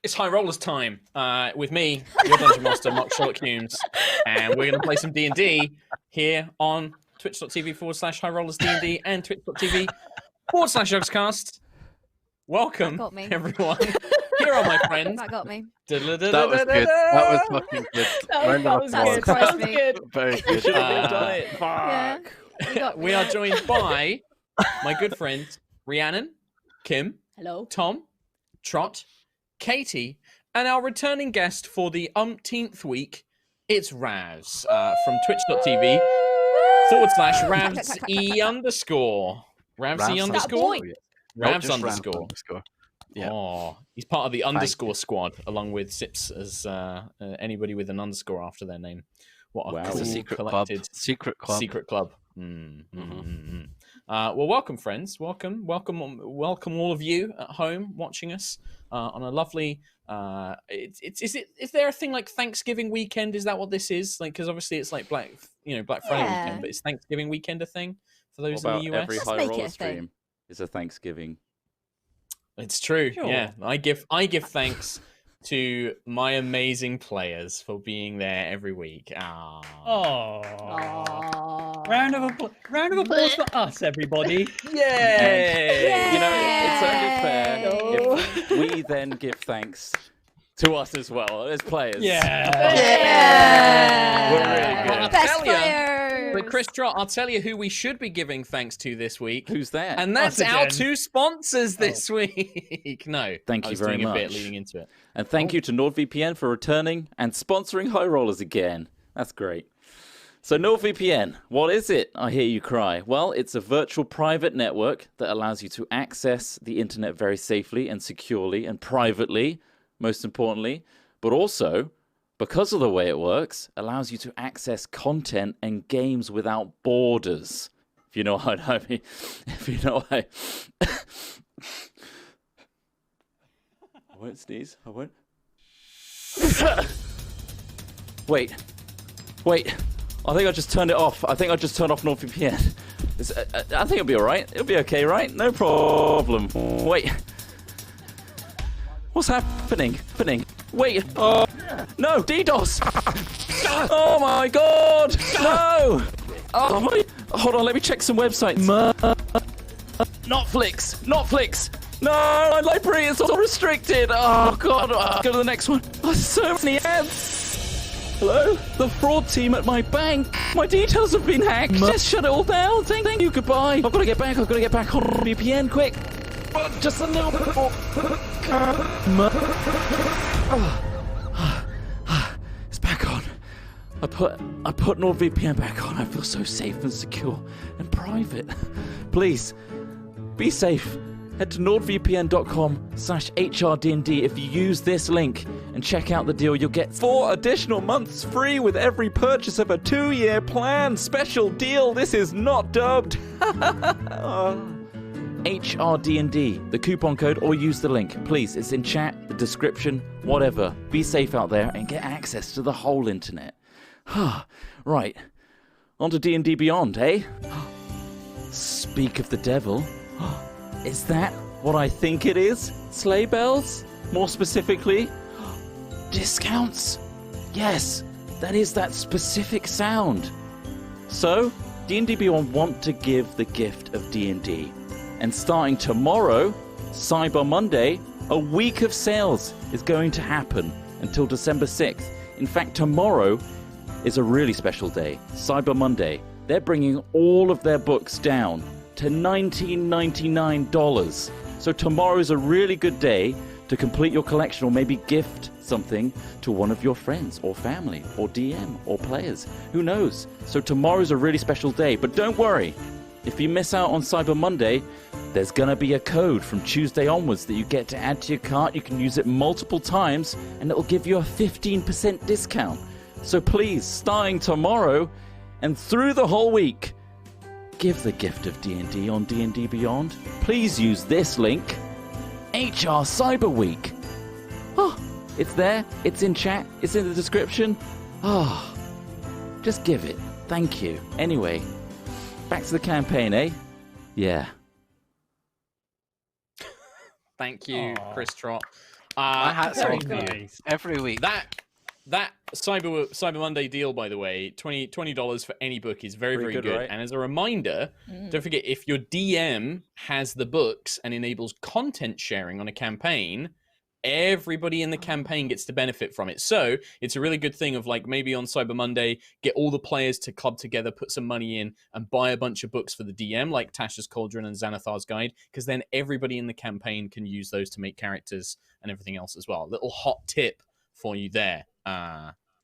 It's High Rollers time with me, your Dungeon Master, Mark Sherlock Humes, and we're going to play some D&D here on twitch.tv/High Rollers D&D and twitch.tv/Yogscast. Welcome, everyone. Here are my friends. That got me. That was good. That was fucking good. That was good. That was good. Very good. Should have done it. Fuck. Yeah, we are joined by my good friends Rhiannon, Kim, hello, Tom, Trot, Katie, and our returning guest for the umpteenth week, it's Ravs from twitch.tv/RavsE_. Ravs_. Yeah. Oh, he's part of the underscore squad, along with Sips as anybody with an underscore after their name. What a cool, collected secret club. Well, welcome, friends. Welcome all of you at home watching us on a lovely. Is there a thing like Thanksgiving weekend? Is that what this is? Like, because obviously it's like Black Friday weekend, but is Thanksgiving weekend a thing for those in the US? Every High Roller stream is a Thanksgiving. It's true. Sure. Yeah, I give thanks to my amazing players for being there every week. Oh. Round of applause for us, everybody. Yay! You know, it's only fair if we then give thanks to us as well as players. Yeah. We're really good. Best players. But Chris Trott, I'll tell you who we should be giving thanks to this week. Who's that? And that's our two sponsors this week. No, thank you very much. A bit leading into it. And thank you to NordVPN for returning and sponsoring High Rollers again. That's great. So NordVPN, what is it? I hear you cry. Well, it's a virtual private network that allows you to access the internet very safely and securely and privately, most importantly, but also, because of the way it works, allows you to access content and games without borders. If you know what I mean. If you know what I won't sneeze. I won't. Wait. I think I just turned it off. I think I just turned off NordVPN. I think it'll be all right. It'll be okay, right? No problem. Wait. What's happening? Wait. No, DDoS. Oh my God. No. Oh my. Hold on. Let me check some websites. Netflix. No, my library is all restricted. Oh God. Go to the next one. Oh, so many ads. Hello? The fraud team at my bank. My details have been hacked. Just shut it all down. Thank you. Goodbye. I've got to get back on VPN quick. Just a little bit more. It's back on. I put NordVPN back on. I feel so safe and secure and private. Please, be safe. Head to nordvpn.com/HRDND. If you use this link and check out the deal, you'll get 4 additional months free with every purchase of a 2-year plan. Special deal. This is not dubbed. HRDND, the coupon code, or use the link. Please, it's in chat, the description, whatever. Be safe out there and get access to the whole internet. Right, on to D&D Beyond, eh? Speak of the devil. Is that what I think it is? Sleigh bells? More specifically, discounts? Yes, that is that specific sound. So, D&D Beyond want to give the gift of D&D. And starting tomorrow, Cyber Monday, a week of sales is going to happen until December 6th. In fact, tomorrow is a really special day, Cyber Monday. They're bringing all of their books down to $19.99. So tomorrow is a really good day to complete your collection or maybe gift something to one of your friends or family or DM or players. Who knows? So tomorrow's a really special day. But don't worry. If you miss out on Cyber Monday, there's going to be a code from Tuesday onwards that you get to add to your cart. You can use it multiple times, and it'll give you a 15% discount. So please, starting tomorrow and through the whole week, give the gift of D&D on D&D Beyond. Please use this link, HR Cyber Week. Oh, it's there. It's in chat. It's in the description. Oh, just give it. Thank you. Anyway, back to the campaign, eh? Yeah. Thank you, Chris Trott. My hats Very off to you nice. every week. That Cyber Monday deal, by the way, $20 for any book is very, very good. Right? And as a reminder, don't forget, if your DM has the books and enables content sharing on a campaign, everybody in the campaign gets to benefit from it. So it's a really good thing of like maybe on Cyber Monday, get all the players to club together, put some money in, and buy a bunch of books for the DM, like Tasha's Cauldron and Xanathar's Guide, because then everybody in the campaign can use those to make characters and everything else as well. Little hot tip for you there.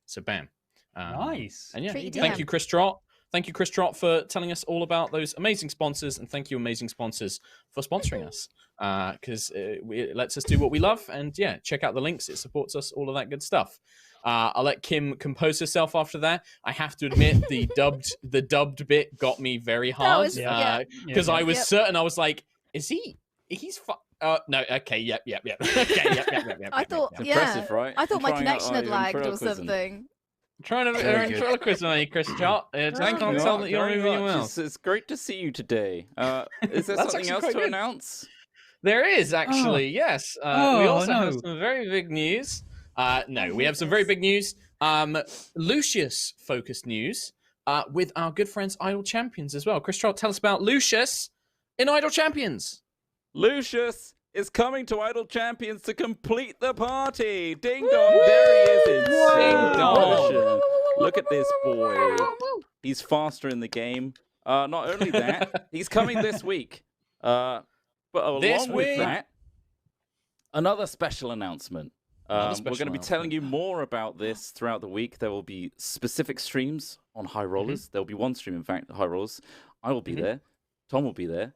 So bam. Nice. And yeah, Treat thank DM. you, Chris Trott. Thank you, Chris Trott, for telling us all about those amazing sponsors, and thank you, amazing sponsors, for sponsoring us. Because it lets us do what we love, and yeah, check out the links. It supports us, all of that good stuff. I'll let Kim compose herself after that. I have to admit, the dubbed bit got me very hard because I was certain. I was like, "Is he? He's no, okay, yep. Okay, yep. I thought, It's impressive, right? I thought my I'm trying out connection had lagged or ventriloquism. something. Trying to ventriloquism on you, Chris Trott. I can't tell that you're moving anyone else. It's great to see you today. Is there That's something actually else quite to good. announce? There is actually, yes. We also have some very big news. No, we have some very big news. Lucius-focused news with our good friends Idle Champions as well. Chris Trott, tell us about Lucius in Idle Champions. Lucius is coming to Idle Champions to complete the party. Ding dong, there he is in Ding dong. version. Look at this boy. He's faster in the game. Not only that, he's coming this week. But along with that, another special announcement. We're going to be telling you more about this throughout the week. There will be specific streams on High Rollers. There will be one stream, in fact, High Rollers. I will be there. Tom will be there.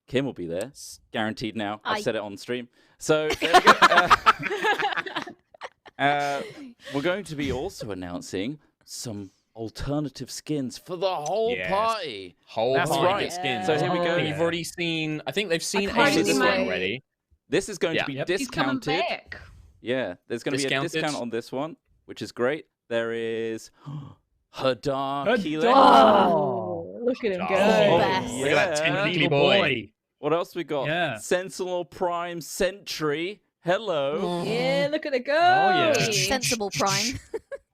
Kim will be there. Guaranteed now. I've said it on stream. So there we go. We're going to be also announcing some alternative skins for the whole party. That's party right. gets Skins. So here we go. You've already seen. I think they've seen can't Ace see this mine. one already. This is going to be He's coming discounted. back. Yeah, there's going to be a discount on this one, which is great. There is Hadar Keeler. Oh, look at him go. Best. Look at that tiny boy. What else we got? Yeah. Sentinel Prime Sentry. Hello. Yeah, look at it go. Oh, yeah. Sensible Prime.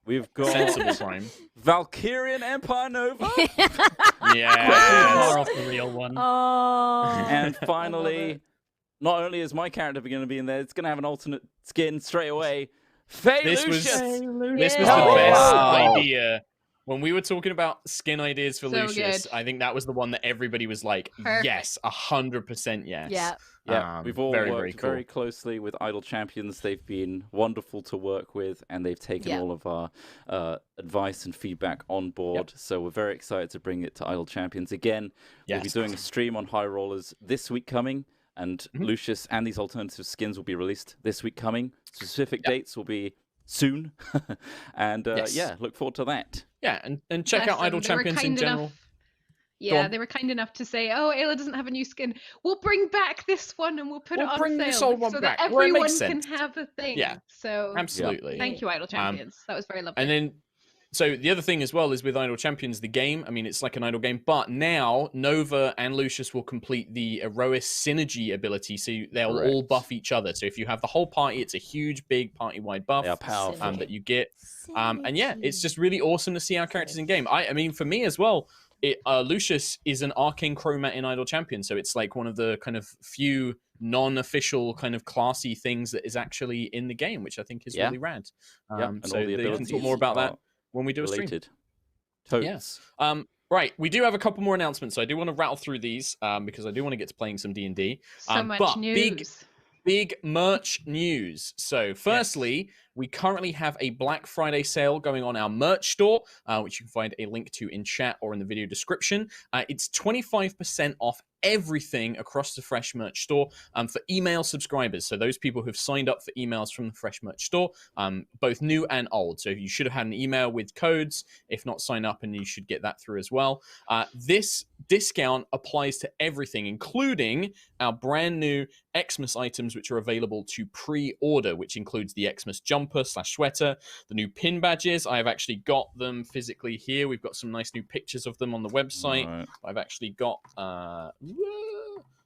We've got Sensible Prime. Valkyrian Empire Nova. Yeah. Far off the real one. Oh. And finally, not only is my character going to be in there, it's going to have an alternate skin straight away. Faye This was Lucius. the Oh, best wow. idea. When we were talking about skin ideas for So Lucius, good. I think that was the one that everybody was like, Perfect. yes, 100% yes. Yeah. Yeah, we've all very, worked very cool. very closely with Idle Champions. They've been wonderful to work with, and they've taken Yeah. all of our advice and feedback on board. So we're very excited to bring it to Idle Champions again. We'll be Yes. doing a stream on High Rollers this week coming, and Lucius and these alternative skins will be released this week coming. Specific dates will be soon, and Yes. yeah, look forward to that. Yeah, and check Bless out Idle them. They were Champions in kind general. enough- Yeah, on. they were kind enough to say, "Oh, Ayla doesn't have a new skin. We'll bring back this one and we'll put it We'll on bring sale this old one so back, that where it everyone makes can sense." have a thing." Yeah. So Absolutely. thank you, Idle Champions. That was very lovely. And then, so the other thing as well is with Idle Champions, the game, I mean, it's like an Idle game, but now Nova and Lucius will complete the Aerois synergy ability, so they'll all buff each other. So if you have the whole party, it's a huge, big party-wide buff They are powerful. that you get. And yeah, it's just really awesome to see our characters in game. I mean, for me as well, Lucius is an arcane chromat in Idle Champion, so it's like one of the kind of few non-official kind of classy things that is actually in the game, which I think is really rad. And So all the they can abilities talk more about that are when we do a stream. related. Totes. Yes. Right, we do have a couple more announcements, so I do want to rattle through these because I do want to get to playing some D&D. so much but news. Big merch news. So, firstly, we currently have a Black Friday sale going on our merch store, which you can find a link to in chat or in the video description. It's 25% off everything across the Fresh Merch store for email subscribers. So those people who've signed up for emails from the Fresh Merch store, both new and old. So you should have had an email with codes. If not, sign up and you should get that through as well. This discount applies to everything, including our brand new Xmas items, which are available to pre-order, which includes the Xmas jumper/sweater, the new pin badges. I have actually got them physically here. We've got some nice new pictures of them on the website. Right. I've actually got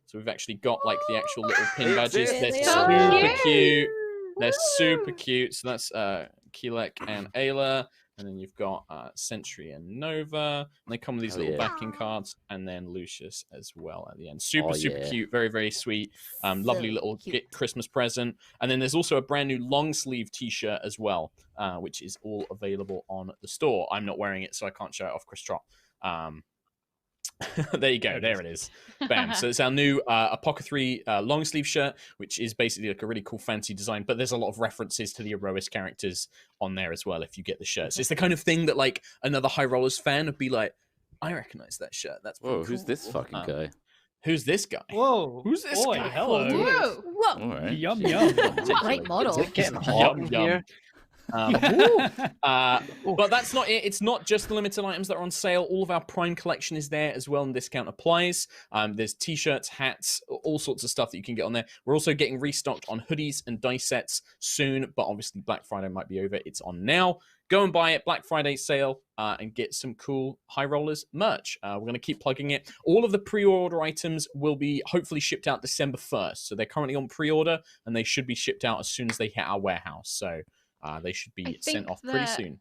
so we've actually got like the actual little pin badges. They're So super cute. cute. They're super cute. So that's Keelek and Ayla. And then you've got Sentry and Nova. And they come with these little backing cards. And then Lucius as well at the end. Super cute. Very, very sweet. Lovely So little cute. Christmas present. And then there's also a brand new long sleeve t-shirt as well, which is all available on the store. I'm not wearing it, so I can't show it off Chris Trott. There you go. There it is. Bam. So it's our new Apothecary long sleeve shirt, which is basically like a really cool fancy design. But there's a lot of references to the Aerois characters on there as well if you get the shirts. It's the kind of thing that like another High Rollers fan would be like, I recognize that shirt. That's pretty Whoa, who's cool." this fucking guy? Who's this guy? Whoa. Who's this Boy, guy? hello. Whoa. Whoa. All right. Yum, yum. Great model. Is it getting hot in here? But that's not it. It's not just the limited items that are on sale. All of our Prime collection is there as well, and discount applies. There's t-shirts, hats, all sorts of stuff that you can get on there. We're also getting restocked on hoodies and dice sets soon, but obviously Black Friday might be over. It's on now. Go and buy it, Black Friday sale, and get some cool High Rollers merch. We're going to keep plugging it. All of the pre-order items will be hopefully shipped out December 1st. So they're currently on pre-order, and they should be shipped out as soon as they hit our warehouse. So they should be sent off pretty soon.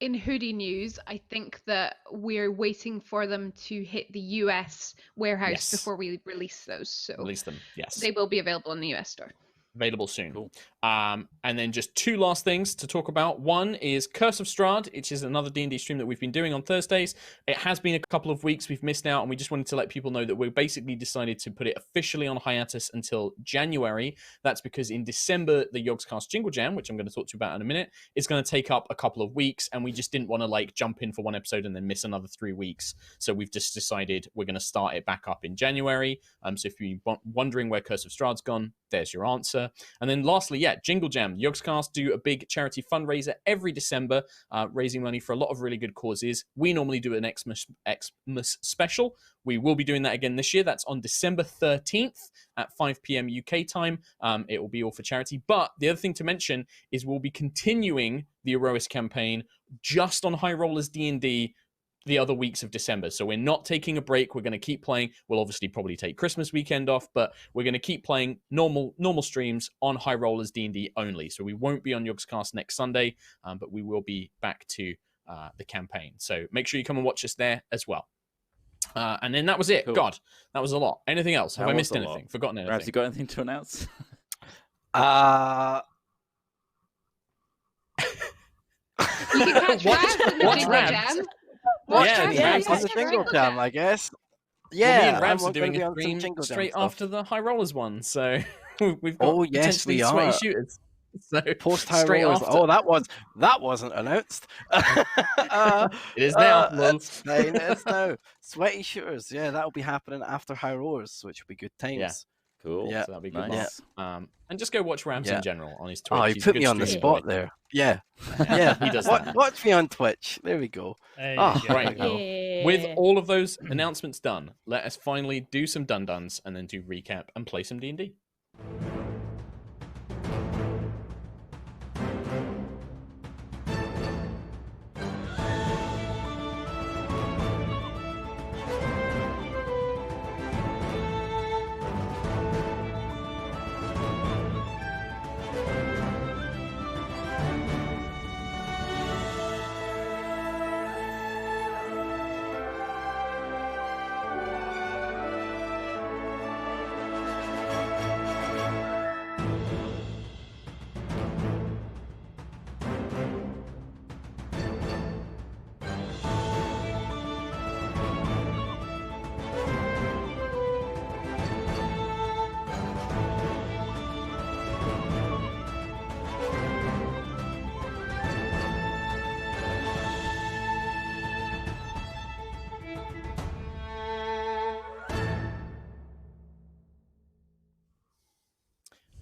In hoodie news, I think that we're waiting for them to hit the US warehouse Yes. before we release those. So Release them, yes. they will be available in the US store. Available soon. Cool. And then just two last things to talk about. One is Curse of Strahd, which is another D&D stream that we've been doing on Thursdays. It has been a couple of weeks we've missed out, and we just wanted to let people know that we basically decided to put it officially on hiatus until January. That's because in December, the Yogscast Jingle Jam, which I'm going to talk to you about in a minute, is going to take up a couple of weeks, and we just didn't want to like jump in for one episode and then miss another 3 weeks. So we've just decided we're going to start it back up in January. So if you're wondering where Curse of Strahd's gone, there's your answer. And then lastly, Jingle Jam. Yogscast do a big charity fundraiser every December, raising money for a lot of really good causes. We normally do an Xmas special. We will be doing that again this year. That's on December 13th at 5 p.m. UK time. It will be all for charity. But the other thing to mention is we'll be continuing the Aerois campaign just on High Rollers D&D the other weeks of December. So we're not taking a break. We're going to keep playing. We'll obviously probably take Christmas weekend off, but we're going to keep playing normal streams on High Rollers D&D only. So we won't be on Yogscast next Sunday, but we will be back to the campaign. So make sure you come and watch us there as well. And then that was it. Cool. God, that was a lot. Anything else? Have That I was missed a lot. anything? Forgotten anything? Have you got anything to announce? You can catch Watch- Rabs in the watch Jingle Rabs. Jam. Watch Yeah, Rabs. Rabs on Yeah, the yeah, Jingle Jingle Jam, Jam. I guess. Well, me Yeah, and Rabs I'm are doing gonna a be on some stream Jingle Jam straight stuff. after the High Rollers one. So we've got Oh, yes, potentially we sweaty are. shooters. So Post High straight Rollers. after. Oh, that wasn't announced. It is now. Lol. It's fine. It's now. Sweaty shooters. Yeah, that'll be happening after High Rollers, which will be good times. Yeah. Cool. Yeah. So that'll be good. Nice. And just go watch Rams Yeah. in general on his Twitch. Oh, you He's a put good me on the streamer. spot there. Yeah. Yeah. He does that. Watch me on Twitch. There we go. There Oh, you go. right. Yeah. With all of those announcements done, let us finally do some dun-duns and then do recap and play some D&D.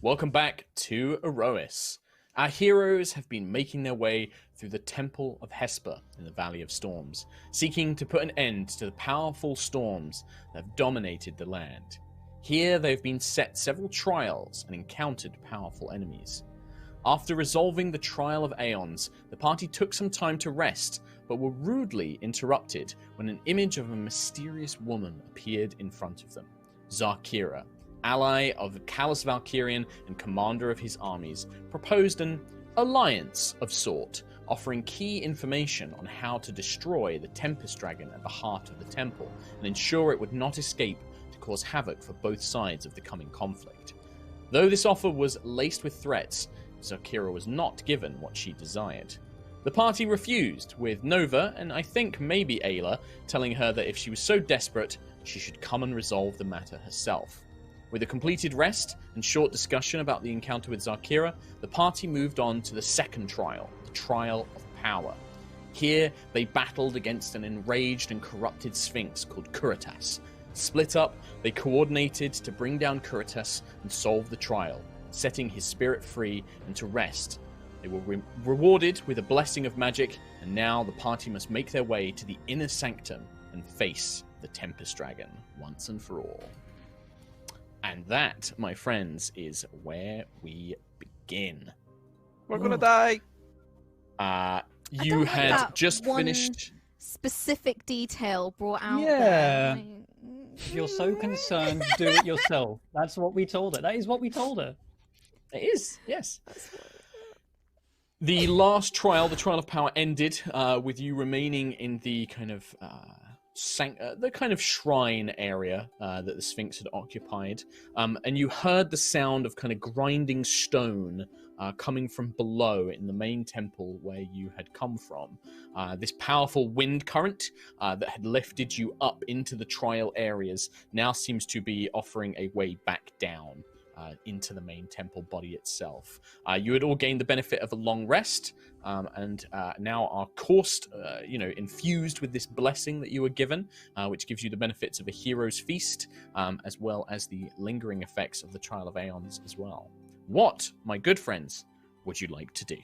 Welcome back to Aerois. Our heroes have been making their way through the Temple of Hesper in the Valley of Storms, seeking to put an end to the powerful storms that have dominated the land. Here they've been set several trials and encountered powerful enemies. After resolving the Trial of Aeons, the party took some time to rest, but were rudely interrupted when an image of a mysterious woman appeared in front of them, Zarkira, ally of the callous Valkyrian and commander of his armies, proposed an alliance of sort, offering key information on how to destroy the Tempest Dragon at the heart of the temple and ensure it would not escape to cause havoc for both sides of the coming conflict. Though this offer was laced with threats, Zarkira was not given what she desired. The party refused, with Nova, and I think maybe Ayla, telling her that if she was so desperate, she should come and resolve the matter herself. With a completed rest and short discussion about the encounter with Zarkira, the party moved on to the second trial, the Trial of Power. Here, they battled against an enraged and corrupted Sphinx called Kuritas. Split up, they coordinated to bring down Kuritas and solve the trial, setting his spirit free and to rest. They were rewarded with a blessing of magic, and now the party must make their way to the inner sanctum and face the Tempest Dragon once and for all. And that, my friends, is where we begin. We're gonna die. You don't like had that just one finished. Specific detail brought out Yeah. there. If you're so concerned, do it yourself. That's what we told her. That is what we told her. It is, yes. The last trial, the Trial of Power, ended with you remaining in the kind of shrine area that the Sphinx had occupied, and you heard the sound of kind of grinding stone coming from below in the main temple where you had come from. This powerful wind current that had lifted you up into the trial areas now seems to be offering a way back down into the main temple body itself. You had all gained the benefit of a long rest, and now are coursed, infused with this blessing that you were given, which gives you the benefits of a hero's feast, as well as the lingering effects of the Trial of Aeons as well. What, my good friends, would you like to do?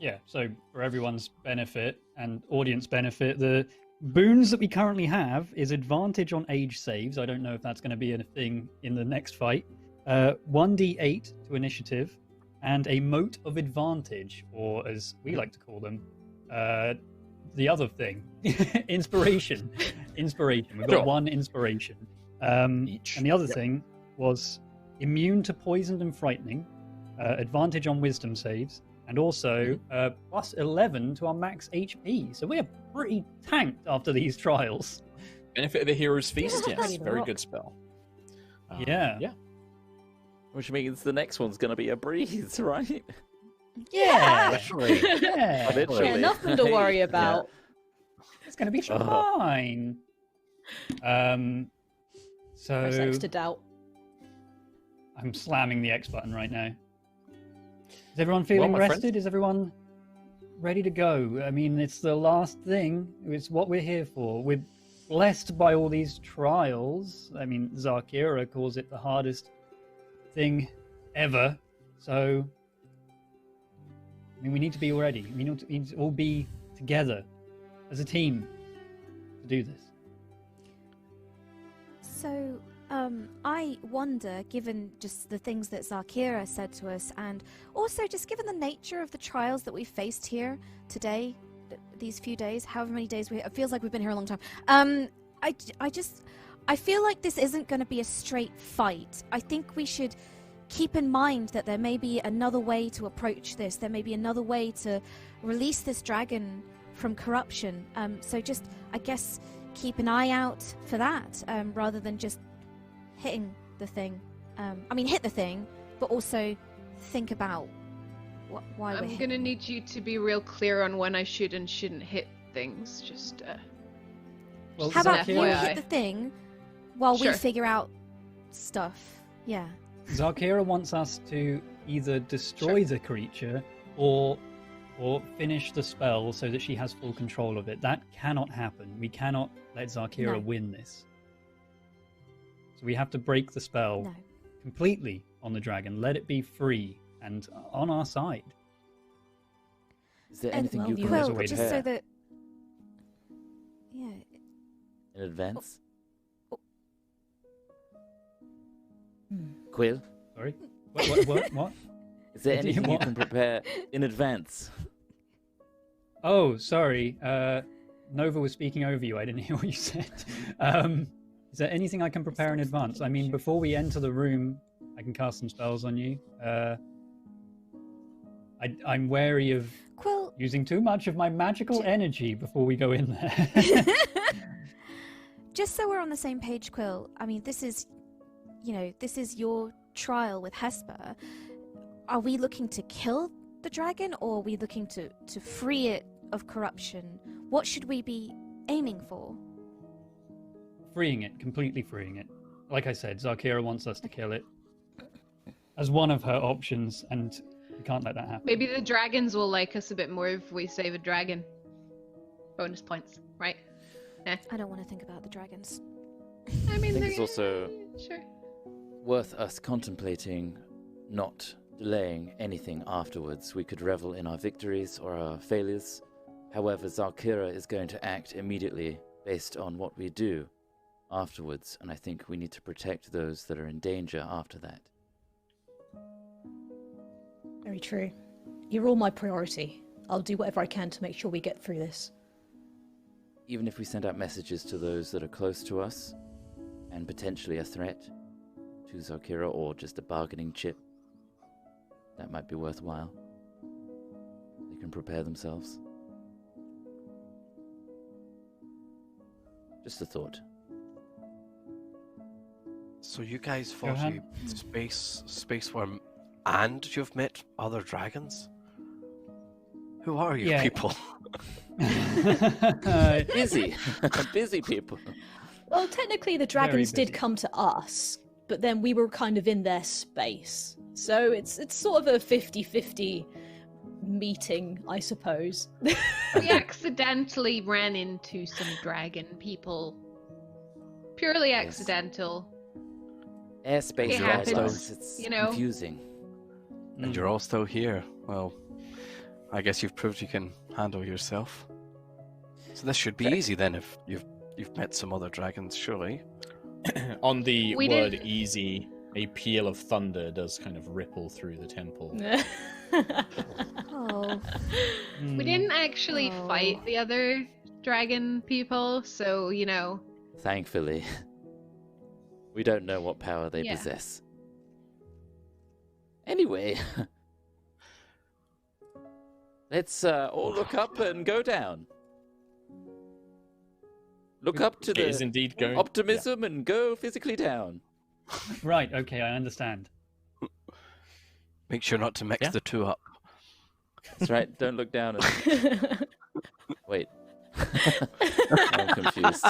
Yeah, so for everyone's benefit and audience benefit, the boons that we currently have is advantage on age saves. I don't know if that's going to be a thing in the next fight. 1d8 to initiative, and a mote of advantage, or as we like to call them, the other thing, inspiration. Inspiration. We've got Sure. one inspiration. Each. And the other Yep. thing was immune to poisoned and frightening, advantage on wisdom saves, and also plus 11 to our max HP. So we're pretty tanked after these trials. Benefit of the hero's feast, Yeah. yes, Pretty very rock. good spell. Yeah. Yeah. Which means the next one's going to be a breeze, right? Yeah. Literally. Yeah. Literally. Yeah, nothing to worry about. It's going to be Oh. fine. So Press X to doubt. I'm slamming the X button right now. Is everyone feeling my friends. rested? Is everyone ready to go? I mean, it's the last thing. It's what we're here for. We're blessed by all these trials. I mean, Zarkira calls it the hardest thing ever. So, I mean, we need to be ready. We need to all be together as a team to do this. So, I wonder, given just the things that Zarkira said to us, and also just given the nature of the trials that we faced here today, these few days, however many days it feels like we've been here a long time. I feel like this isn't going to be a straight fight. I think we should keep in mind that there may be another way to approach this. There may be another way to release this dragon from corruption. So just, I guess, keep an eye out for that, rather than just hitting the thing. Hit the thing, but also think about why we're I'm here. gonna need you to be real clear on when I should and shouldn't hit things. Just Well, How about you FYI. hit the thing while Sure. we figure out stuff? Yeah. Zarkira wants us to either destroy the creature or finish the spell so that she has full control of it. That cannot happen. We cannot let Zarkira No. win this. So we have to break the spell No. completely on the dragon. Let it be free and on our side. Is there And anything well, you you can Quill, Quill, wait just so prepare that. Yeah. in advance? Oh. Quill, Sorry? What? is there What do you anything you want? can prepare in advance? Oh, sorry. Nova was speaking over you. I didn't hear what you said. Is there anything I can prepare in advance? I mean, before we enter the room, I can cast some spells on you. I'm wary of Quill, using too much of my magical energy before we go in there. just so we're on the same page, Quill, I mean, this is your trial with Hesper. Are we looking to kill the dragon, or are we looking to free it of corruption? What should we be aiming for? Freeing it, completely freeing it. Like I said, Zarkira wants us to kill it as one of her options, and we can't let that happen. Maybe the dragons will like us a bit more if we save a dragon. Bonus points, right? I don't want to think about the dragons. I mean, I think they're it's also sure. worth us contemplating not delaying anything afterwards. We could revel in our victories or our failures. However, Zarkira is going to act immediately based on what we do afterwards, and I think we need to protect those that are in danger after that. Very true. You're all my priority. I'll do whatever I can to make sure we get through this. Even if we send out messages to those that are close to us, and potentially a threat to Zarkira, or just a bargaining chip, that might be worthwhile. They can prepare themselves. Just a thought. So you guys fought Johan? a space worm, and you've met other dragons? Who are you Yeah. people? Busy. Busy people. Well, technically the dragons did busy. come to us, but then we were kind of in their space. So it's sort of a 50-50 meeting, I suppose. We accidentally ran into some dragon people. Purely Yes. accidental. Airspace It around happens, us, it's you know. confusing. And you're all still here. Well, I guess you've proved you can handle yourself. So this should be easy then, if you've met some other dragons, surely. On the We word did- easy, a peal of thunder does kind of ripple through the temple. Oh, We didn't actually Oh. fight the other dragon people, so, you know. Thankfully. We don't know what power they Yeah. possess. Anyway. Let's all look up and go down. Look up to It is the indeed going. optimism and go physically down. Right, okay, I understand. Make sure not to mix Yeah. the two up. That's right, don't look down and... Wait. I'm confused.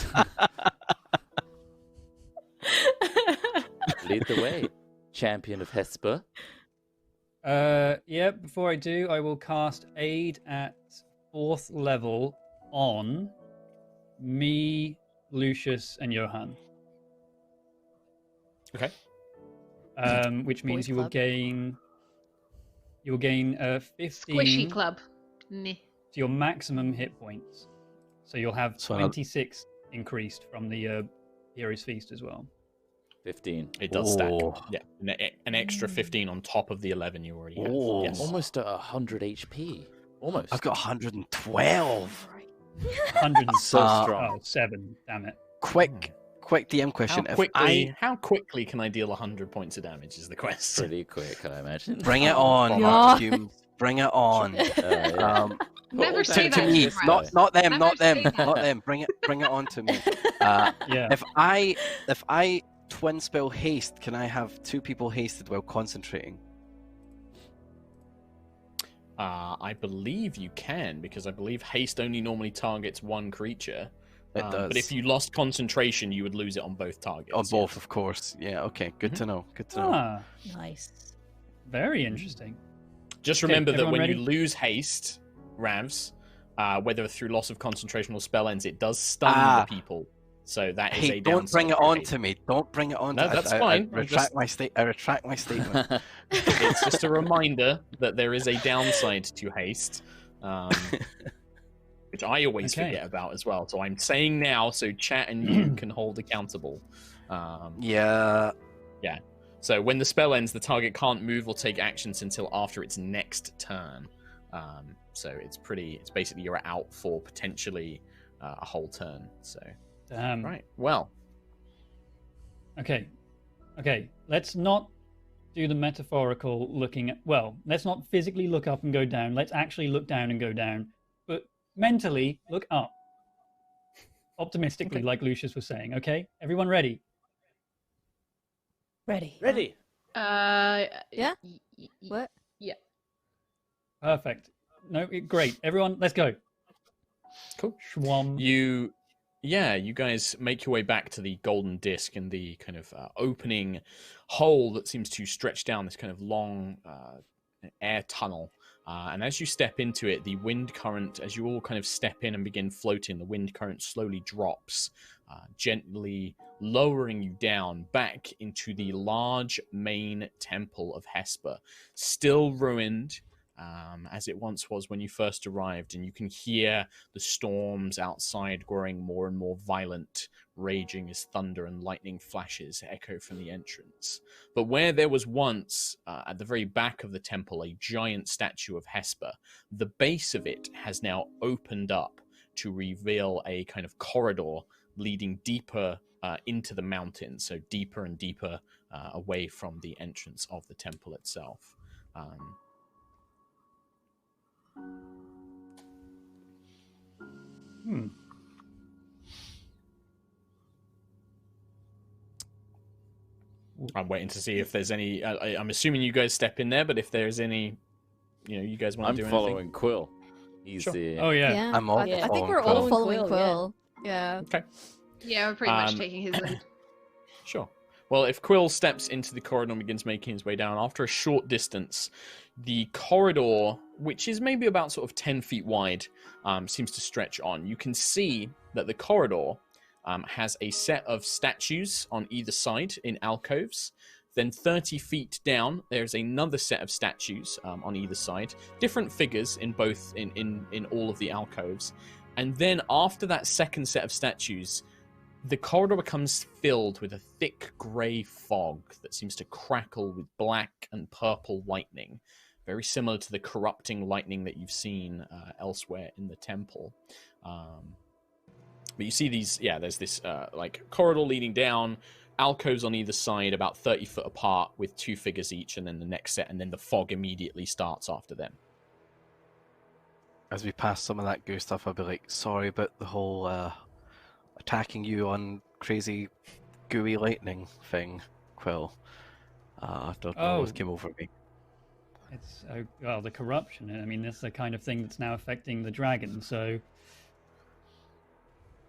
Lead the way, champion of Hesper. Yeah, before I do, I will cast Aid at 4th level on me, Lucius, and Johan. Okay. Which means Boys you will club. gain 15 Squishy club. Nah. to your maximum hit points. So you'll have So 26 increased from the Hero's Feast as well. 15. It does stack. Oh. Yeah, an extra 15 on top of the 11 you already have. Oh. Yes. Almost at 100 HP. Almost. I've got 112. 100 So strong. Oh, 7, damn it. Quick DM question. How If quickly, I how quickly can I deal 100 points of damage is the question. Pretty quick, I imagine. bring it on, God. Hume, bring it on. Yeah. Never all say to that. me, to Brad. not them, Never not them, say that. not them. Bring it on to me. Yeah. If I twin spell haste, can I have 2 people hasted while concentrating? I believe you can, because I believe haste only normally targets one creature. It But does. if you lost concentration, you would lose it on both targets. On both, yes. of course. Yeah. Okay. Good to know. Good to know. Ah, Nice. very interesting. Just Okay, remember that everyone when ready? you lose haste, Ravs, whether through loss of concentration or spell ends, it does stun Ah. the people. So that is Hey, a don't bring it downside on haste. to me. Don't bring it on. No, to that's I fine. I'm retract just- my state. I retract my statement. It's just a reminder that there is a downside to haste, which I always Okay. forget about as well. So I'm saying now, so chat and you can hold accountable. Yeah. So when the spell ends, the target can't move or take actions until after its next turn. So it's basically you're out for potentially a whole turn. So Damn. right, well, Okay. Okay. Let's not do the metaphorical looking at. Well, let's not physically look up and go down. Let's actually look down and go down. But mentally, look up. Optimistically, Okay. like Lucius was saying. Okay? Everyone ready? Ready. Ready? Yeah. What? Yeah. Perfect. No, great. Everyone, let's go. Cool. Schwam. You guys make your way back to the golden disc and the kind of opening hole that seems to stretch down this kind of long air tunnel. And as you step into it, the wind current, as you all kind of step in and begin floating, the wind current slowly drops, gently lowering you down back into the large main temple of Hesper, still ruined, as it once was when you first arrived, and you can hear the storms outside growing more and more violent, raging as thunder and lightning flashes echo from the entrance. But where there was once, at the very back of the temple, a giant statue of Hesper, the base of it has now opened up to reveal a kind of corridor leading deeper into the mountain, so deeper and deeper away from the entrance of the temple itself. I'm waiting to see if there's any. I'm assuming you guys step in there, but if there's any, you guys want I'm to do following anything. Quill. He's Sure. the. Oh, yeah. Yeah. I'm all I think following we're all Quill. following Quill, Quill. Yeah. Okay, Yeah, we're pretty much taking his lead. sure. Well, if Quill steps into the corridor and begins making his way down, after a short distance, the corridor, which is maybe about sort of 10 feet wide, seems to stretch on. You can see that the corridor has a set of statues on either side in alcoves. Then 30 feet down, there's another set of statues on either side, different figures in both in all of the alcoves. And then after that second set of statues, the corridor becomes filled with a thick grey fog that seems to crackle with black and purple lightning, very similar to the corrupting lightning that you've seen elsewhere in the temple. But you see these, there's this like corridor leading down, alcoves on either side, about 30 foot apart, with two figures each, and then the next set, and then the fog immediately starts after them. As we pass some of that goo stuff, I'll be like, sorry about the whole attacking you on crazy gooey lightning thing, Quill. I don't know what came over me. It's the corruption. I mean, that's the kind of thing that's now affecting the dragon. So,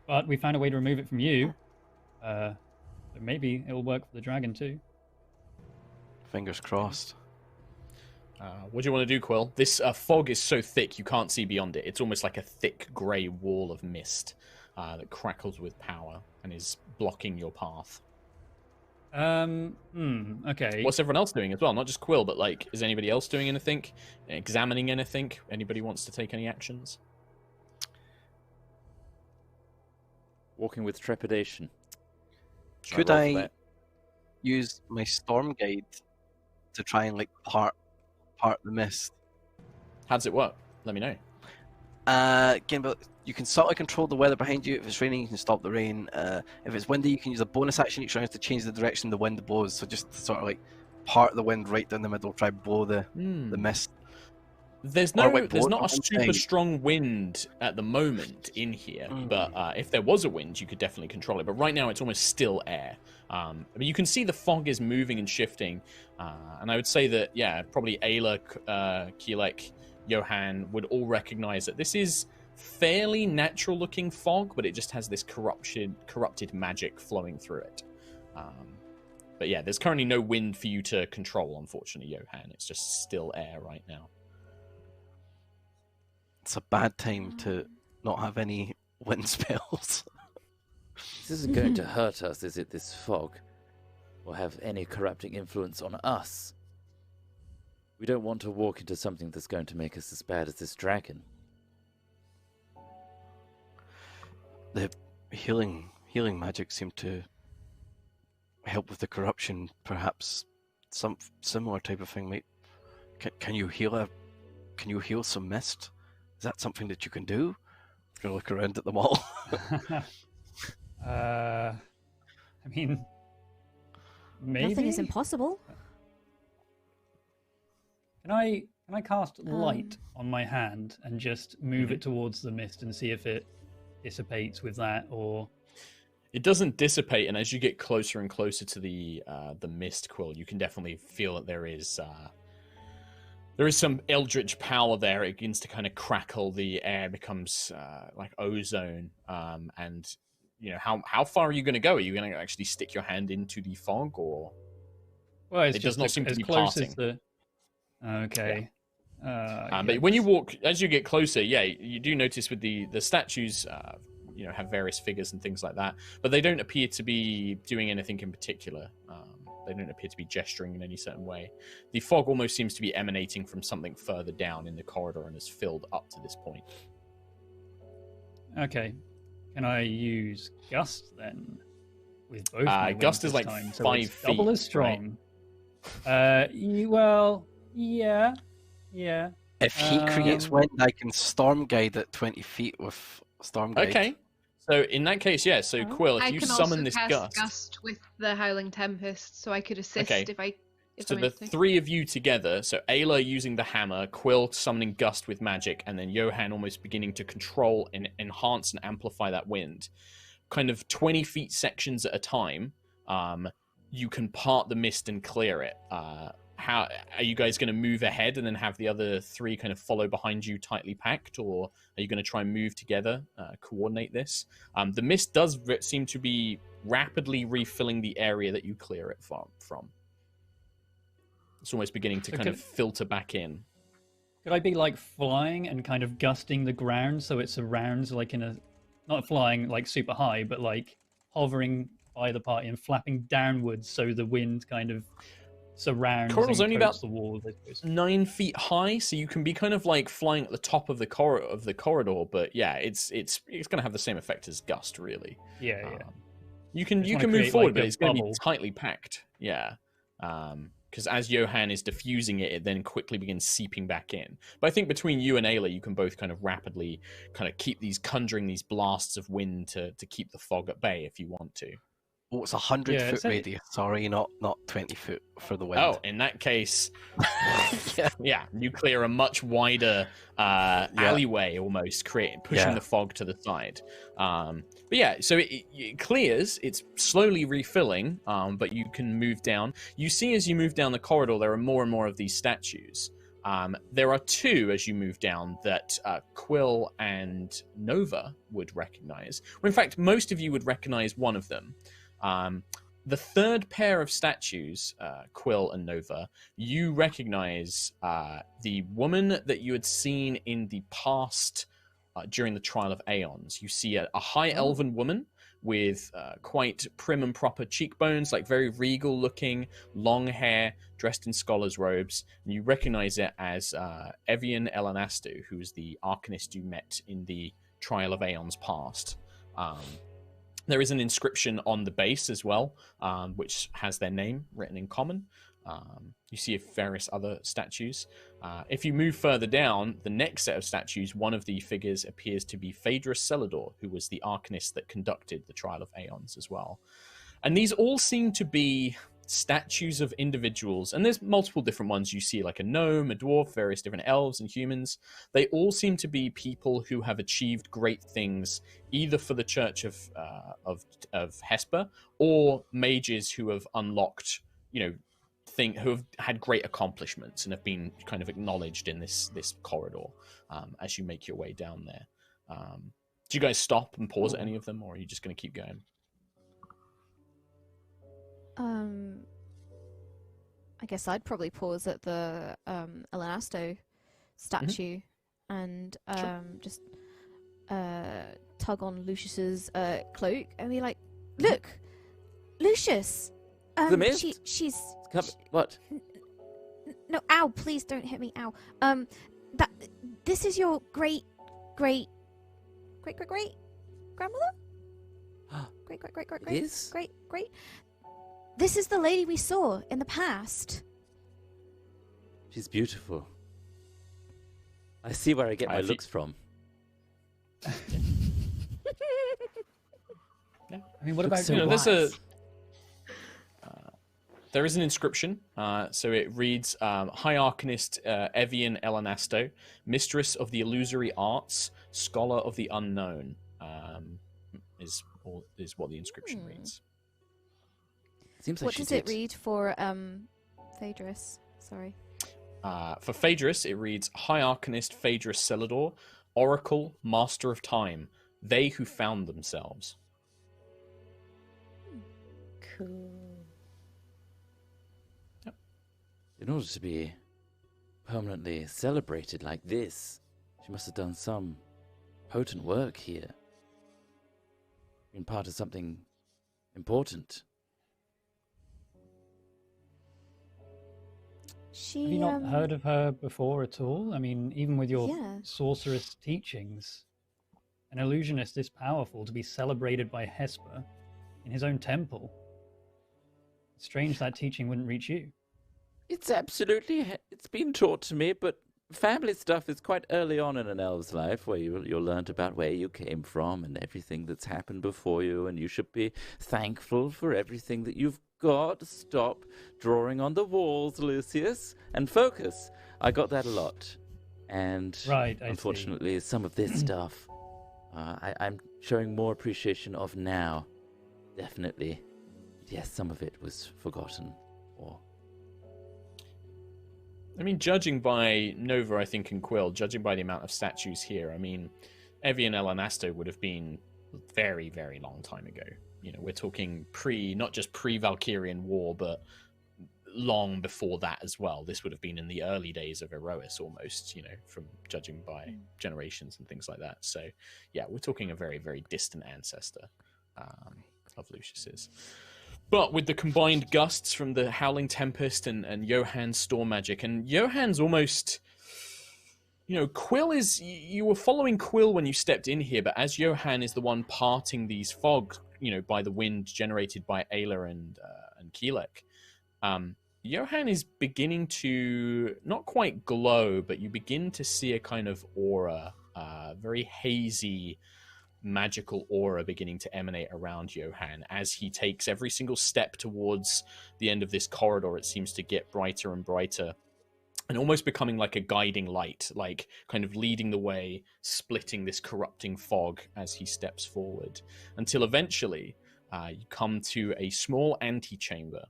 but we found a way to remove it from you. So maybe it'll work for the dragon too. Fingers crossed. What do you want to do, Quill? This fog is so thick you can't see beyond it. It's almost like a thick grey wall of mist that crackles with power and is blocking your path. Okay. What's everyone else doing as well? Not just Quill, but like, is anybody else doing anything? Examining anything? Anybody wants to take any actions? Walking with trepidation. Should Could roll for I that? use my storm guide to try and like part the mist? How does it work? Let me know. Again, but you can sort of control the weather behind you. If it's raining, you can stop the rain. If it's windy, you can use a bonus action each round to change the direction the wind blows. So just sort of like part the wind right down the middle, try blow the mist. There's Or, like, there's blow it not a on super side. strong wind at the moment in here, but if there was a wind, you could definitely control it. But right now, it's almost still air. I mean, you can see the fog is moving and shifting, and I would say that probably Ayla, Kielek, Johan would all recognize that this is fairly natural-looking fog, but it just has this corrupted magic flowing through it. But yeah, there's currently no wind for you to control, unfortunately, Johan. It's just still air right now. It's a bad time to not have any wind spells. This isn't going to hurt us, is it, this fog? Or have any corrupting influence on us? We don't want to walk into something that's going to make us as bad as this dragon. The healing magic seemed to help with the corruption. Perhaps some similar type of thing might. Can you heal some mist? Is that something that you can do? I'm gonna look around at them all. I mean, maybe. Nothing is impossible. Can I cast light on my hand and just move it towards the mist and see if it dissipates with that, or? It doesn't dissipate, and as you get closer and closer to the mist, Quill, you can definitely feel that there is some eldritch power there. It begins to kind of crackle. The air becomes like ozone. And you know, how far are you going to go? Are you going to actually stick your hand into the fog, or? Well, it does not seem to be passing. Okay. Yeah. But when you walk, as you get closer, you do notice with the statues, you know, have various figures and things like that, but they don't appear to be doing anything in particular. They don't appear to be gesturing in any certain way. The fog almost seems to be emanating from something further down in the corridor and has filled up to this point. Okay. Can I use Gust then? With both my wings Gust is this like time, 5 feet. Double as strong. Right? Well, yeah. If he creates wind, I can storm guide at 20 feet with storm guide. Okay. So in that case, yeah. So Quill, if you summon this gust with the Howling Tempest, so I could assist if I. So the three of you together, so Ayla using the hammer, Quill summoning Gust with magic, and then Johan almost beginning to control and enhance and amplify that wind. Kind of 20 feet sections at a time, you can part the mist and clear it. How are you guys going to move ahead and then have the other three kind of follow behind you tightly packed, or are you going to try and move together, coordinate this? The mist does seem to be rapidly refilling the area that you clear it from. It's almost beginning to kind of filter back in. Could I be like flying and kind of gusting the ground so it surrounds, like in a, not flying like super high, but like hovering by the party and flapping downwards so the wind kind of surrounds corridor's and only about the wall? 9 feet high, so you can be kind of like flying at the top of the corridor. But yeah, it's going to have the same effect as Gust, really. Yeah. You can move forward, like, but it's going to be tightly packed. Yeah. Because as Johan is diffusing it, it then quickly begins seeping back in. But I think between you and Ayla, you can both kind of rapidly kind of keep conjuring these blasts of wind to keep the fog at bay if you want to. Oh, it's 100-foot radius. Sorry, not 20 foot for the wind. Oh, in that case, yeah, you clear a much wider alleyway almost, pushing the fog to the side. But yeah, so it clears. It's slowly refilling, but you can move down. You see as you move down the corridor, there are more and more of these statues. There are two as you move down that Quill and Nova would recognize. Well, in fact, most of you would recognize one of them. The third pair of statues, Quill and Nova, you recognize the woman that you had seen in the past during the Trial of Aeons. You see a high elven woman with quite prim and proper cheekbones, like very regal looking, long hair, dressed in scholar's robes. And you recognize it as Evian Elanastu, who is the Arcanist you met in the Trial of Aeons past. There is an inscription on the base as well, which has their name written in common. You see various other statues. If you move further down, the next set of statues, one of the figures appears to be Phaedrus Celador, who was the Arcanist that conducted the Trial of Aeons as well. And these all seem to be statues of individuals, and there's multiple different ones. You see like a gnome, a dwarf, various different elves and humans. They all seem to be people who have achieved great things, either for the Church of Hesper, or mages who have unlocked, who have had great accomplishments and have been kind of acknowledged in this corridor as you make your way down there. Do you guys stop and pause at any of them, or are you just going to keep going? I guess I'd probably pause at the Elanasto statue and just tug on Lucius's cloak and be like, "Look, Lucius, the mist? She's what? No, ow! Please don't hit me, ow! This is your great grandmother? Great. It is? Great. This is the lady we saw in the past. She's beautiful. I see where I get my looks from. I mean, what about there's a there is an inscription. So it reads, High Arcanist Evian Elanasto, Mistress of the Illusory Arts, Scholar of the Unknown, is what the inscription reads. Seems like What does it read for Phaedrus? Sorry. For Phaedrus, it reads, High Arcanist Phaedrus Celador, Oracle, Master of Time, they who found themselves. Cool. In order to be permanently celebrated like this, she must have done some potent work here. Been part of something important. She. Have you not heard of her before at all? I mean, even with your Yeah. sorceress teachings, an illusionist this powerful to be celebrated by Hesper in his own temple. It's strange that teaching wouldn't reach you. It's it's been taught to me, but family stuff is quite early on in an elf's life, where you'll learn about where you came from and everything that's happened before you, and you should be thankful for everything that you've got. Stop drawing on the walls, Lucius, and focus. I got that a lot. And Right, I see. unfortunately, some of this stuff I'm showing more appreciation of now. Definitely. Yes, some of it was forgotten. Or I mean, judging by Nova, I think, and Quill, judging by the amount of statues here, I mean, Evian Elanasto would have been very, very long time ago. You know, we're talking not just pre-Valkyrian War, but long before that as well. This would have been in the early days of Aerois almost, you know, from judging by generations and things like that. So, yeah, we're talking a very, very distant ancestor of Lucius's. But with the combined gusts from the Howling Tempest and Johann's Storm Magic, and Johann's almost, you know, Quill is, you were following Quill when you stepped in here, but as Johann is the one parting these fogs, you know, by the wind generated by Ayla and Keelek, Johann is beginning to not quite glow, but you begin to see a kind of aura, very hazy, magical aura beginning to emanate around Johann as he takes every single step towards the end of this corridor. It seems to get brighter and brighter and almost becoming like a guiding light, like kind of leading the way, splitting this corrupting fog as he steps forward, until eventually you come to a small antechamber.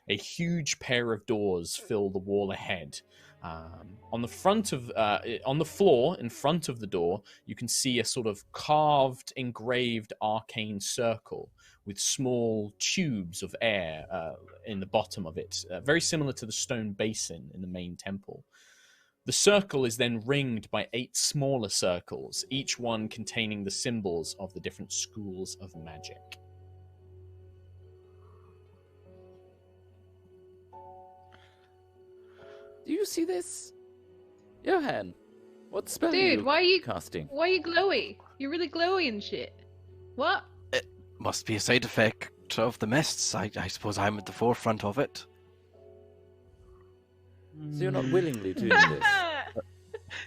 A huge pair of doors fill the wall ahead. On the floor in front of the door, you can see a sort of carved, engraved arcane circle with small tubes of air in the bottom of it, very similar to the stone basin in the main temple. The circle is then ringed by 8 smaller circles, each one containing the symbols of the different schools of magic. do you see this? Johann, what spell are Dude, you why are you casting? Why are you glowy? You're really glowy and shit. What? Must be a side effect of the mists. I suppose I'm at the forefront of it. So you're not willingly doing this?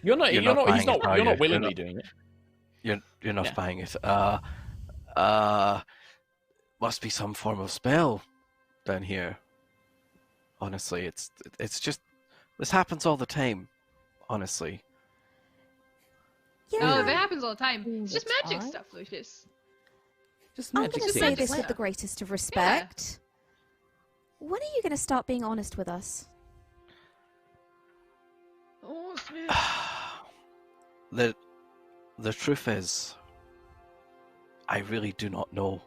You're not buying it, are you're you? not willingly doing it. You're not Yeah. buying it. Must be some form of spell down here. Honestly, it's just this happens all the time. Honestly, Oh, Yeah. that happens all the time. All It's the just magic time? stuff, Lucius. Just I'm magic going to say things. this magic. with the greatest of respect. When are you going to start being honest with us? Oh, the truth is, I really do not know.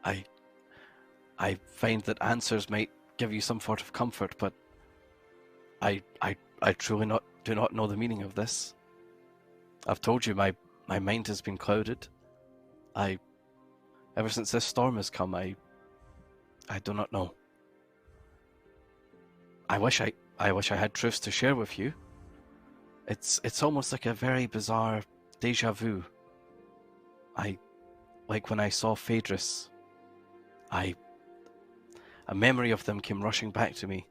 I find that answers might give you some sort of comfort, but I truly do not know the meaning of this. I've told you my mind has been clouded. Ever since this storm has come, I do not know. I wish I had truths to share with you. It's almost like a very bizarre deja vu. Like when I saw Phaedrus, a memory of them came rushing back to me.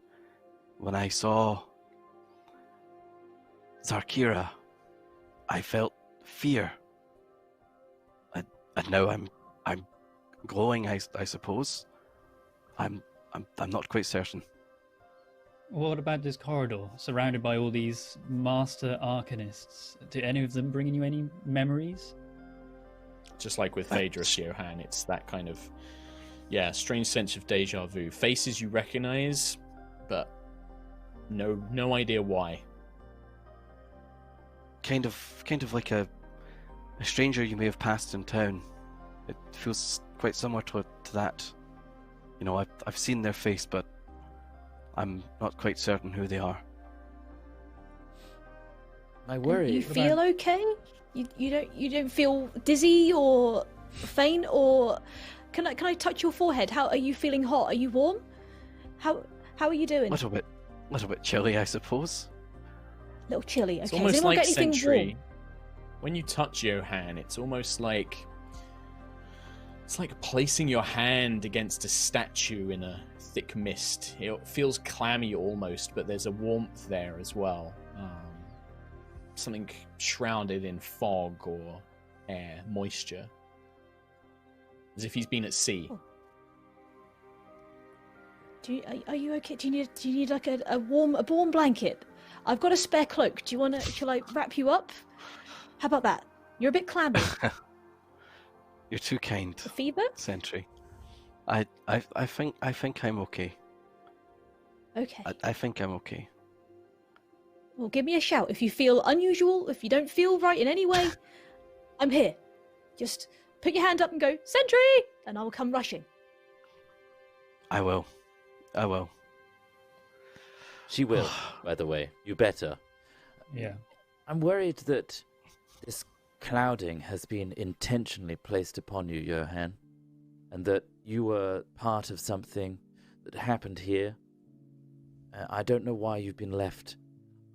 When I saw Zarkira, I felt fear. And now I'm glowing, I suppose. I'm I'm not quite certain. What about this corridor, surrounded by all these master arcanists? Do any of them bring you any memories? Just like with Phaedrus, Johan, it's that kind of, strange sense of deja vu. Faces you recognize, but no idea why. Kind of like a stranger you may have passed in town. It feels quite similar to that. You know, I've seen their face, but I'm not quite certain who they are. My worry. You feel okay? You don't feel dizzy or faint, or can I touch your forehead? How are you feeling? Hot? Are you warm? How are you doing? Little bit chilly, I suppose. A little chilly. It's Okay. almost Has anyone like got anything Sentry. warm? When you touch Johan, it's almost like placing your hand against a statue in a thick mist. It feels clammy almost, but there's a warmth there as well. Something shrouded in fog or air, moisture. As if he's been at sea. Oh. Are you okay? Do you need like a warm blanket? I've got a spare cloak. Shall I wrap you up? How about that? You're a bit clammy. You're too kind. A fever? Sentry. I think I'm okay. Okay. I think I'm okay. Well, give me a shout if you feel unusual, if you don't feel right in any way. I'm here. Just put your hand up and go, Sentry! And I will come rushing. I will. She will, by the way. You better. Yeah. I'm worried that this clouding has been intentionally placed upon you, Johan, and that you were part of something that happened here. I don't know why you've been left.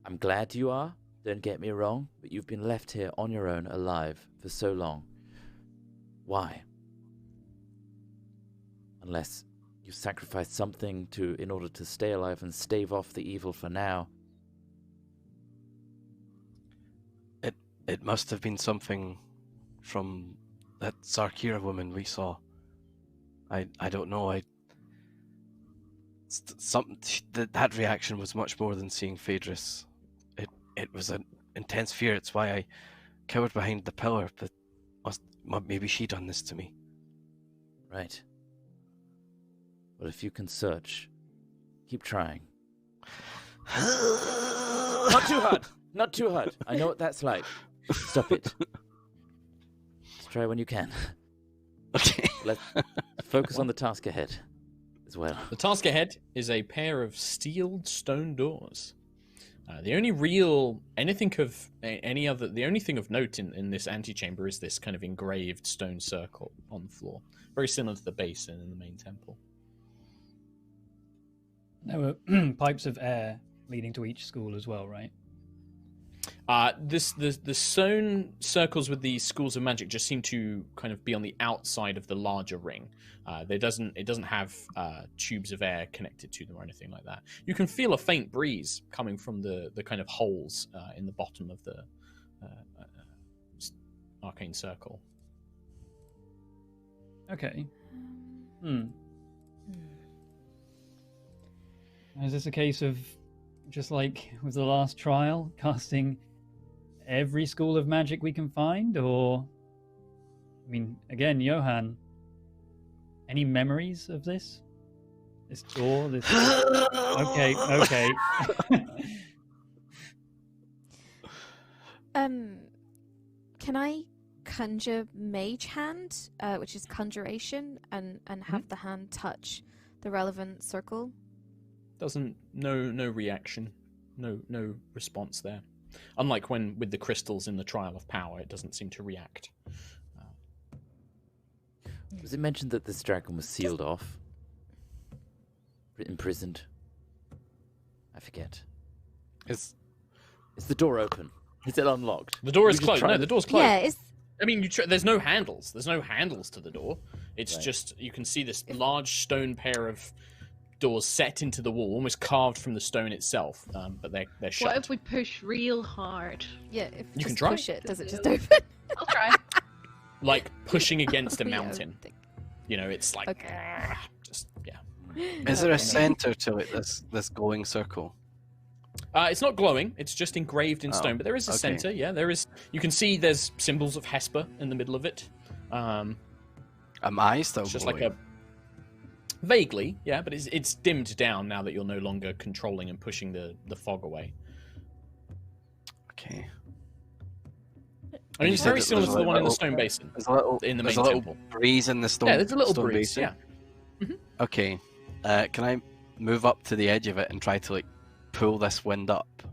I'm glad you are, don't get me wrong, but you've been left here on your own, alive, for so long. Why? Unless you sacrificed something in order to stay alive and stave off the evil for now. It must have been something from that Sarkira woman we saw. I don't know. That reaction was much more than seeing Phaedrus. It was an intense fear. It's why I cowered behind the pillar. But maybe she done this to me. Right. Well, if you can search, keep trying. Not too hard. Not too hard. I know what that's like. Stop it. Just try when you can. Okay. Let's focus on the task ahead as well. The task ahead is a pair of sealed stone doors. The only thing of note in this antechamber is this kind of engraved stone circle on the floor, very similar to the basin in the main temple. There were pipes of air leading to each school as well, right? The stone circles with the schools of magic just seem to kind of be on the outside of the larger ring. It doesn't have tubes of air connected to them or anything like that. You can feel a faint breeze coming from the kind of holes in the bottom of the arcane circle. Okay. Is this a case of, just like with the last trial, casting every school of magic we can find? Or, I mean, again, Johan, any memories of this? This door? This... Okay. Can I conjure Mage Hand, which is conjuration, and have the hand touch the relevant circle? No reaction, no response there. Unlike when with the crystals in the Trial of Power, it doesn't seem to react. Was it mentioned that this dragon was sealed off? Imprisoned? I forget. Is the door open? Is it unlocked? The door is closed. No, the door's closed. Yeah, I mean, there's no handles. There's no handles to the door. It's Right. just, you can see this large stone pair of doors set into the wall, almost carved from the stone itself, but they're shut. What if we push real hard? yeah. If You can just try. push it, does it just open? I'll try. Like pushing against a We mountain. think- You know, it's like, Okay. just, yeah. Is there a center to it? This glowing circle. It's not glowing. It's just engraved in Oh, stone. But there is a okay. center. Yeah, there is. You can see there's symbols of Hesper in the middle of it. Am I still It's just glowing? like a vaguely, yeah, but it's dimmed down now that you're no longer controlling and pushing the fog away. Okay. I mean, You it's said very that similar there's to the a one in the little- stone basin There's a little, in the there's main a little temple. breeze in the stone. Yeah, there's a little stone breeze. basin. Yeah. Okay. Can I move up to the edge of it and try to like pull this wind up?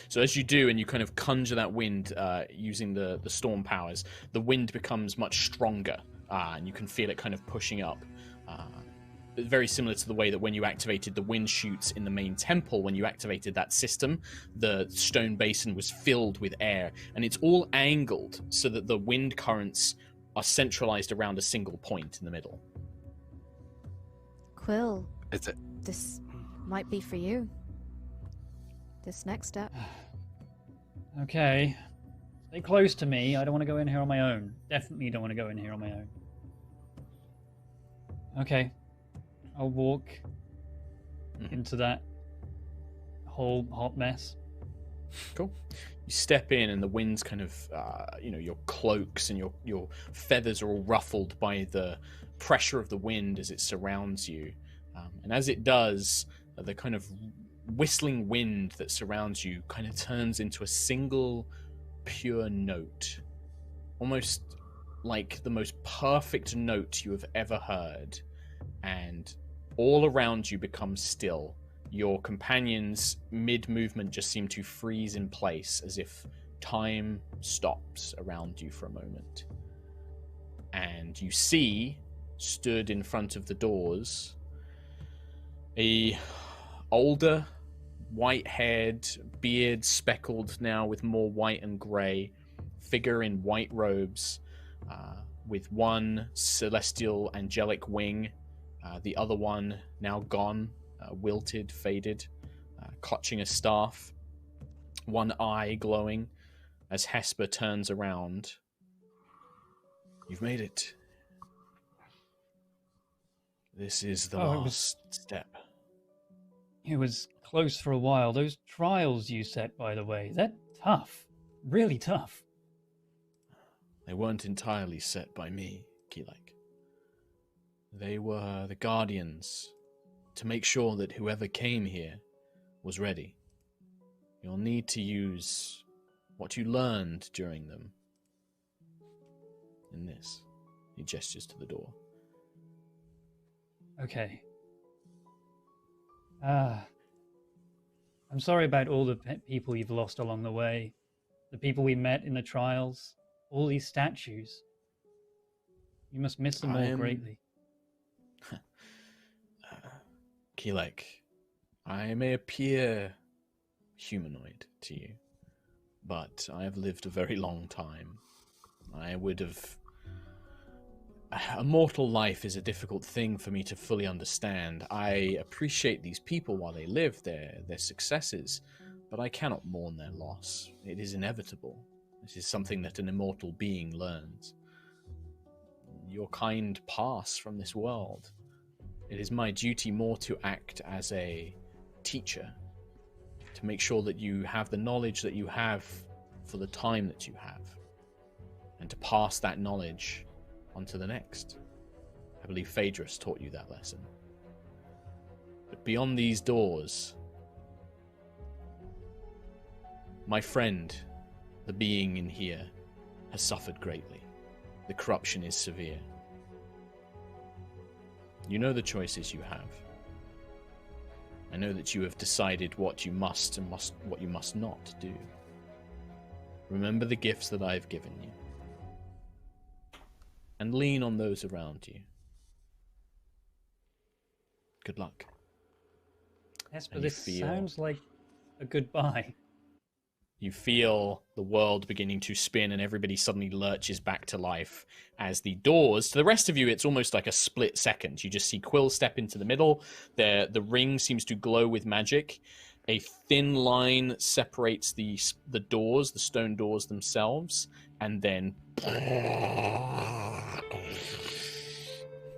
So as you do, and you kind of conjure that wind using the storm powers, the wind becomes much stronger, and you can feel it kind of pushing up. Very similar to the way that when you activated the wind chutes in the main temple, when you activated that system, the stone basin was filled with air, and it's all angled so that the wind currents are centralized around a single point in the middle. Quill, Is it? this might be for you. This next step. Okay. Stay close to me. I don't want to go in here on my own. Definitely don't want to go in here on my own. Okay. I'll walk into that whole hot mess. Cool. You step in, and the wind's kind of, your cloaks and your feathers are all ruffled by the pressure of the wind as it surrounds you. And as it does, the kind of whistling wind that surrounds you kind of turns into a single pure note. Almost like the most perfect note you have ever heard. And all around you becomes still. Your companions, mid-movement, just seem to freeze in place as if time stops around you for a moment. And you see, stood in front of the doors, a older, white-haired, beard speckled now with more white and grey, figure in white robes, with one celestial angelic wing, the other one now gone, wilted, faded, clutching a staff, one eye glowing as Hesper turns around. You've made it. This is the last step. It was close for a while. Those trials you set, by the way, they're tough. Really tough. They weren't entirely set by me, Keelek. They were the guardians to make sure that whoever came here was ready. You'll need to use what you learned during them. In this, he gestures to the door. Okay. I'm sorry about all the people you've lost along the way. The people we met in the trials. All these statues. You must miss them all greatly. Keelek, I may appear humanoid to you, but I have lived a very long time. I would have... A mortal life is a difficult thing for me to fully understand. I appreciate these people while they live, their successes, but I cannot mourn their loss. It is inevitable. This is something that an immortal being learns. Your kind pass from this world. It is my duty more to act as a teacher, to make sure that you have the knowledge that you have for the time that you have, and to pass that knowledge on to the next. I believe Phaedrus taught you that lesson. But beyond these doors, my friend, the being in here, has suffered greatly. The corruption is severe. You know the choices you have. I know that you have decided what you must and what you must not do. Remember the gifts that I have given you, and lean on those around you. Good luck. Hesper, this sounds like a goodbye. You feel the world beginning to spin, and everybody suddenly lurches back to life as the doors... To the rest of you, it's almost like a split second. You just see Quill step into the middle. The ring seems to glow with magic. A thin line separates the doors, the stone doors themselves, and then...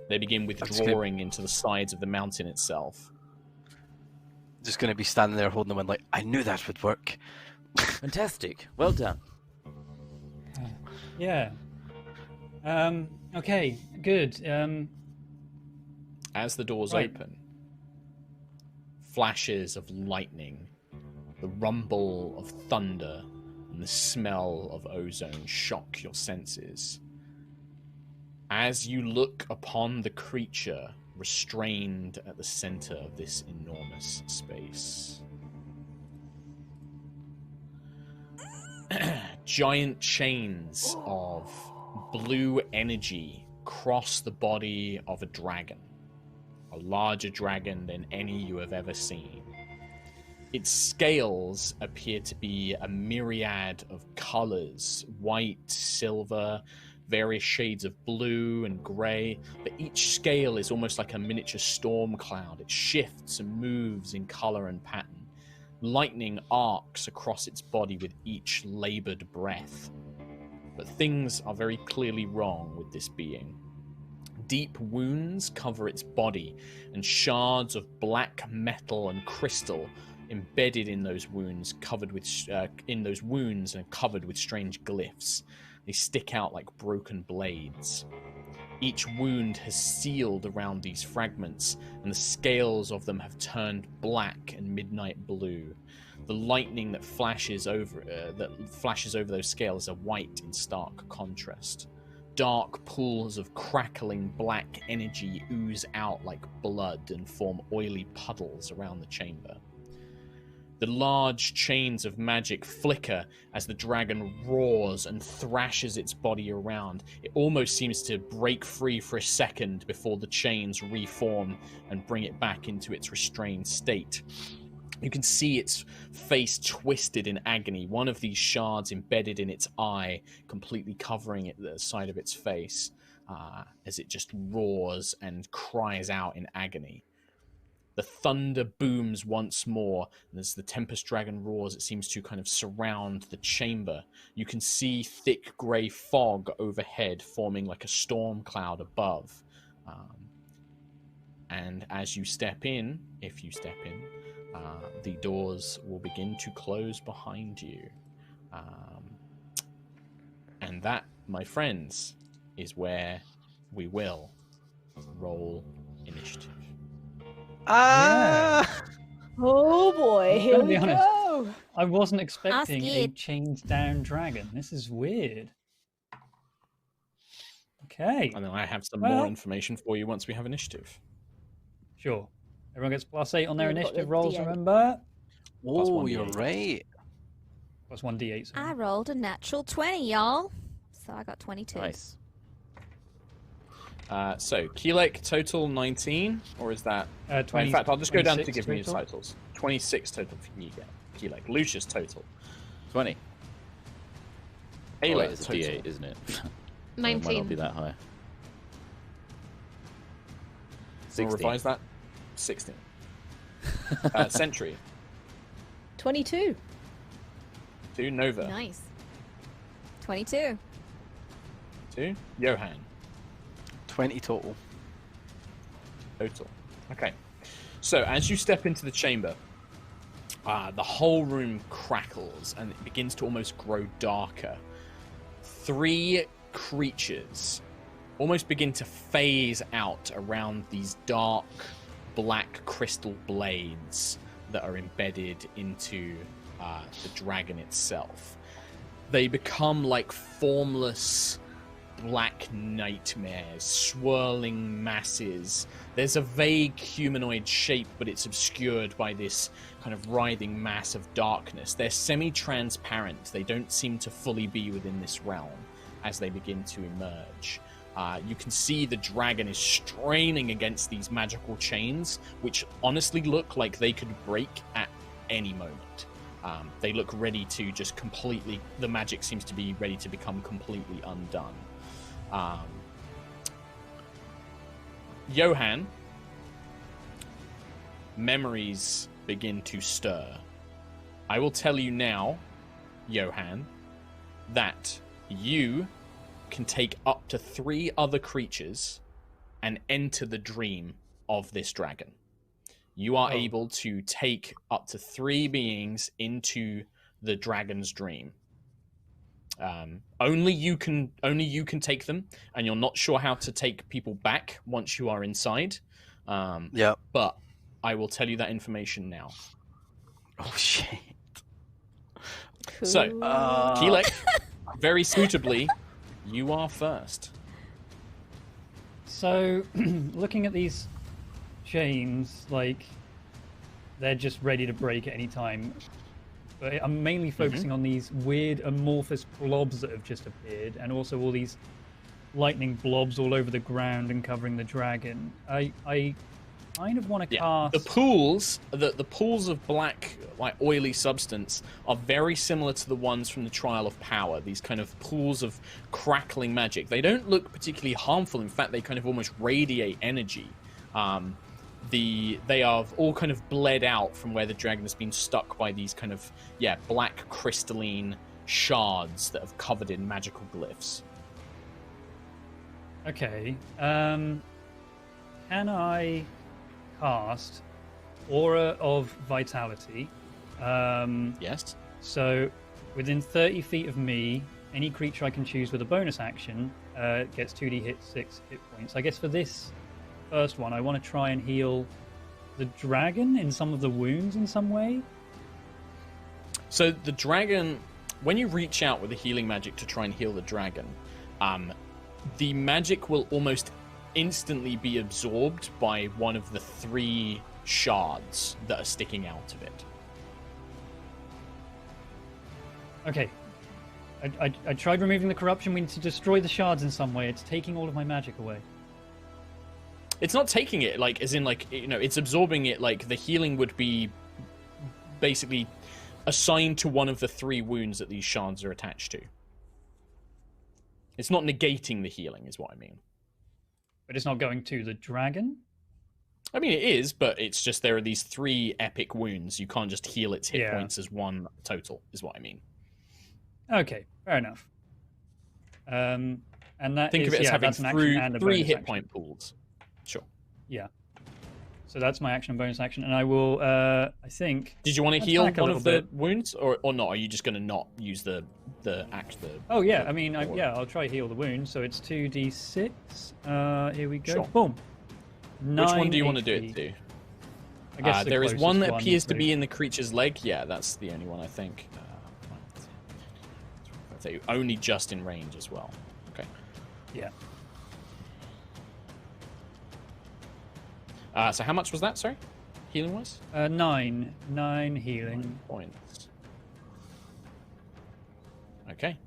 They begin withdrawing into the sides of the mountain itself. Just going to be standing there holding them and like, I knew that would work. Fantastic. Well done. Yeah. Okay, good. As the doors open, flashes of lightning, the rumble of thunder, and the smell of ozone shock your senses. As you look upon the creature restrained at the center of this enormous space. Giant chains of blue energy cross the body of a dragon. A larger dragon than any you have ever seen. Its scales appear to be a myriad of colors, white, silver, various shades of blue and grey, but each scale is almost like a miniature storm cloud. It shifts and moves in colour and pattern. Lightning arcs across its body with each laboured breath. But things are very clearly wrong with this being. Deep wounds cover its body, and shards of black metal and crystal embedded in those wounds, covered with and covered with strange glyphs. They stick out like broken blades. Each wound has sealed around these fragments, and the scales of them have turned black and midnight blue. The lightning that flashes over those scales are white in stark contrast. Dark pools of crackling black energy ooze out like blood and form oily puddles around the chamber. The large chains of magic flicker as the dragon roars and thrashes its body around. It almost seems to break free for a second before the chains reform and bring it back into its restrained state. You can see its face twisted in agony, one of these shards embedded in its eye, completely covering the side of its face, as it just roars and cries out in agony. The thunder booms once more, and as the Tempest Dragon roars, it seems to kind of surround the chamber. You can see thick grey fog overhead, forming like a storm cloud above. And as you step in, if you step in, the doors will begin to close behind you. And that, my friends, is where we will roll initiative. Yeah. Oh boy, here Gonna we be honest. go. I wasn't expecting a scared. chained down dragon. This is weird. Okay, And then I have some Well- more information for you once we have initiative. sure. Everyone gets +8 on their Yeah, got initiative the rolls, D8. remember? Plus Oh, 1d8. you're right. +1d8. sorry. I rolled a natural 20, y'all. So I got 22. Nice. So, Keelek total 19, or is that... 20, in fact, I'll just go down to 26 give me your total? totals. 26 total for you, Keelek. Lucius total. 20. Ayla Oh, wait, it's a total. D8, isn't it? So it might 19. not be that high. We'll 16. revise that. 16. Sentry. 22. 2. Nova. Nice. 22. 2. Johan. 20 total. Total. Okay. So, as you step into the chamber, the whole room crackles and it begins to almost grow darker. 3 creatures almost begin to phase out around these dark black crystal blades that are embedded into the dragon itself. They become like formless black nightmares, swirling masses. There's a vague humanoid shape, but it's obscured by this kind of writhing mass of darkness. They're semi-transparent. They don't seem to fully be within this realm as they begin to emerge. You can see the dragon is straining against these magical chains, which honestly look like they could break at any moment. They look ready to just completely... The magic seems to be ready to become completely undone. Johan, memories begin to stir. I will tell you now, Johan, that you can take up to 3 other creatures and enter the dream of this dragon. You are able to take up to 3 beings into the dragon's dream. Only you can take them, and you're not sure how to take people back once you are inside. But I will tell you that information now. Oh shit! Cool. So, Keelek, very suitably, you are first. So, looking at these chains, like, they're just ready to break at any time. But I'm mainly focusing on these weird amorphous blobs that have just appeared, and also all these lightning blobs all over the ground and covering the dragon. I kind of want to cast... The pools of black, like, oily substance are very similar to the ones from the Trial of Power. These kind of pools of crackling magic. They don't look particularly harmful. In fact, they kind of almost radiate energy. They are all kind of bled out from where the dragon has been stuck by these kind of, black crystalline shards that have covered in magical glyphs. Okay. Can I cast Aura of Vitality? Yes. So, within 30 feet of me, any creature I can choose with a bonus action gets 2d 6 hit points. I guess for this first one, I want to try and heal the dragon in some of the wounds in some way. So the dragon, when you reach out with the healing magic to try and heal the dragon, the magic will almost instantly be absorbed by one of the 3 shards that are sticking out of it. Okay. I tried removing the corruption. We need to destroy the shards in some way. It's taking all of my magic away. It's not taking it, like, as in, like, it's absorbing it, like, the healing would be basically assigned to one of the 3 wounds that these shards are attached to. It's not negating the healing, is what I mean. But it's not going to the dragon? I mean, it is, but it's just there are these 3 epic wounds. You can't just heal its hit points as one total, is what I mean. Okay, fair enough. And that Think is, of it as having that's an action and a 3 bonus hit action. point pools. Sure. Yeah. So that's my action and bonus action, and I will, I think... Did you want to heal attack a one little of the bit. wounds, or not? Are you just going to not use the act? Oh, yeah, I mean, I'll try heal the wound, so it's 2d6. Here we go. Sure. Boom. Which one do you want to do HP. it to? I guess the there is one that closest appears to so- be in the creature's leg. Yeah, that's the only one, I think. I'd say only just in range as well. Okay. Yeah. So how much was that, sorry? Healing-wise? 9 healing. 9 points. Okay.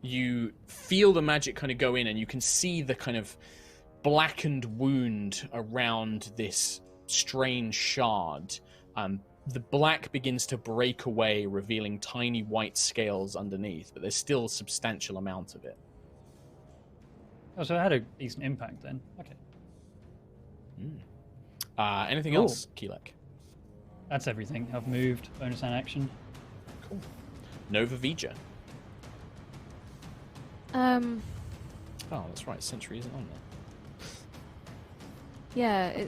You feel the magic kind of go in, and you can see the kind of blackened wound around this strange shard. The black begins to break away, revealing tiny white scales underneath, but there's still a substantial amount of it. Oh, so it had a decent impact then. Okay. Anything Cool. else, Keelek? That's everything. I've moved. Bonus and action. Cool. Nova Vija. Um, Oh, that's right. Sentry isn't on there. yeah.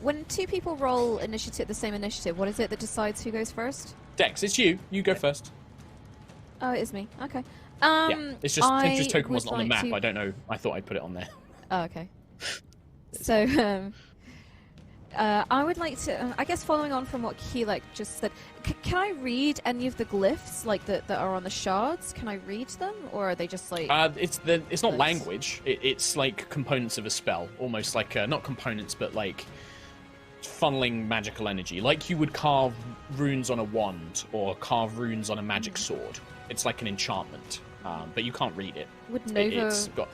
When 2 people roll the same initiative, what is it that decides who goes first? Dex, it's you. You go first. Oh, it is me. Okay. Yeah. It's just Sentry's token would wasn't on the like map. to- I don't know. I thought I'd put it on there. Oh, okay. So, I would like to, I guess following on from what Keelek just said, can I read any of the glyphs, like, that are on the shards? Can I read them? Or are they just, like... It's not That's- language. It's like components of a spell. Almost like, not components, but like funneling magical energy. Like you would carve runes on a wand or carve runes on a magic sword. It's like an enchantment, but you can't read it. Would Nova It's got...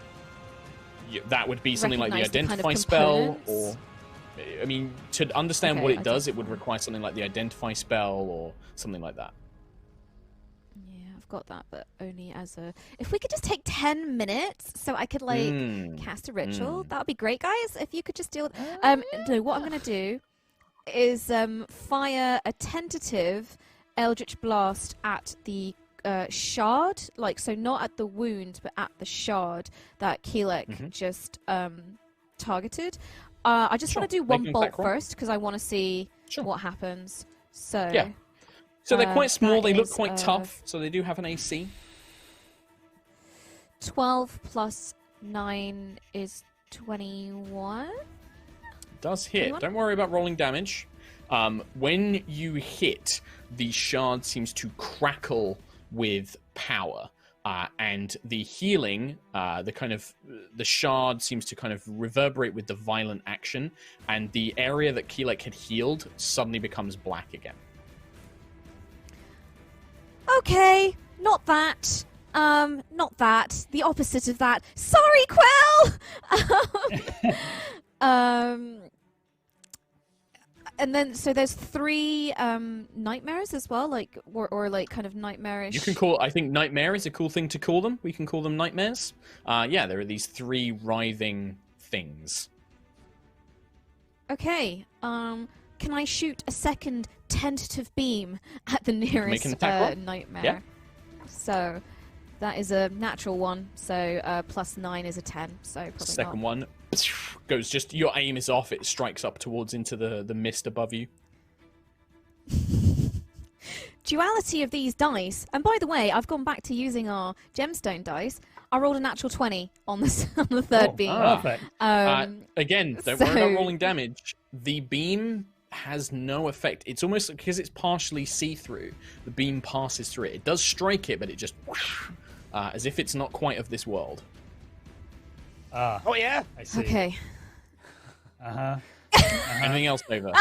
That would be something like the recognize the kind of identify spell, components? or... I mean, to understand Okay, what it does, it would require something like the identify spell or something like that. Yeah, I've got that, but only as a... If we could just take 10 minutes so I could, like, cast a ritual, that would be great, guys. If you could just deal with... No, what I'm going to do is fire a tentative Eldritch Blast at the shard, like, so not at the wound, but at the shard that Keelek just targeted. I just want to do one bolt first because I want to see what happens. So yeah. So they're quite small. They look is, quite tough. So they do have an AC. 12 plus 9 is 21. Does hit. 21? Don't worry about rolling damage. When you hit, the shard seems to crackle with power. And the healing, the shard seems to kind of reverberate with the violent action, and the area that Keelek had healed suddenly becomes black again. Okay, not that. Not that. The opposite of that. Sorry, Quill! And then, so there's 3 nightmares as well, like, or like kind of nightmarish. You can call, I think nightmare is a cool thing to call them. We can call them nightmares. Yeah, there are these 3 writhing things. Okay, can I shoot a second tentative beam at the nearest nightmare? Yeah. So, that is a natural 1, so plus 9 is a 10, so probably Second not. one goes just, your aim is off, it strikes up towards into the mist above you. Duality of these dice, and by the way, I've gone back to using our gemstone dice. I rolled a natural 20 on the third beam. Perfect. Again, don't worry about rolling damage. The beam has no effect. It's almost because it's partially see-through. The beam passes through it. It does strike it, but it just as if it's not quite of this world. Oh yeah, I see. Okay. Anything else, Nova?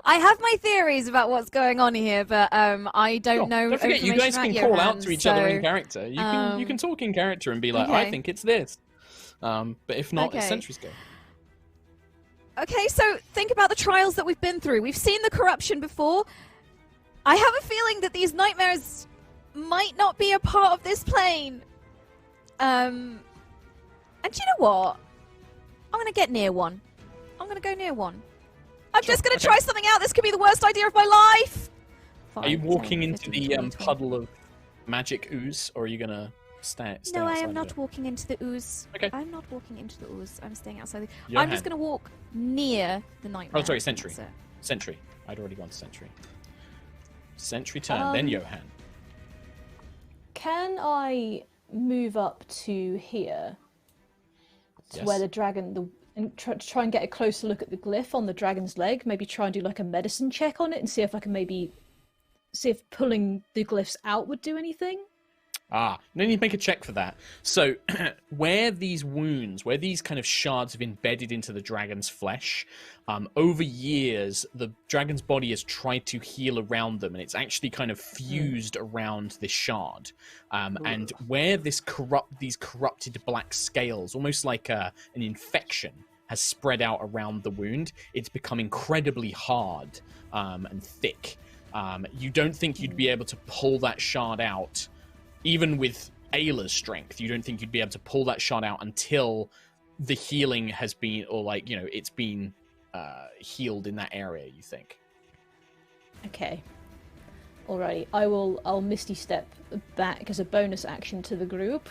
I have my theories about what's going on here, but I don't know. Don't forget, you guys can call out to each other in character. You can talk in character and be like, okay. I think it's this. But if not, it's Sentry's go. Okay, so think about the trials that we've been through. We've seen the corruption before. I have a feeling that these nightmares might not be a part of this plane. And do you know what? I'm going to get near one. I'm going to go near one. I'm just going to try something out. This could be the worst idea of my life. Are you walking into the puddle of magic ooze, or are you going to stay No, I outside am of not it? walking into the ooze. Okay. I'm not walking into the ooze. I'm staying outside. Johan. I'm just going to walk near the nightmare. Oh, sorry, Sentry. That's it. Sentry. I'd already gone to Sentry. Sentry turn, then Johan. Can I move up to here? To Yes. where the dragon, and try and get a closer look at the glyph on the dragon's leg. Maybe try and do like a medicine check on it and see if I can maybe see if pulling the glyphs out would do anything. No need to make a check for that. So, where these wounds, where these kind of shards have embedded into the dragon's flesh, over years, the dragon's body has tried to heal around them, and it's actually kind of fused around this shard. And where these corrupted black scales, almost like an infection, has spread out around the wound, it's become incredibly hard and thick. You don't think you'd be able to pull that shard out. Even with Ayla's strength, you don't think you'd be able to pull that shard out until the healing has been, or like, you know, it's been healed in that area, you think. Okay. Alrighty. I'll Misty Step back as a bonus action to the group.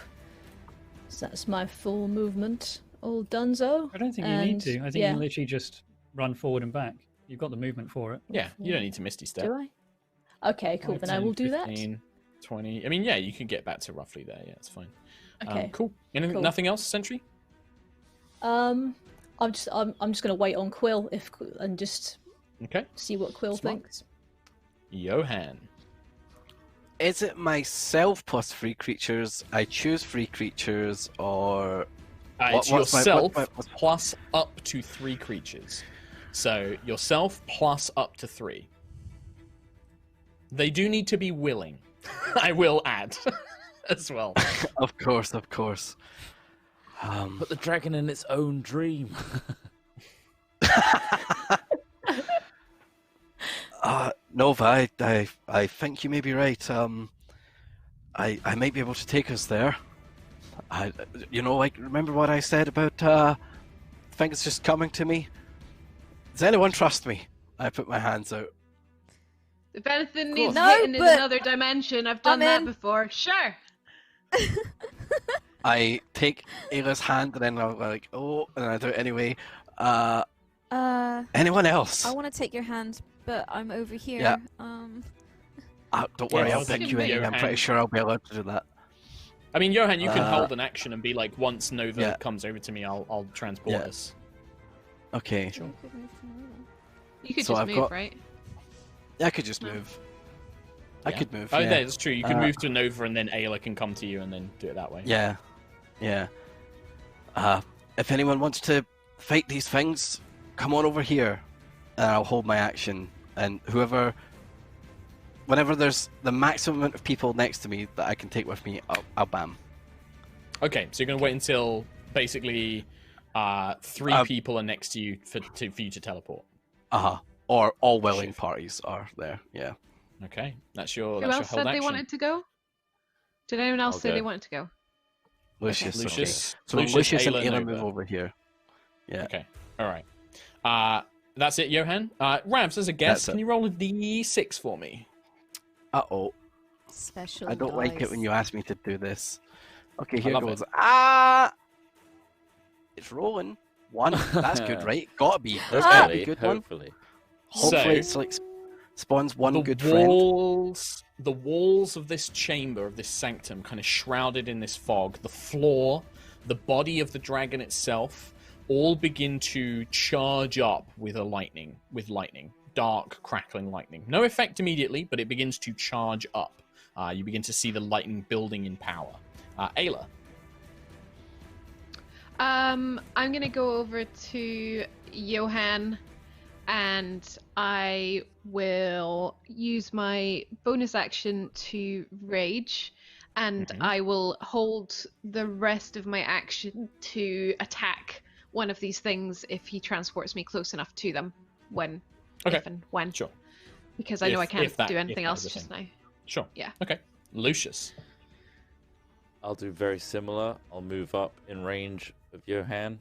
So that's my full movement. All donezo. I don't think you need to. I think you literally just run forward and back. You've got the movement for it. Yeah, you don't need to Misty Step. Do I? Okay, cool. 5, Then 10, I will do 15, that. 20. I mean, yeah, you can get back to roughly there. Yeah, it's fine. Okay. Cool. Anything, Cool. Nothing else, Sentry? I'm just gonna wait on Quill and just Okay. see what Quill Smart. thinks. Johan. Is it myself plus free creatures? I choose free creatures, or It's what's my- yourself what's plus up to 3 creatures. So yourself plus up to 3. They do need to be willing. I will add as well. Of course. Put the dragon in its own dream. Nova, I think you may be right. I might be able to take us there. Remember what I said about things just coming to me? Does anyone trust me? I put my hands out. If anything needs No, hitting in but another dimension, I've done that in. before. Sure. I take Ayla's hand and then I'm like, oh, and I do it anyway. Anyone else? I want to take your hand, but I'm over here. Yeah. Don't worry, Yeah, I'll so pick you anyway. I'm Johan- pretty sure I'll be allowed to do that. I mean, Johan, you can hold an action and be like, once Nova Yeah. comes over to me, I'll transport Yeah. us. Okay. You could So just I've move, got- right? I could just No. move. I Yeah. could move. Oh, yeah. that's true. You can Uh, move to Nova, and then Ayla can come to you, and then do it that way. Yeah. Yeah. If anyone wants to fight these things, come on over here. And I'll hold my action. And whenever there's the maximum amount of people next to me that I can take with me, I'll bam. Okay, so you're gonna wait until basically 3 people are next to you for you to teleport. Or all willing Shift. parties are there. Yeah. Okay, that's your Who that's else your held said they action. wanted to go? Did anyone else I'll say go. they wanted to go? Lucius. Okay. Lucius, So Lucius and Ayla, Ayla Nova. move over here. Yeah. Okay, all right. That's it, Johan. Rabs, as a guest, That's it. can you roll a D6 for me? Uh-oh. Special. I don't like it when you ask me to do this. Okay, here love goes. it. It's rolling. 1. That's good, right? Gotta be. That's Ah! gotta be a Hopefully, good one. hopefully. Hopefully, So- it's like spawns one the good friend. the walls of this chamber, of this sanctum, kind of shrouded in this fog. The floor, the body of the dragon itself, all begin to charge up with lightning, dark, crackling lightning. No effect immediately, but it begins to charge up. You begin to see the lightning building in power. Ayla. I'm gonna go over to Johan, and I will use my bonus action to rage, and Mhm. I will hold the rest of my action to attack one of these things if he transports me close enough to them. When, Okay. if and when, Sure. because I know I can't do if anything that else is a just thing. now. Sure. Yeah. Okay. Lucius. I'll do very similar. I'll move up in range of Johan.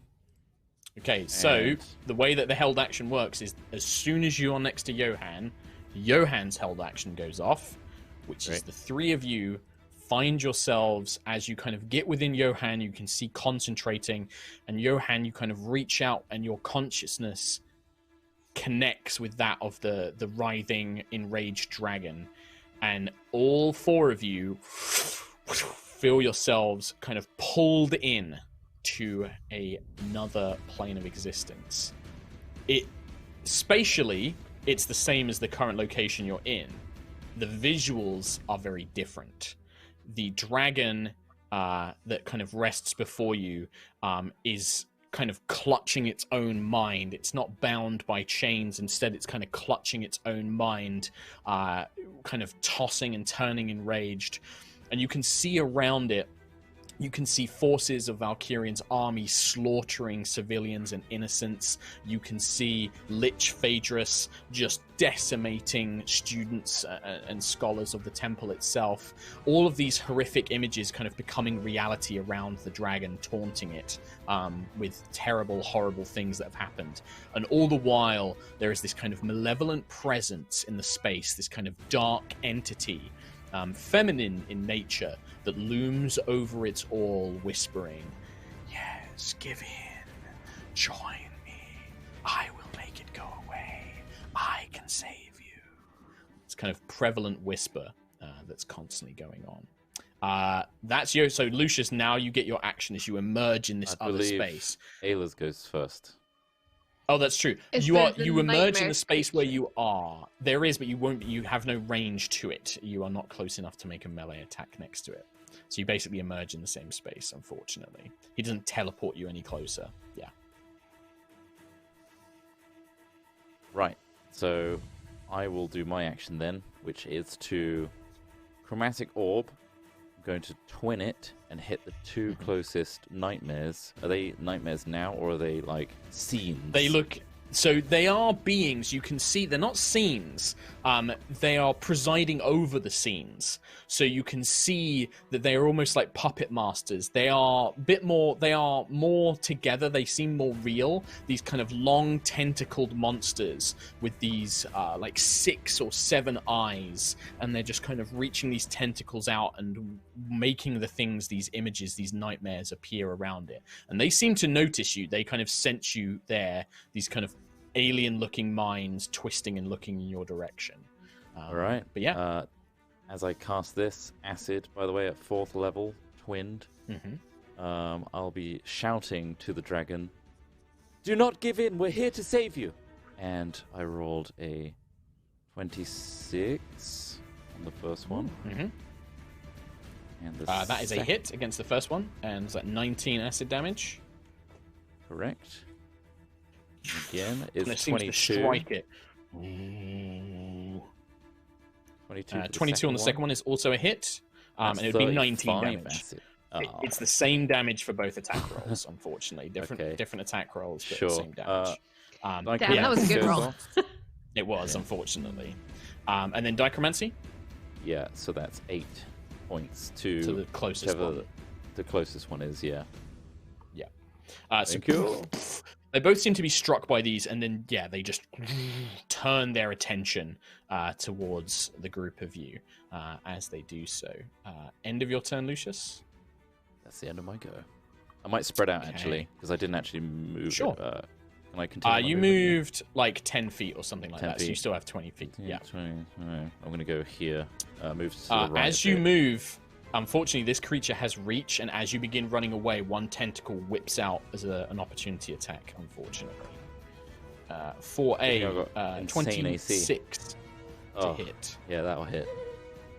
Okay, so And- the way that the held action works is as soon as you are next to Johan, Johan's held action goes off, which is Great. the 3 of you find yourselves as you kind of get within Johan, you can see concentrating, and Johan, you kind of reach out and your consciousness connects with that of the writhing, enraged dragon, and all 4 of you feel yourselves kind of pulled in to another plane of existence. It spatially, it's the same as the current location you're in. The visuals are very different. The dragon that kind of rests before you is kind of clutching its own mind. It's not bound by chains. Instead, it's kind of clutching its own mind, kind of tossing and turning enraged. And you can see around it, you can see forces of Valkyrian's army slaughtering civilians and innocents. You can see Lich Phaedrus just decimating students and scholars of the temple itself. All of these horrific images kind of becoming reality around the dragon, taunting it with terrible, horrible things that have happened. And all the while, there is this kind of malevolent presence in the space, this kind of dark entity, feminine in nature, that looms over it all, whispering, "Yes, give in. Join me. I will make it go away. I can save you." It's kind of prevalent whisper that's constantly going on. That's you. So, Lucius, now you get your action as you emerge in this I other believe space. Ayla's goes first. Oh, that's true. Is You there are the you emerge in nightmare the space where creature? you are. There is, but you won't. You have no range to it. You are not close enough to make a melee attack next to it. So you basically emerge in the same space. Unfortunately, he doesn't teleport you any closer. Yeah. Right. So I will do my action then, which is to chromatic orb. I'm going to twin it and hit the 2 closest nightmares. Are they nightmares now, or are they like scenes? They look So they are beings. You can see they're not scenes. They are presiding over the scenes. So you can see that they are almost like puppet masters. They are a bit more. They are more together. They seem more real. These kind of long tentacled monsters with these like 6 or 7 eyes, and they're just kind of reaching these tentacles out and making the things, these images, these nightmares appear around it. And they seem to notice you. They kind of sense you there. These kind of alien-looking minds twisting and looking in your direction. All right. But yeah. As I cast this, acid, by the way, at 4th level, twinned, I'll be shouting to the dragon, "Do not give in, we're here to save you!" And I rolled a 26 on the first one. And the that is a hit against the first one, and it's at 19 acid damage. Correct. Again, is and it 22. Seems to strike it. Ooh. 22, 22 on the second one is also a hit, and it would be 19 damage. Acid. It's the same damage for both attack rolls, unfortunately. Different attack rolls, but the same damage. Damn, that was a good roll. It was, unfortunately. And then Dichromancy? Yeah, so that's 8 points to the closest one. The closest one is, yeah. Yeah. So cool. They both seem to be struck by these, and then, they just turn their attention towards the group of you as they do so. End of your turn, Lucius? That's the end of my go. I might spread out, actually, because I didn't actually move. Sure. Can I continue? You moved like 10 feet or something like 10 that, so you still have 20 feet. 10, Yeah. 20. I'm going to go here. Move to the right. As you move, unfortunately, this creature has reach, and as you begin running away, one tentacle whips out as an opportunity attack, unfortunately. For a 26 to hit. Yeah, that'll hit.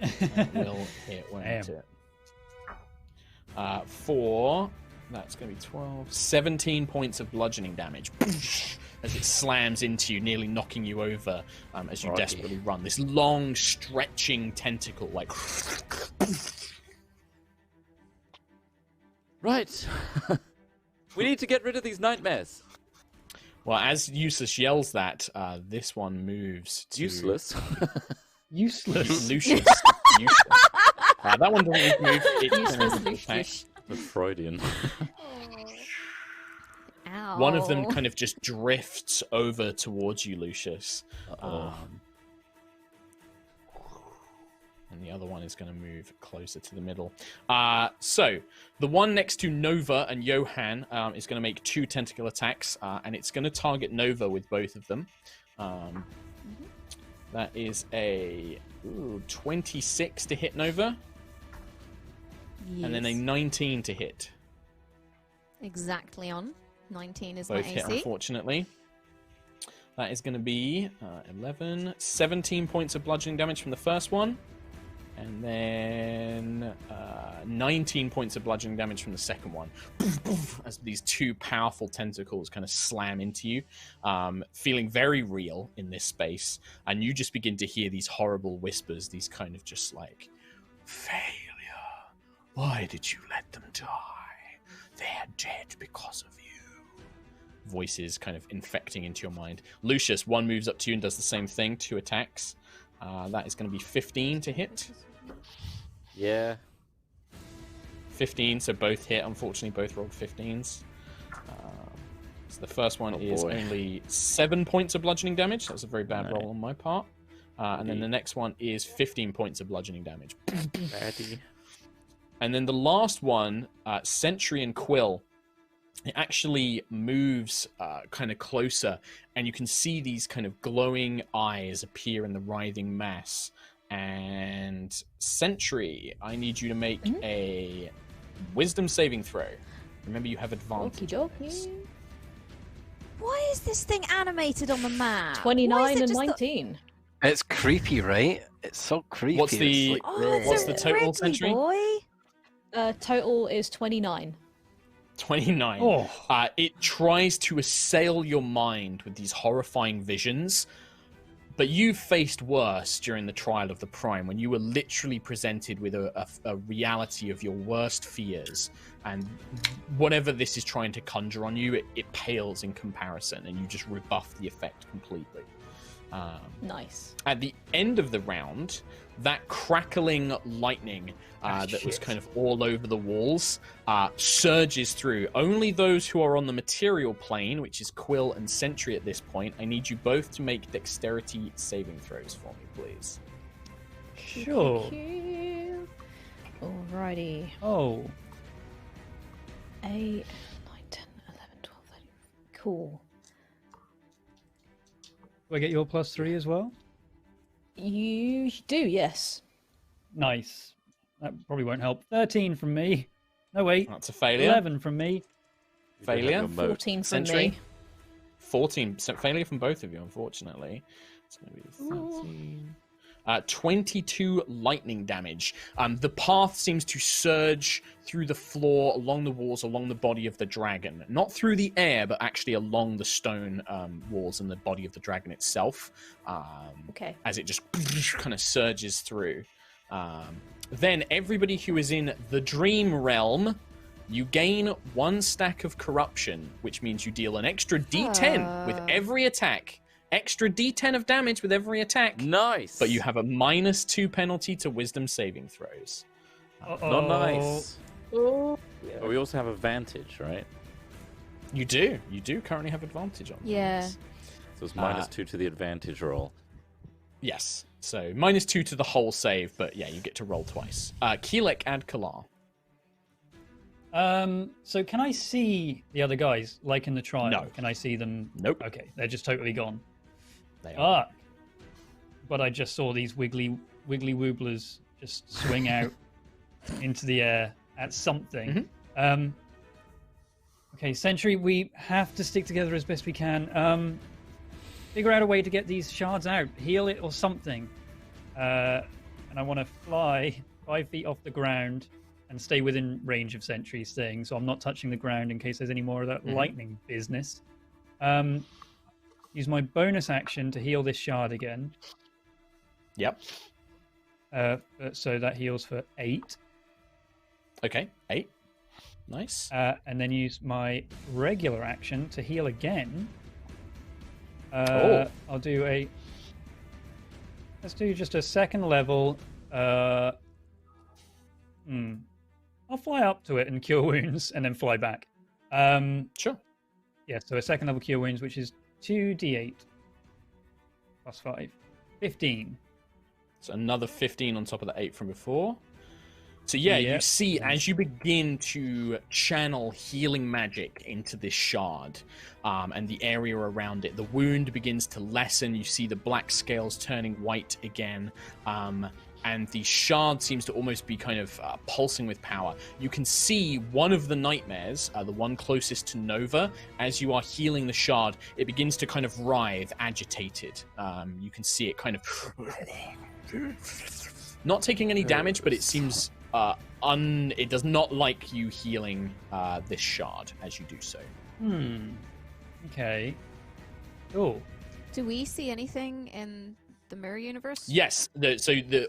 That will hit, won't it? That's going to be 12. 17 points of bludgeoning damage as it slams into you, nearly knocking you over as you desperately run. This long, stretching tentacle, like... Right. We need to get rid of these nightmares. Well, as Useless yells that, this one moves to... Useless? Useless. Lucius. Useless. That one doesn't move. It's The Freudian. Ow. One of them kind of just drifts over towards you, Lucius. And the other one is going to move closer to the middle. So, the one next to Nova and Johan is going to make 2 tentacle attacks, and it's going to target Nova with both of them. That is a 26 to hit Nova. Yes. And then a 19 to hit. Exactly on. 19 is Both my hit, AC. unfortunately. That is going to be 11, 17 points of bludgeoning damage from the first one. And then 19 points of bludgeoning damage from the second one. As these 2 powerful tentacles kind of slam into you, feeling very real in this space. And you just begin to hear these horrible whispers, these kind of just like, failure. Why did you let them die? They're dead because of you. Voices kind of infecting into your mind. Lucius, one moves up to you and does the same thing, 2 attacks. That is going to be 15 to hit. Yeah. 15, so both hit. Unfortunately, both rolled 15s. So the first one is only 7 points of bludgeoning damage. That was a very bad roll on my part. And then the next one is 15 points of bludgeoning damage. Baddie. And then the last one, Sentry and Quill, it actually moves kind of closer, and you can see these kind of glowing eyes appear in the writhing mass. And Sentry, I need you to make a wisdom saving throw. Remember, you have advantage. Okie dokie. Why is this thing animated on the map? 29 and 19. It's creepy, right? It's so creepy. What's the It's like, what's the total, Pretty Sentry? boy. Total is 29. 29. Oh. It tries to assail your mind with these horrifying visions, But you faced worse during the trial of the Prime, when you were literally presented with a reality of your worst fears, and whatever this is trying to conjure on you, it pales in comparison, and you just rebuff the effect completely. Nice. At the end of the round, that crackling lightning that was kind of all over the walls surges through. Only those who are on the material plane, which is Quill and Sentry at this point, I need you both to make dexterity saving throws for me, please. Sure. Alrighty. Oh. 8, 9, 10, 11, 12, 13. Cool. Do I get your +3 as well? You do, yes. Nice. That probably won't help. 13 from me. No, wait. That's a failure. 11 from me. Failure. 14 from Sentry. me. 14. Failure from both of you, unfortunately. It's going to be 13. 22 lightning damage. The path seems to surge through the floor, along the walls, along the body of the dragon. Not through the air, but actually along the stone walls and the body of the dragon itself. Okay. As it just kind of surges through. Then everybody who is in the dream realm, you gain 1 stack of corruption, which means you deal an extra d10 with every attack. Extra d10 of damage with every attack. Nice. But you have a -2 penalty to wisdom saving throws. Not nice. Oh. But we also have advantage, right? You do. You do currently have advantage on Yeah. things. So it's -2 to the advantage roll. Yes. So -2 to the whole save, but yeah, you get to roll twice. Keelek and Kalar. So can I see the other guys, like in the trial? No. Can I see them? Nope. Okay, they're just totally gone. They are. But I just saw these wiggly wobblers just swing out into the air at something. Okay, Sentry, we have to stick together as best we can. Figure out a way to get these shards out. Heal it or something. And I want to fly 5 feet off the ground and stay within range of Sentry's thing, so I'm not touching the ground in case there's any more of that lightning business. Use my bonus action to heal this shard again. Yep. So that heals for 8. Okay, 8. Nice. And then use my regular action to heal again. Oh. I'll do a... Let's do just a second level. I'll fly up to it and cure wounds and then fly back. Sure. Yeah, so a second level cure wounds, which is 2d8 plus 5. 15. So another 15 on top of the 8 from before. So yeah, you see as you begin to channel healing magic into this shard and the area around it, the wound begins to lessen. You see the black scales turning white again. And the shard seems to almost be kind of pulsing with power. You can see one of the nightmares, the one closest to Nova, as you are healing the shard, it begins to kind of writhe, agitated. You can see it kind of... not taking any damage, but it seems... it does not like you healing this shard as you do so. Okay. Cool. Do we see anything in the mirror universe? Yes.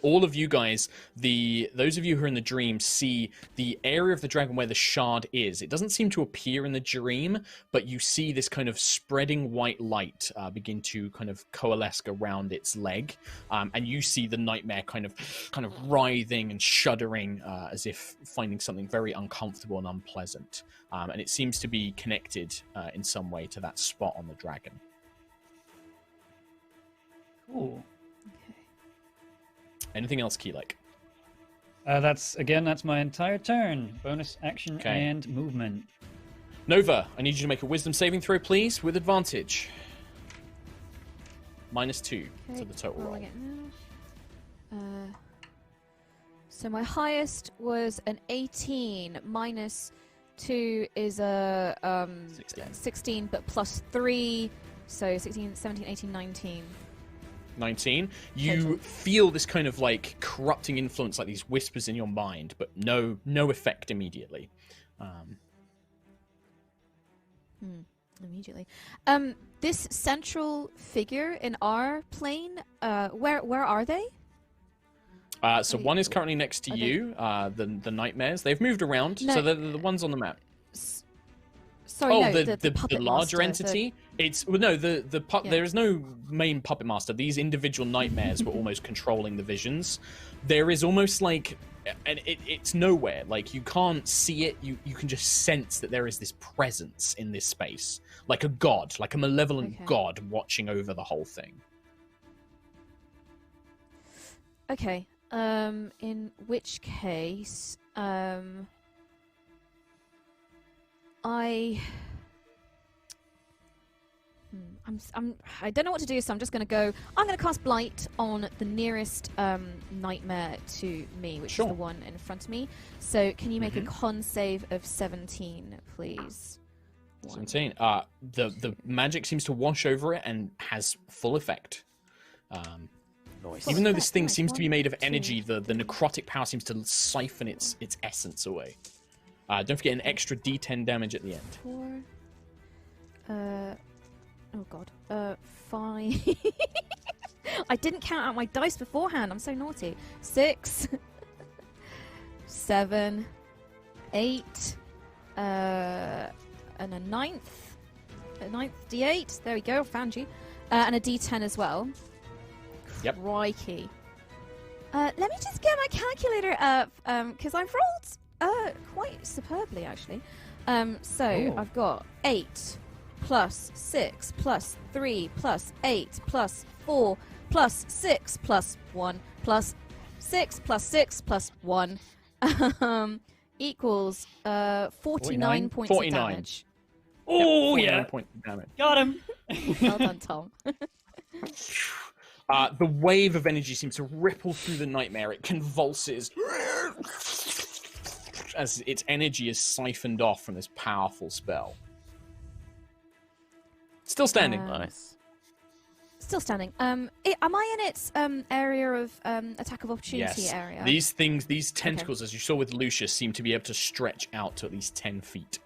All of you guys, those of you who are in the dream, see the area of the dragon where the shard is. It doesn't seem to appear in the dream, but you see this kind of spreading white light begin to kind of coalesce around its leg, and you see the nightmare kind of writhing and shuddering as if finding something very uncomfortable and unpleasant. And it seems to be connected in some way to that spot on the dragon. Cool. Okay. Anything else, Keelek? That's my entire turn. Bonus action Okay. and movement. Nova, I need you to make a wisdom saving throw, please, with advantage. -2 to the total roll. rolling it now. So my highest was an 18. -2 is a 16, but +3, so 16, 17, 18, 19. 19. You feel this kind of like corrupting influence, like these whispers in your mind, but no effect immediately. immediately. This central figure in our plane, where are they? So one is currently next to you, the nightmares. They've moved around, No. so they're the ones on the map. Sorry, no, the puppet larger master, entity. It's well, no, Yeah. there is no main puppet master. These individual nightmares were almost controlling the visions. There is almost like, and it's nowhere. Like you can't see it. You can just sense that there is this presence in this space, like a god, like a malevolent god watching over the whole thing. Okay. In which case, I don't know what to do, so I'm just going to go. I'm going to cast Blight on the nearest nightmare to me, which is the one in front of me. So, can you make a con save of 17, please? 17. The magic seems to wash over it and has full effect. Nice. Even though this thing Nice. seems to be made of 1, 2, energy, the 3. necrotic power seems to siphon its essence away. Don't forget an extra D10 damage at the end. 4. Oh god. 5. I didn't count out my dice beforehand. I'm so naughty. 6. 7. 8. And a 9th. A 9th D8. There we go. Found you. And a D10 as well. Yep. Crikey. Let me just get my calculator up, because I've rolled quite superbly, actually. So I've got 8 plus 6 plus 3 plus 8 plus 4 plus 6 plus 1 plus 6 plus 6 plus 1 equals 49 points of damage. Oh, Yep, yeah. 49 points of damage. Got him. Well done, Tom. The wave of energy seems to ripple through the nightmare. It convulses as its energy is siphoned off from this powerful spell. Still standing. Nice. Still standing. Am I in its area of attack of opportunity Yes. area? These things, these tentacles, as you saw with Lucius, seem to be able to stretch out to at least 10 feet.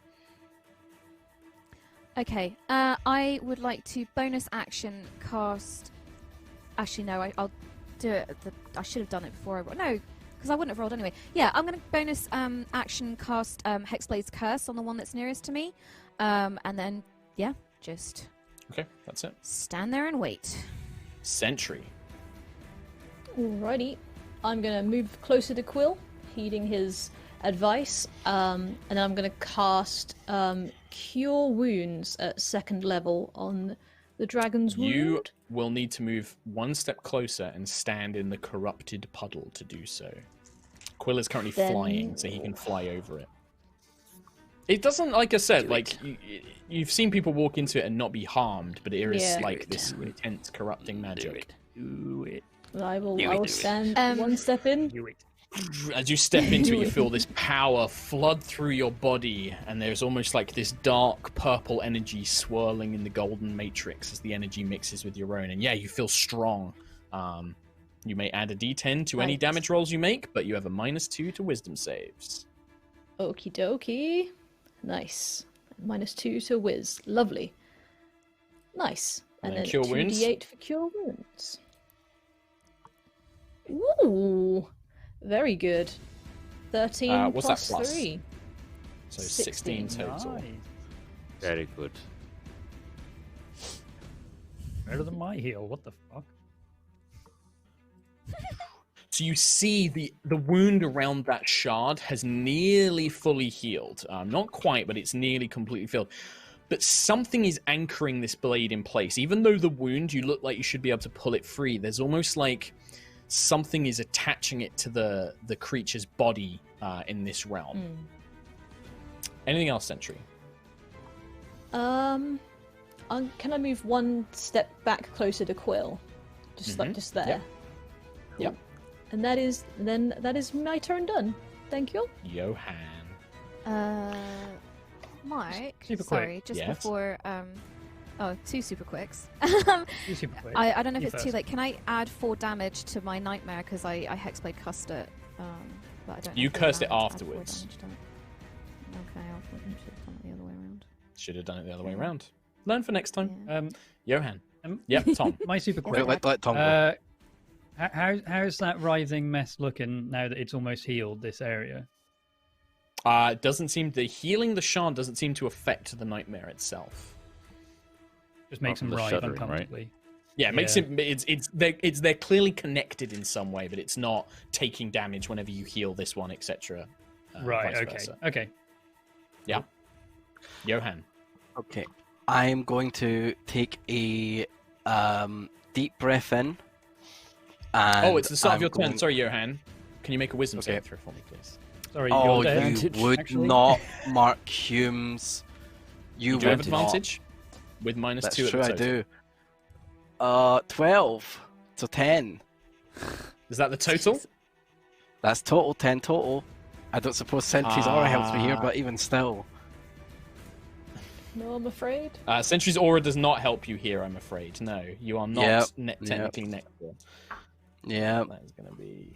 Okay. I would like to bonus action cast. Actually, no. I'll do it. I should have done it before. No, because I wouldn't have rolled anyway. Yeah, I'm going to bonus action cast Hexblade's Curse on the one that's nearest to me, and then just Okay, that's it. stand there and wait. Sentry. Alrighty. I'm gonna move closer to Quill, heeding his advice, and I'm gonna cast Cure Wounds at 2nd level on the dragon's wound. You will need to move one step closer and stand in the corrupted puddle to do so. Quill is currently flying, so he can fly over it. It doesn't, like I said, you've seen people walk into it and not be harmed, but it is this intense corrupting magic. Do it. I will stand one step in. Do it. As you step into it, you feel this power flood through your body, and there's almost like this dark purple energy swirling in the golden matrix as the energy mixes with your own. And yeah, you feel strong. You may add a D10 to any damage rolls you make, but you have a -2 to wisdom saves. Okie dokie. Nice. -2 to whiz. Lovely. Nice. And And then then Cure Wounds. 2d8 for Cure Wounds. Ooh. Very good. 13 what's that plus plus? 3. So 16 total. Nice. Very good. Better than my heal. What the fuck? So you see the wound around that shard has nearly fully healed. Not quite, but it's nearly completely filled. But something is anchoring this blade in place. Even though the wound, you look like you should be able to pull it free, there's almost like something is attaching it to the creature's body in this realm. Anything else, Sentry? Can I move one step back closer to Quill? Just just there. Yep. And that is my turn done. Thank you. Johan. Mike. Super sorry, quick. just Yes. before. Oh, 2 super quicks. You super quick. I don't know if You it's too first. late. Can I add 4 damage to my nightmare because I Hexblade cussed it? But I don't. know You if we're cursed it allowed to add 4 afterwards. damage to it. Okay, I should have done it the other way around. Should have done it the other way around. Learn for next time. Yeah. Johan. Um, Yep, Tom. My super Wait, quick. let Tom go. How's that writhing mess looking now that it's almost healed this area? It doesn't seem the healing the shard doesn't seem to affect the nightmare itself. Just makes from them the writhe shuddering, right? uncomfortably. Yeah, it makes it. They're clearly connected in some way, but it's not taking damage whenever you heal this one, etc. Right. vice Okay. versa. Okay. Yeah. Johan. Okay. I'm going to take a deep breath in. And Oh, it's the start of I'm your turn. going- Sorry, Johan. Can you make a wisdom Okay. save throw for me, please? Sorry. Oh, you're you dead, would actually. not, Mark Humes. You You do have would advantage with minus Not. 2 That's at true, the I total. do. 12. So 10. Is that the total? That's total, 10 total. I don't suppose Sentry's aura helps me here, but even still. No, I'm afraid. Sentry's aura does not help you here, I'm afraid. No, you are not Yep, technically next to. Yeah. That is going to be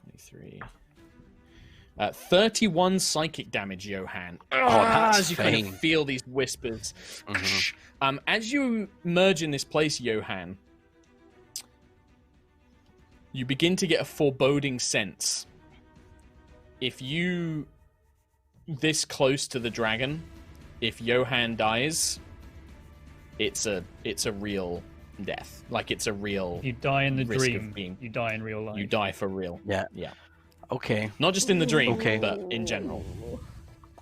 23. 31 psychic damage, Johan. that's as you kind fine. of feel these whispers. Mhm. As you merge in this place, Johan, you begin to get a foreboding sense. If you this close to the dragon, if Johan dies, it's a real death. Like it's a real You die in the risk of dream. being- You die in real life. you die for real. Yeah. Yeah. Okay. Not just in the dream, Okay. but in general.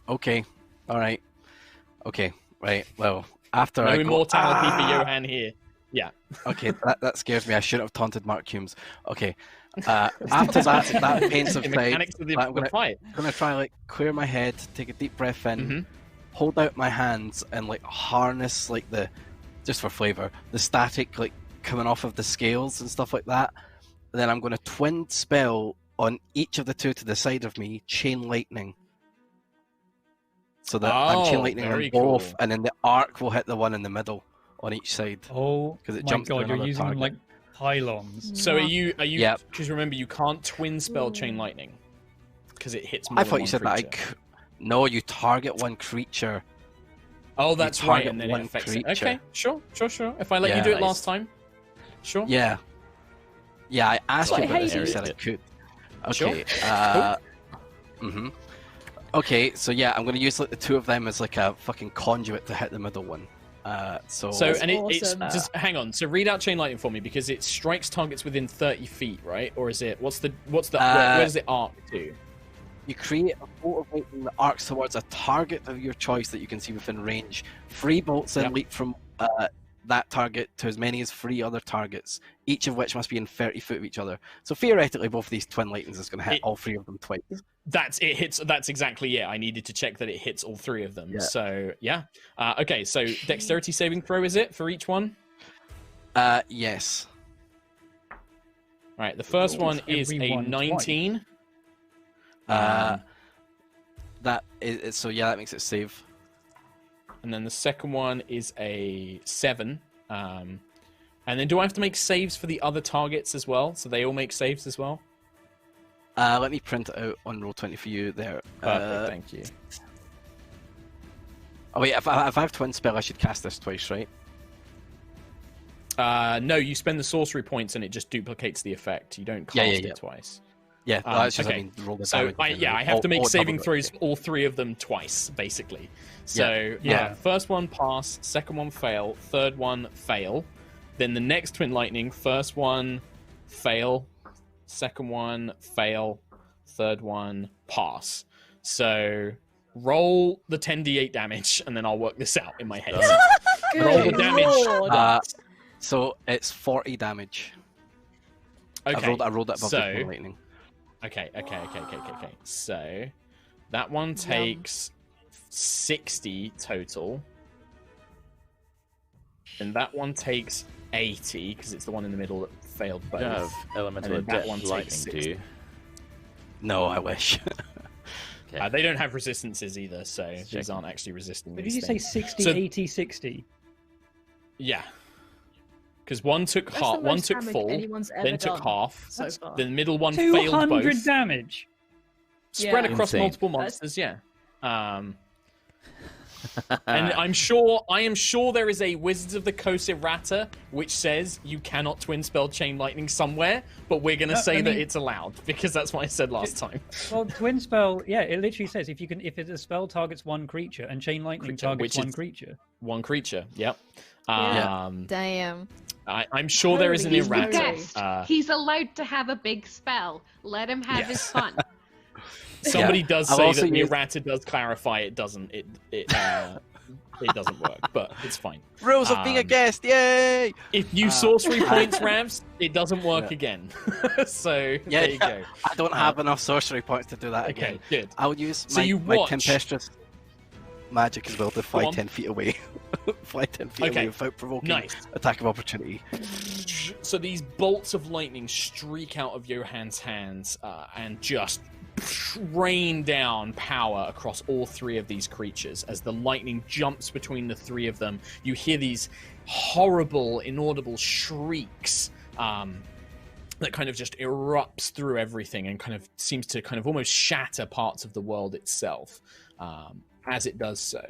Okay. All right. Okay. Right. Well, after No I go... immortality for Johan here. Yeah. Okay, that scares me. I shouldn't have taunted Mark Humes. Okay. After that pain The subsides, mechanics of the I'm gonna fight. try like clear my head, take a deep breath in, Mhm. hold out my hands, and like harness like the, just for flavor, the static like coming off of the scales and stuff like that. Then I'm gonna twin spell on each of the two to the side of me, chain lightning. So that I'm chain Oh, lightning on very both, cool. and then the arc will hit the one in the middle on each side. Oh 'Cause it my jumps to god! You're another using them like target. pylons. So are you? Yep. Because remember, you can't twin spell chain lightning because it hits more I than thought you one said creature. that. No, you target one creature. Oh, that's right, target and then it one affects it. creature. Okay, sure. If I let you Yeah. do it Nice. last time, sure. Yeah. Yeah, I asked Like you about this. You Hades. said I could. Sure. Okay. Okay, so yeah, I'm gonna use like the two of them as like a fucking conduit to hit the middle one. So. So That's and it's awesome. just hang on. So read out chain lightning for me because it strikes targets within 30 feet, right? Or is it where does it arc to? You create a bolt of lightning that arcs towards a target of your choice that you can see within range. 3 bolts then Yep. leap from that target to as many as 3 other targets, each of which must be in 30 foot of each other. So theoretically, both of these twin lightnings is going to hit It- all 3 of them twice. That's it hits. That's exactly it. I needed to check that it hits all 3 of them. Yeah. So yeah. Okay. So dexterity saving throw is it for each one? Yes. All right. The first one is a Everyone 19. That is so. Yeah, that makes it save. And then the second one is a 7. And then do I have to make saves for the other targets as well? So they all make saves as well? Let me print it out on Roll20 for you there. Perfect, thank you. Oh wait, if I have twin spell, I should cast this twice, right? No, you spend the sorcery points and it just duplicates the effect. You don't cast Yeah, yeah, it yeah. twice. Yeah, that's just okay. I mean roll the So damage. I and then have to make double saving it. throws, all 3 of them twice, basically. So Yeah. first one pass, second one fail, third one fail. Then the next twin lightning, first one fail, second one fail, third one pass. So roll the 10d8 damage, and then I'll work this out in my head. Roll the Good damage. lord. So it's 40 damage. Okay. I rolled it above the so twin lightning. Okay. So that one takes 60 total. And that one takes 80 because it's the one in the middle that failed both. You don't have elemental And then that adept one lightning, takes do 60. you? No, I wish. Okay. They don't have resistances either, so these Checking. aren't actually resisting But these did you say things. 60, So- 80, 60? Yeah. Because one took That's half, the one most took damage full, anyone's ever then took done half, so far. the middle one failed 200 both. damage! Spread Yeah. across Insane. multiple That's- monsters, yeah. And I am sure there is a Wizards of the Coast errata which says you cannot twin spell chain lightning somewhere, but we're going to say that it's allowed because that's what I said last time. Well, twin spell, yeah, it literally says if a spell targets one creature and chain lightning targets one creature. One creature, yep. Damn. I'm sure there is an He's the errata. guest. He's allowed to have a big spell. Let him have his fun. Somebody Yeah. does I'll say also that the use- errata does clarify it doesn't. It doesn't work, but it's fine. Rules of being a guest, yay! If you sorcery points, Ravs, it doesn't work again. So there you go. I don't have enough sorcery points to do that Okay, again. good. I'll use So you my watch- tempestuous magic as well to Go fly on. 10 feet away. Fly 10 feet Okay, away without provoking nice. attack of opportunity. So these bolts of lightning streak out of Johann's hands and just rain down power across all three of these creatures. As the lightning jumps between the three of them, you hear these horrible, inaudible shrieks that kind of just erupts through everything and kind of seems to kind of almost shatter parts of the world itself as it does so.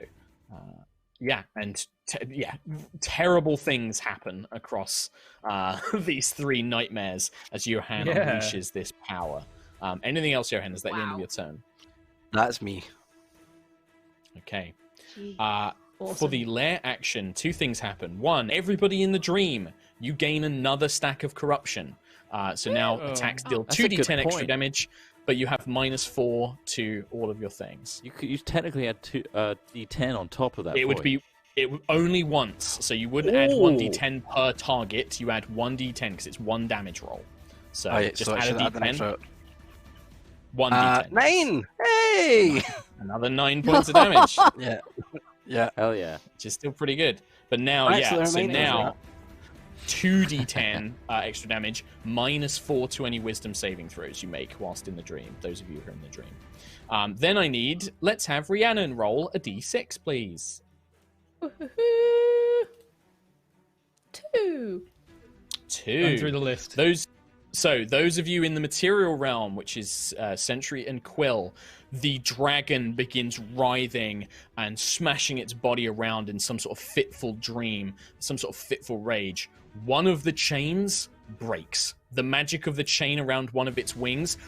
Terrible things happen across these three nightmares as Johann unleashes this power. Anything else, Johann? Is that the end of your turn? That's me. Okay. Gee. For the lair action, two things happen. One, everybody in the dream, you gain another stack of corruption. So now attacks deal That's a good 2d10 extra point. damage, but you have -4 to all of your things. You technically add D10 on top of that. It would be only once, so you wouldn't add 1d10 per target. You add 1d10 because it's one damage roll. So just so I add a should add an d10. extra 1d10. 9! Hey! Another 9 points of damage, Yeah. Yeah. Hell yeah. which is still pretty good. But now, Right, so the so remaining is now 2d10 extra damage, -4 to any wisdom saving throws you make whilst in the dream. Those of you who are in the dream. Then I need, let's have Rhiannon roll a d6, please. 2. Going through the list. Those of you in the material realm, which is Sentry and Quill, the dragon begins writhing and smashing its body around in some sort of fitful dream, some sort of fitful rage. One of the chains breaks. The magic of the chain around one of its wings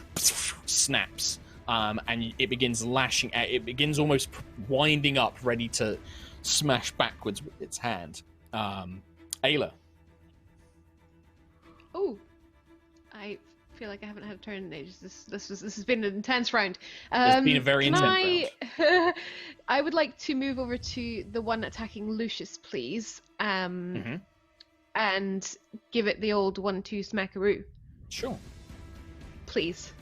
snaps, and it begins lashing out. It begins almost winding up, ready to smash backwards with its hand. Ayla. Oh, I feel like I haven't had a turn in ages. This has been an intense round. It's been a very can intense round. I would like to move over to the one attacking Lucius, please, and give it the old 1-2 smackaroo, Sure. please,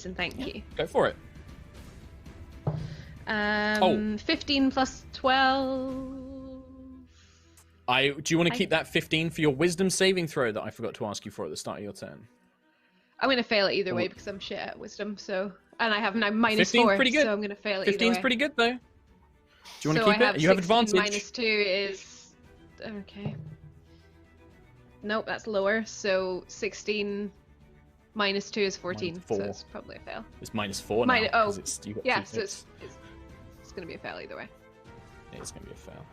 and thank you. Go for it. 15 plus 12. Do you want to keep that 15 for your wisdom saving throw that I forgot to ask you for at the start of your turn? I'm gonna fail it either way because I'm shit at wisdom. So, and I have now -4. 15's pretty good. So I'm gonna fail it either 15's way. pretty good though. Do you want to So keep I have it? You have 16 advantage. -2 is okay. Nope, that's lower. So 16 -2 is 14. So -4. it's probably a fail. It's -4 now. Oh, 'cause you got yeah. two So hits. it's gonna be a fail either way. It's going to be a fail.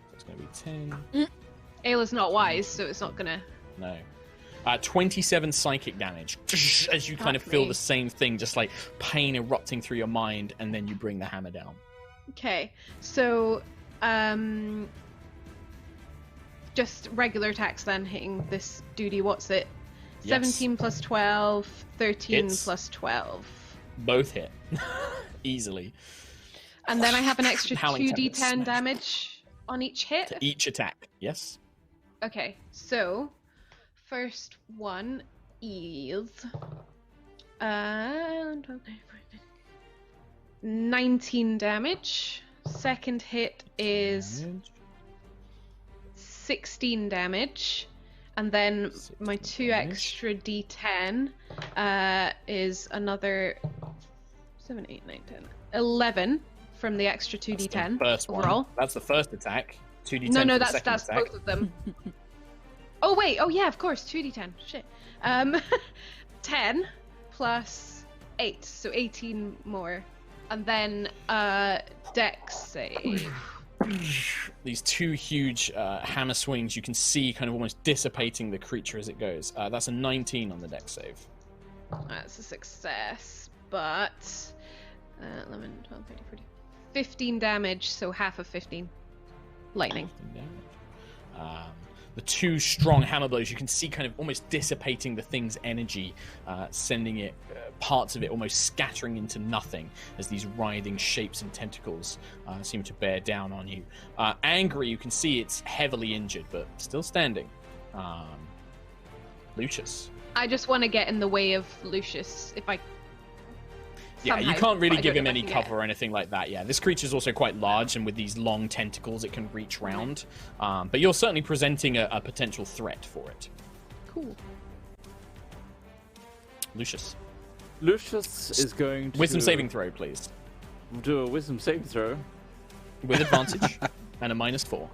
So it's going to be 10. Ayla's not wise, so it's not gonna. No. 27 psychic damage. As you kind of feel me. the same thing, just like pain erupting through your mind, and then you bring the hammer down. Okay, so just regular attacks then, hitting this duty. What's it? Yes. 17 plus 12, 13 Hits. plus 12. Both hit. Easily. And then I have an extra Howling Tempest 2d10 smash. damage on each hit. To each attack. Yes. Okay, so first one is 19 damage. Second hit is 16 damage. And then my 2 damage. extra d10 is another 7, 8, 9, 10, 11 from the extra 2d10 That's the first one. overall. That's the first attack. 2d10 No, for the that's second attack. both of them. Oh wait, oh yeah, of course, 2d10. Shit. 10 plus 8, so 18 more. And then Dex save. these two huge hammer swings. You can see kind of almost dissipating the creature as it goes. That's a 19 on the dex save. That's a success, but 11, 12, 13, 14, 15 damage, so half of 15. Lightning. 15 damage. The two strong hammer blows, you can see kind of almost dissipating the thing's energy, sending it, parts of it almost scattering into nothing as these writhing shapes and tentacles seem to bear down on you. Angry, you can see it's heavily injured, but still standing. Lucius. I just want to get in the way of Lucius if I. Yeah, you somehow, can't really but I give don't him know any if I can cover or anything like that. Yeah, this creature's also quite large, and with these long tentacles, it can reach round. But you're certainly presenting a potential threat for it. Cool. Lucius. Lucius is going to Wisdom saving throw, please. do a wisdom saving throw. With advantage and a -4.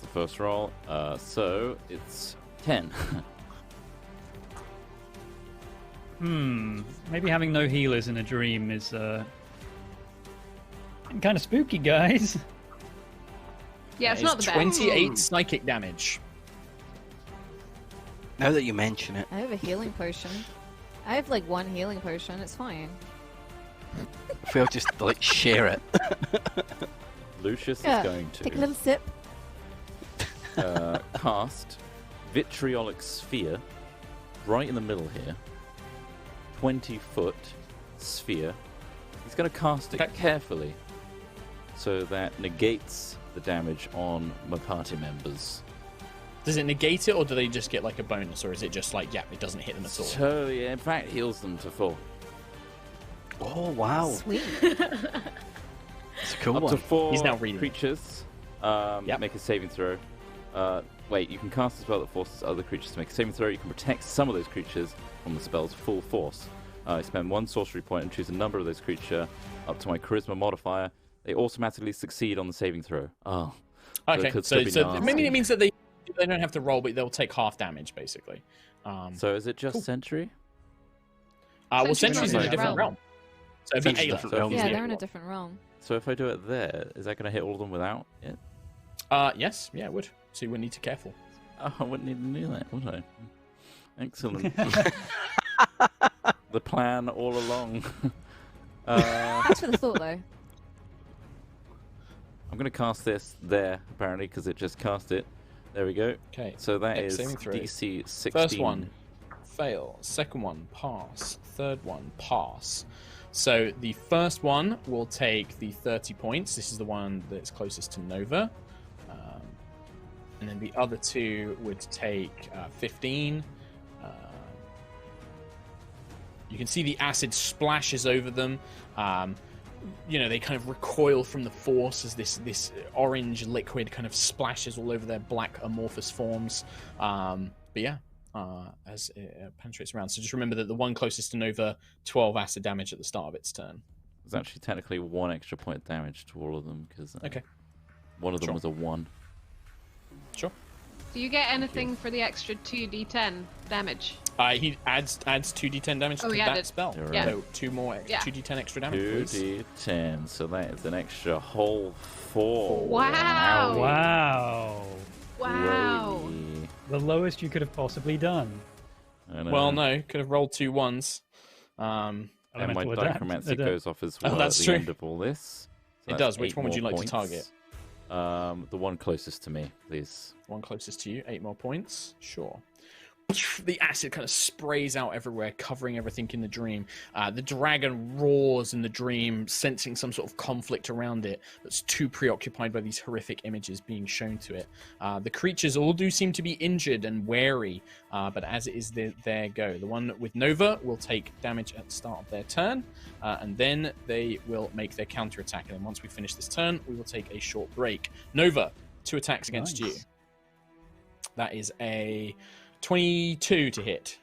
The first roll. So it's 10. Maybe having no healers in a dream is kind of spooky, guys. Yeah, it's That not the is best. 28 psychic damage. Now that you mention it, I have a healing potion. I have like 1 healing potion. It's fine. if we'll just like share it. Lucius Yeah, is going take a to little sip. cast Vitriolic Sphere right in the middle here. 20-foot sphere. He's going to cast it carefully so that negates the damage on my party members. Does it negate it, or do they just get like a bonus, or is it just like, yeah, it doesn't hit them at all? So, yeah, in fact, heals them to full. Oh wow, Sweet. it's a cool Up one. to 4 He's now reading. creatures Yep. make a saving throw. Wait, you can cast a spell that forces other creatures to make a saving throw. You can protect some of those creatures from the spell's full force. I spend 1 sorcery point and choose a number of those creatures up to my charisma modifier. They automatically succeed on the saving throw. Oh. Okay, it could so still be nasty. maybe it means that they don't have to roll, but they'll take half damage, basically. So is it just Cool. Sentry? Well, Sentry's Sentry's in in a a different realm. realm. So it'd be Sentry's Ayla. different realm. Yeah, they're in a different realm. So if I do it there, is that going to hit all of them without it? Yes, yeah, it would. So you would need to be careful. Oh, I wouldn't need to do that, would I? Excellent. The plan all along. Thanks for the thought, though. I'm going to cast this there, apparently, because it just cast it. There we go. Okay. So that Next is saving throw. DC 16. First one, fail. Second one, pass. Third one, pass. So the first one will take the 30 points. This is the one that's closest to Nova. And then the other two would take 15. You can see the acid splashes over them. They kind of recoil from the force as this orange liquid kind of splashes all over their black amorphous forms. As it penetrates around. So just remember that the one closest to Nova, 12 acid damage at the start of its turn. There's actually technically 1 extra point of damage to all of them, because Okay. one of them Sure. was a 1. Sure. Do you get anything for the extra 2d10 damage? He adds 2d10 damage to he that added. spell. You're right. So 2d10 extra damage, please. 2d10, so that is an extra whole 4. Wow. Wow. Wow. Wowie. The lowest you could have possibly done. I know. Well, no, could have rolled 2 1s. And my Elemental adapt- dichromancy adapt- goes off as Oh, well that's at the true. end of all this. So It that's does. Which 8 one would you more like to points. target? The one closest to me, please. One closest to you, 8 more points. Sure. The acid kind of sprays out everywhere, covering everything in the dream. The dragon roars in the dream, sensing some sort of conflict around it, that's too preoccupied by these horrific images being shown to it. The creatures all do seem to be injured and wary, but as it is, there go. The one with Nova will take damage at the start of their turn, and then they will make their counterattack. And then once we finish this turn, we will take a short break. Nova, 2 attacks against Nice. you. That is a 22 to hit.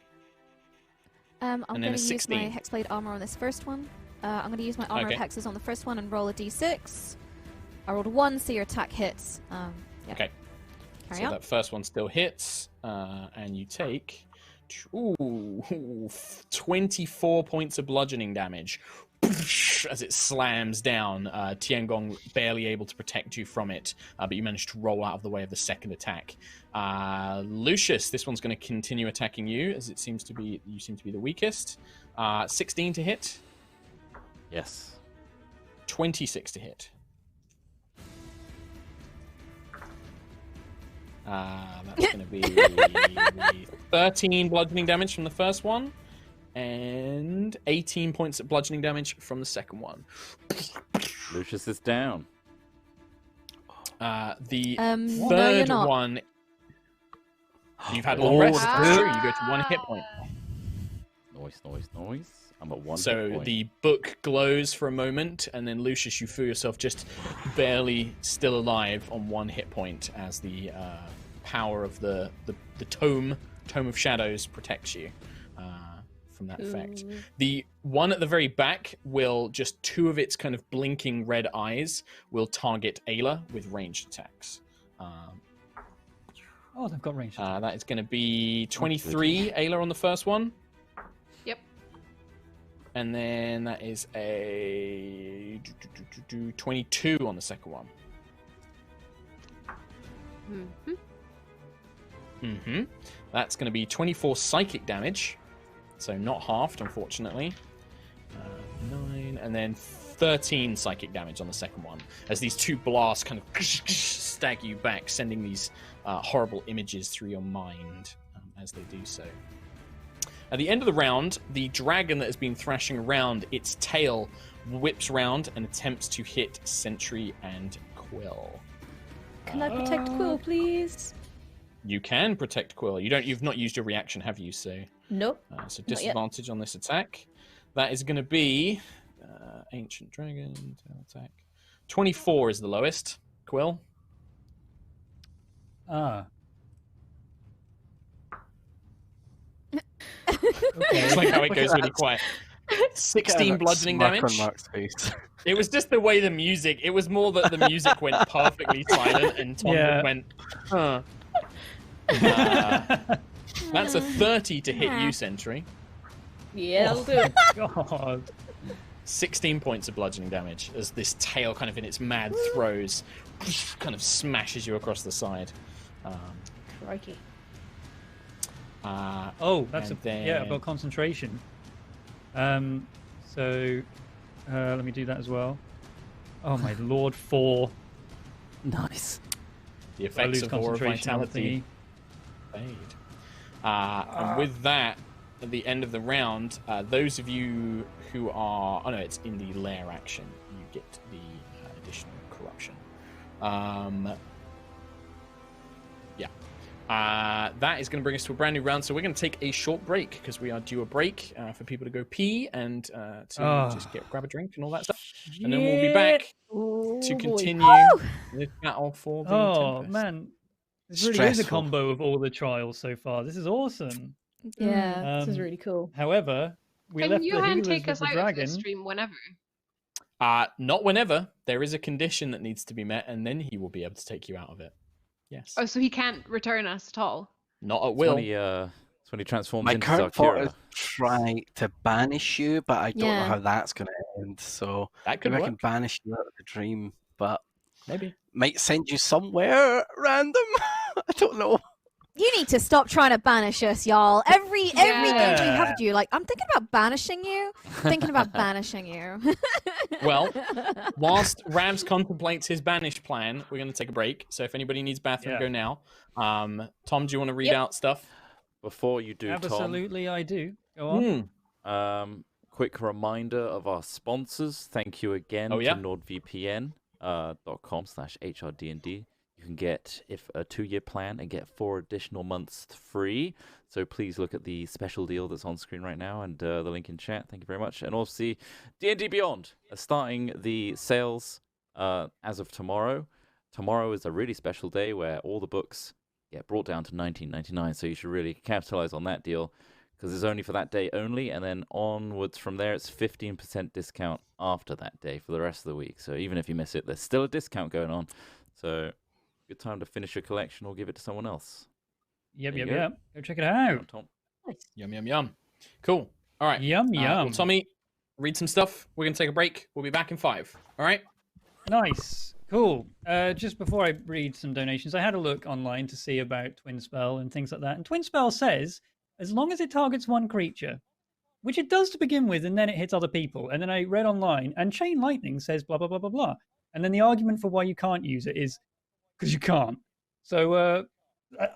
I'm And then going a to use my 16. Hexblade armor on this first one. I'm going to use my armor Okay. of hexes on the first one and roll a d6. I rolled a 1, so your attack hits. Yeah. Okay. Carry So on. that first one still hits, and you take Ooh, 24 points of bludgeoning damage as it slams down. Tiangong barely able to protect you from it, but you managed to roll out of the way of the second attack. Lucius, this one's going to continue attacking you, as it seems to be you seem to be the weakest. 16 to hit. Yes. 26 to hit. That's going to be 13 bludgeoning damage from the first one, and 18 points of bludgeoning damage from the second one. Lucius is down. The no, third you're not. one, you've had a long rest. That's true. You go to 1 hit point. Noise. I'm at 1 hit So point. the book glows for a moment, and then Lucius, you feel yourself just barely still alive on 1 hit point as the power of the tome of shadows protects you from that effect. The one at the very back will just 2 of its kind of blinking red eyes will target Ayla with ranged attacks. Oh, they've got range. That is going to be 23 Ayla on the first one. Yep. And then that is a 22 on the second one. That's going to be 24 psychic damage. So not halved, unfortunately. 9, and then 13 psychic damage on the second one. As these 2 blasts kind of stag you back, sending these horrible images through your mind as they do so. At the end of the round, the dragon that has been thrashing around, its tail whips round and attempts to hit Sentry and Quill. Can I protect Quill, please? You can protect Quill. You've not used your reaction, have you? So Nope. so Not yet. disadvantage on this attack. That is going to be Ancient Dragon attack. 24 is the lowest. Quill. It's like how it goes really quiet. 16 bludgeoning Smirk damage. on Mark's face. It was just the way the music. It was more that the music went perfectly silent, and Tom Yeah. went, huh. That's a 30 to hit you, Sentry. Yeah, that'll do it. God. 16 points of bludgeoning damage as this tail, kind of in its mad throes, kind of smashes you across the side. Crikey. Oh, that's And yeah. I've then- got concentration. So let me do that as well. Oh my lord, 4. Nice. The I effects lose of Aura concentration on the Vitality thingy. fade. And with that, at the end of the round, those of you who are... Oh no, it's in the lair action. You get the additional corruption. That is going to bring us to a brand new round. So we're going to take a short break because we are due a break for people to go pee and to just grab a drink and all that stuff. And then we'll be back to continue this battle for the Oh Tempest. man, this really is a Stressful. combo of all the trials so far. This is awesome. Yeah, this is Um, really cool. However, we Can left the Johan healers take with us the out of dragon. this stream whenever? Not whenever. There is a condition that needs to be met, and then he will be able to take you out of it. Yes. Oh, so he can't return us at all? Not at It's will. when he transforms My into current thought Zakira. is try to banish you, but I don't know Yeah. how that's going to end. So That could maybe I work. can banish you out of the dream, but Maybe. might send you somewhere random. I don't know. You need to stop trying to banish us, y'all. Every dungeon we Yeah. have you, like, I'm thinking about banishing you. Thinking about banishing you. Well, whilst Ravs contemplates his banish plan, we're going to take a break. So if anybody needs bathroom, Yeah. go now. Tom, do you want to read Yep. out stuff? Before you do, Absolutely, I do. Go Hmm. on. Quick reminder of our sponsors. Thank you again Oh, yeah? to nordvpn.com/HRDND. You can get a 2-year plan and get 4 additional months free. So please look at the special deal that's on screen right now and the link in chat. Thank you very much. And also D&D Beyond are starting the sales as of tomorrow. Tomorrow is a really special day where all the books get brought down to $19.99. So you should really capitalize on that deal because it's only for that day only. And then onwards from there, it's 15% discount after that day for the rest of the week. So even if you miss it, there's still a discount going on. So good time to finish your collection or give it to someone else. Yep. There you go. Go check it out. Tom. Yum, yum, yum. Cool. All right. Yum yum. Well, Tommy, read some stuff. We're going to take a break. We'll be back in 5. All right? Nice. Cool. Just before I read some donations, I had a look online to see about Twin Spell and things like that. And Twin Spell says, as long as it targets one creature, which it does to begin with, and then it hits other people. And then I read online, and Chain Lightning says blah, blah, blah, blah, blah. And then the argument for why you can't use it is because you can't. So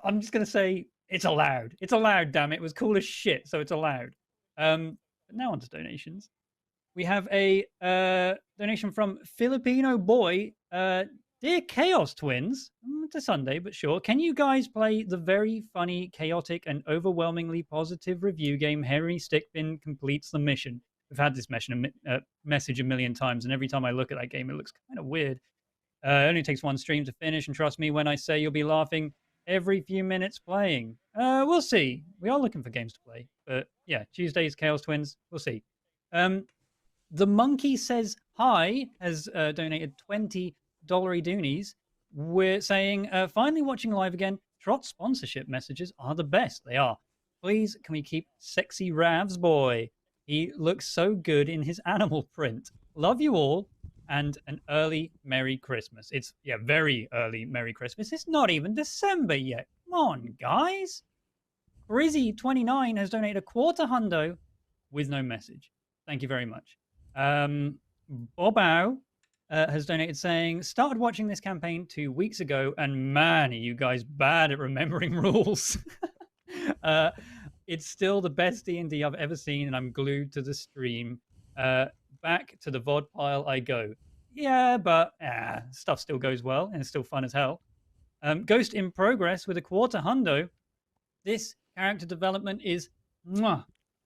I'm just going to say it's allowed. It's allowed, damn it. It was cool as shit, so it's allowed. But now on to donations. We have a donation from Filipino Boy. Dear Chaos Twins, it's a Sunday, but sure. Can you guys play the very funny, chaotic, and overwhelmingly positive review game Harry Stickpin Completes the Mission? We've had this message a million times, and every time I look at that game, it looks kind of weird. It only takes one stream to finish, and trust me when I say you'll be laughing every few minutes playing. We'll see. We are looking for games to play, but yeah, Tuesdays, Chaos Twins, we'll see. The Monkey Says Hi has donated 20 dollary doonies. We're saying, finally watching live again. Trot sponsorship messages are the best. They are. Please, can we keep sexy Ravs boy? He looks so good in his animal print. Love you all, and an early Merry Christmas. It's, yeah, very early Merry Christmas. It's not even December yet. Come on, guys. Brizzy29 has donated a $250 with no message. Thank you very much. Bobao has donated saying, started watching this campaign 2 weeks ago, and man, are you guys bad at remembering rules. It's still the best D&D I've ever seen, and I'm glued to the stream. Back to the VOD pile I go. Yeah, but stuff still goes well, and it's still fun as hell. Ghost in Progress with a $250. This character development is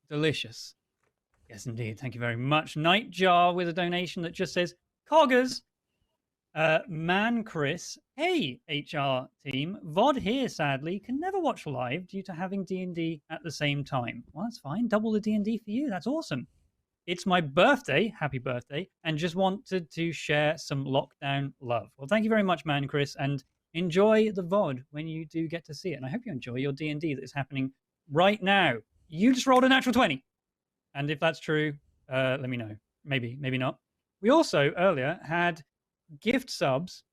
delicious. Yes, indeed. Thank you very much. Nightjar with a donation that just says, Coggers. Man Chris. Hey, HR team. VOD here, sadly. Can never watch live due to having D&D at the same time. Well, that's fine. Double the D&D for you. That's awesome. It's my birthday. Happy birthday. And just wanted to share some lockdown love. Well, thank you very much, Man Chris. And enjoy the VOD when you do get to see it. And I hope you enjoy your D&D that is happening right now. You just rolled a natural 20. And if that's true, let me know. Maybe, maybe not. We also, earlier, had gift subs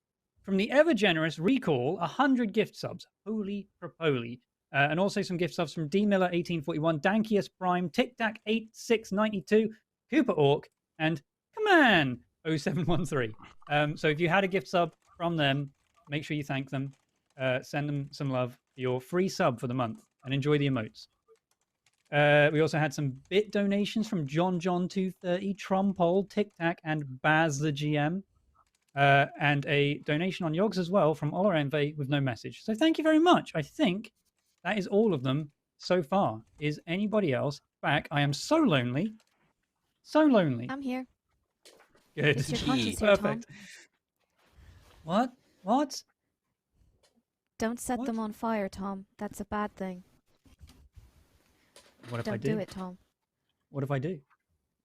from the ever-generous Recall, 100 gift subs. Holy propoly. And also some gift subs from D. Miller, 1841, Dankius Prime, Tic Tac 8692, Cooper Orc, and Command 0713. So if you had a gift sub from them, make sure you thank them. Send them some love for your free sub for the month, and enjoy the emotes. We also had some bit donations from John 230, Trumpole, Tic Tac, and Baz the GM. And a donation on Yogs as well from Ola Enve with no message. So thank you very much. I think that is all of them so far. Is anybody else back? I am so lonely. So lonely. I'm here. Good. It's your conscience here, Tom. Perfect. What? Don't set them on fire, Tom. That's a bad thing. What if I Don't do it, Tom. What if I do?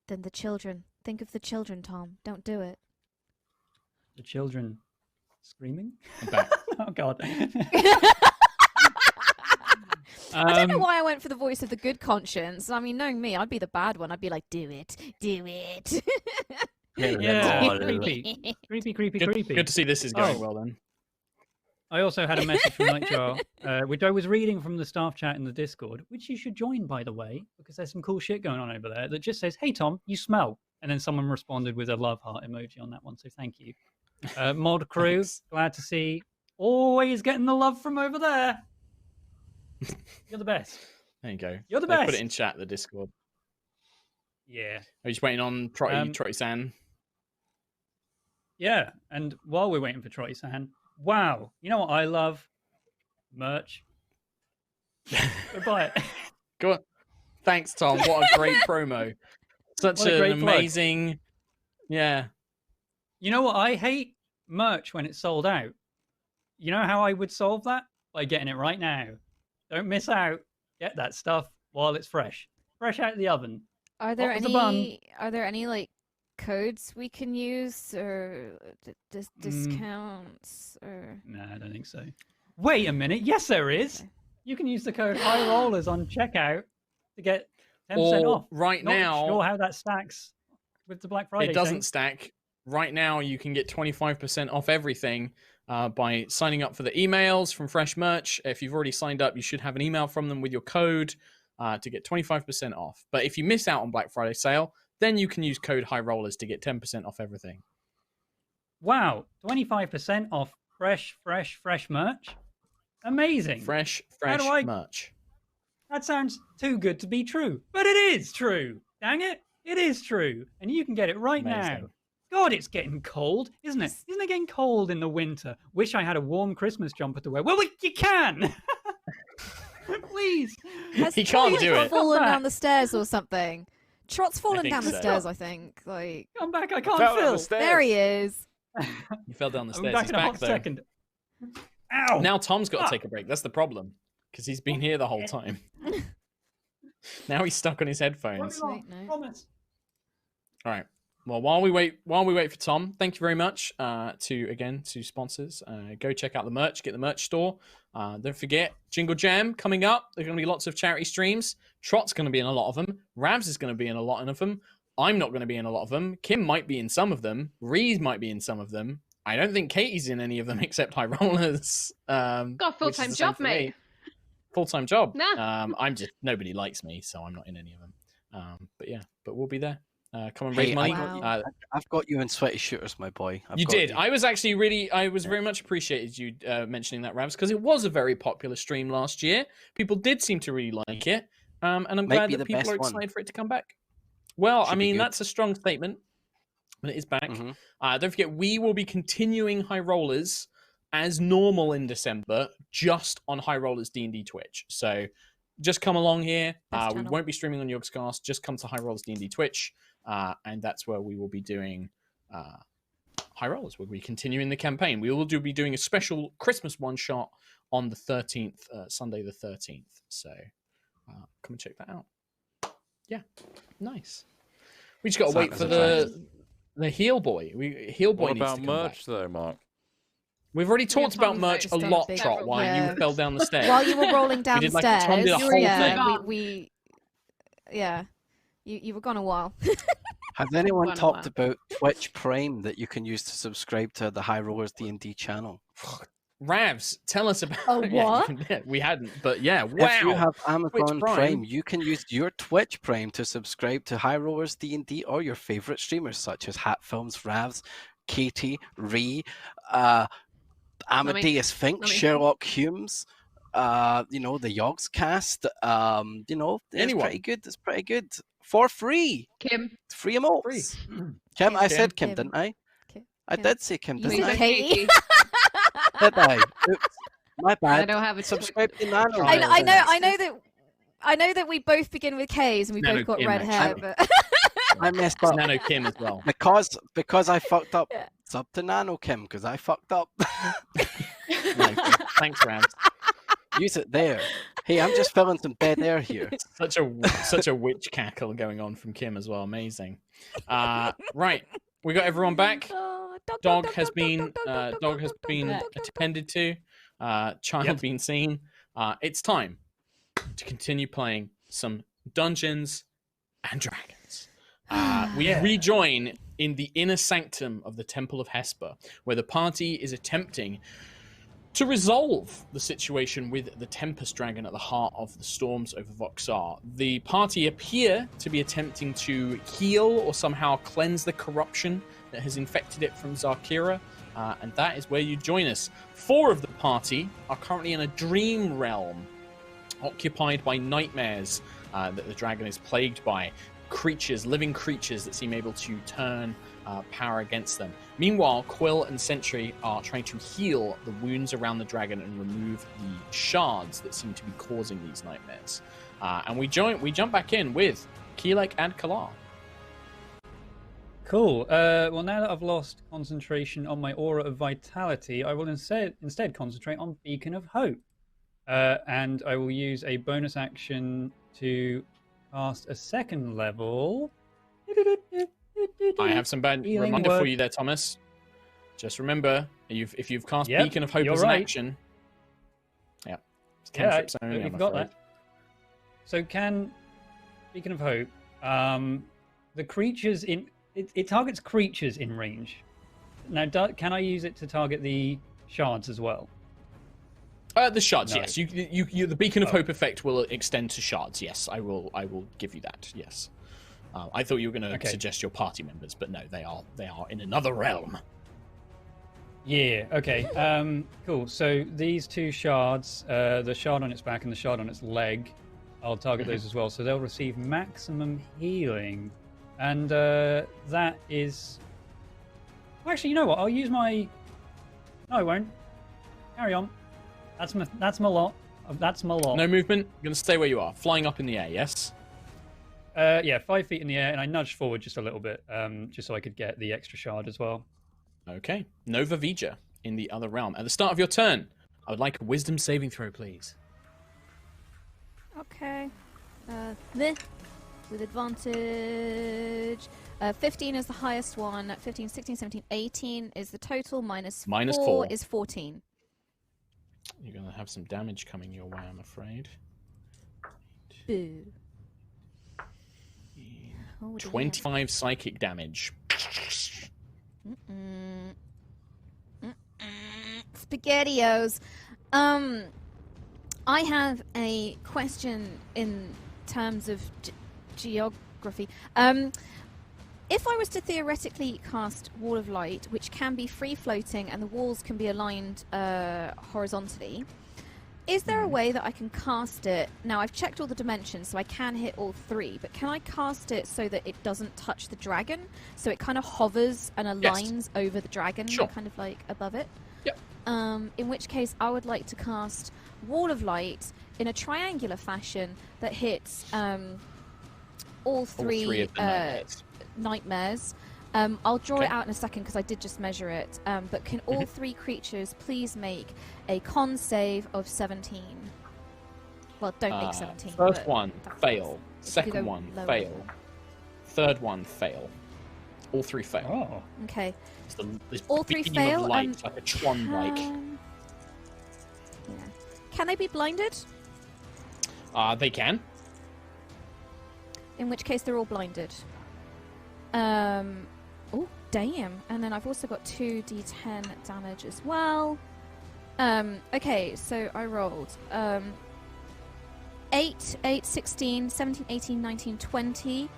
Then the children. Think of the children, Tom. Don't do it. The children screaming? I'm back. Oh, God. I don't know why I went for the voice of the good conscience. I mean, knowing me, I'd be the bad one. I'd be like, do it. Do it. Yeah, creepy. Good to see this is going well then. I also had a message from Nightjar, which I was reading from the staff chat in the Discord, which you should join, by the way, because there's some cool shit going on over there that just says, hey, Tom, you smell. And then someone responded with a love heart emoji on that one, so thank you. Mod Crew, glad to see. Always getting the love from over there. You're the best. There you go. You're the best. Put it in chat, the Discord. Yeah. Are you just waiting on Trotty-san? Yeah, and while we're waiting for Trotty-san, wow, you know what I love? Merch. Go buy it. Go on. Thanks, Tom. What a great promo. Such an amazing... Yeah. You know what I hate? Merch when it's sold out. You know how I would solve that? By getting it right now. Don't miss out. Get that stuff while it's fresh. Fresh out of the oven. Are there any like codes we can use or discounts or? No, I don't think so. Wait a minute. Yes, there is. Okay. You can use the code High Rollers on checkout to get 10% Or off. right Not now, sure how that stacks with the Black Friday. it doesn't thing. stack. Right now, you can get 25% off everything by signing up for the emails from Fresh Merch. If you've already signed up, you should have an email from them with your code to get 25% off. But if you miss out on Black Friday sale, then you can use code High Rollers to get 10% off everything. Wow, 25% off fresh merch. Amazing. Fresh merch. That sounds too good to be true, but it is true. Dang it, it is true, and you can get it right now. Amazing. God, it's getting cold, isn't it? Isn't it getting cold in the winter? Wish I had a warm Christmas jumper to wear. Well, you can. Please. He can't do it. Fallen down the stairs or something. Trot's fallen think down the so. stairs, I think. Like, Come back, I can't Fell down feel. the stairs. there he is. He fell down the I'm stairs. back He's in a back hot though. second. Ow! Now Tom's got to take a break. That's the problem. Because he's been here the whole time. Now he's stuck on his headphones. Wait, no. Promise. All right. Well, while we wait for Tom, thank you very much to sponsors. Go check out the merch, get the merch store. Don't forget Jingle Jam coming up. There's going to be lots of charity streams. Trot's going to be in a lot of them. Ravs is going to be in a lot of them. I'm not going to be in a lot of them. Kim might be in some of them. Reese might be in some of them. I don't think Katie's in any of them except High Rollers. Got a full-time job, mate. Full-time job. Nah. Nobody likes me, so I'm not in any of them. But we'll be there. Come and raise money. Wow. I've got you in sweaty shooters, my boy. You did. I was very much appreciated you mentioning that, Ravs, because it was a very popular stream last year. People did seem to really like it, and I'm glad that people are excited for it to come back. Well, I mean, that's a strong statement, but it is back. Mm-hmm. Don't forget, we will be continuing High Rollers as normal in December, just on High Rollers D&D Twitch. So just come along here. We won't be streaming on Yogscast. Just come to High Rollers D&D Twitch, and that's where we will be doing High Rollers. We'll be continuing the campaign. We will be doing a special Christmas one-shot on the 13th, Sunday the 13th. So come and check that out. Yeah, nice. We just got to wait for the Heal Boy. Heal Boy What needs about to come merch, back. though, Mark? We've already talked about Tom's merch a noticed lot, it. Trot, while Yeah. you fell down the stairs. While you were rolling down We the did, like, Tom stairs, did a whole yeah, thing. yeah, you were gone a while. Has anyone One talked of about Twitch Prime that you can use to subscribe to the High Rollers D&D channel? Ravs, tell us about Oh, what? Yeah, we hadn't, but yeah, wow. If you have Amazon Prime. Prime, you can use your Twitch Prime to subscribe to High Rollers D&D or your favorite streamers such as Hat Films, Ravs, Katie, Ree, Amadeus Fink, let me- Sherlock Humes, the Yogs cast. It's Anyone. pretty good. It's pretty good for free. Kim. Free emotes. Free. Kim, I Kim. said Kim, Kim. didn't I? Kim. I did say Kim, You didn't said I? Katie. Did I? Oops. My I bad. don't have a Subscribe to Nano. I know that we both begin with K's and we Nano both got Kim, red hair, actually. but I messed It's up Nano Kim as well. because I fucked up. Yeah. It's up to Nano Kim because I fucked up. Nice. Thanks, Ravs. Use it there. Hey, I'm just filling some dead air here. Such a witch cackle going on from Kim as well. Amazing. Right, we got everyone back. Dog has been attended to. Child been seen. It's time to continue playing some Dungeons and Dragons. We rejoin in the inner sanctum of the Temple of Hesper, where the party is attempting to resolve the situation with the Tempest Dragon at the heart of the storms over Voxar. The party appear to be attempting to heal or somehow cleanse the corruption that has infected it from Zarkira, and that is where you join us. 4 of the party are currently in a dream realm, occupied by nightmares that the dragon is plagued by. Living creatures that seem able to turn power against them. Meanwhile, Quill and Sentry are trying to heal the wounds around the dragon and remove the shards that seem to be causing these nightmares. And we jump back in with Keelek and Kalar. Cool. Well, now that I've lost concentration on my Aura of Vitality, I will instead concentrate on Beacon of Hope. And I will use a bonus action to cast a second level. I have some bad Healing reminder for word. you there, Thomas. Just remember, if you've cast Yep, Beacon of Hope you're as an right. action, it's Yeah, cantrips only, totally I'm forgot afraid. that. So can speaking of hope, the creatures in it targets creatures in range. Now, can I use it to target the shards as well? The shards, No. yes. The beacon of hope effect will extend to shards. Yes, I will give you that. Yes. I thought you were going to suggest your party members, but no, they are in another realm. Yeah. Okay. Cool. So these two shards, the shard on its back and the shard on its leg, I'll target those as well. So they'll receive maximum healing, and that is. Actually, you know what? I'll use my. No, I won't. Carry on. That's my lot. That's my lot. No movement. You're going to stay where you are, flying up in the air. Yes. Yeah, 5 feet in the air, and I nudged forward just a little bit, just so I could get the extra shard as well. Okay. Nova Vija in the other realm. At the start of your turn, I would like a wisdom saving throw, please. Okay. With advantage. 15 is the highest one. 15, 16, 17, 18 is the total. Minus 4 is 14. You're going to have some damage coming your way, I'm afraid. Boo. Oh, 25 psychic damage. SpaghettiOs. I have a question in terms of geography. If I was to theoretically cast Wall of Light, which can be free-floating and the walls can be aligned horizontally, is there a way that I can cast it? Now, I've checked all the dimensions, so I can hit all 3, but can I cast it so that it doesn't touch the dragon? So it kind of hovers and aligns over the dragon, kind of like above it? Yep. In which case, I would like to cast Wall of Light in a triangular fashion that hits all three of the nightmares. I'll draw it out in a second because I did just measure it. But can all 3 creatures please make a con save of 17? Well, don't make 17. First one, fail. Second one, lower. fail. Third one, fail. All 3 fail. Oh. Okay. This All 3 beam fail. of light, like a Tron-like. Can they be blinded? They can. In which case, they're all blinded. Oh, damn. And then I've also got 2d10 damage as well. Okay, so I rolled 8, 16, 17, 18, 19, 20.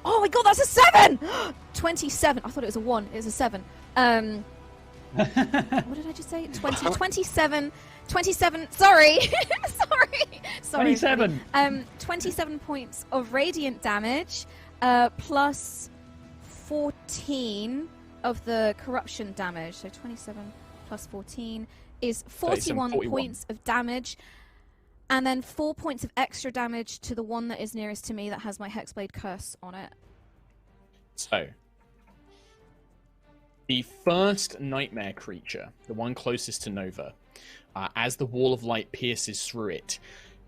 Oh my god, that's a 7! 27. I thought it was a 1. It was a 7. What did I just say? 20, 27. 27. Sorry. Sorry. 27. 27 points of radiant damage, plus 14 of the corruption damage. So 27 plus 14 is 41 points of damage. And then 4 points of extra damage to the one that is nearest to me that has my Hexblade Curse on it. So, the first nightmare creature, the one closest to Nova, as the Wall of Light pierces through it,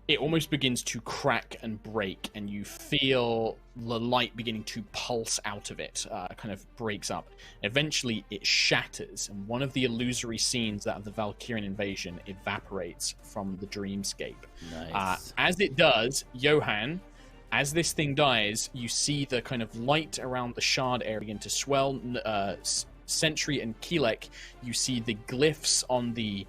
it almost begins to crack and break, and you feel the light beginning to pulse out of it, kind of breaks up. Eventually, it shatters, and one of the illusory scenes that of the Valkyrian invasion evaporates from the dreamscape. Nice. As it does, Johan, as this thing dies, you see the kind of light around the shard area begin to swell. Sentry and Keelek, you see the glyphs on the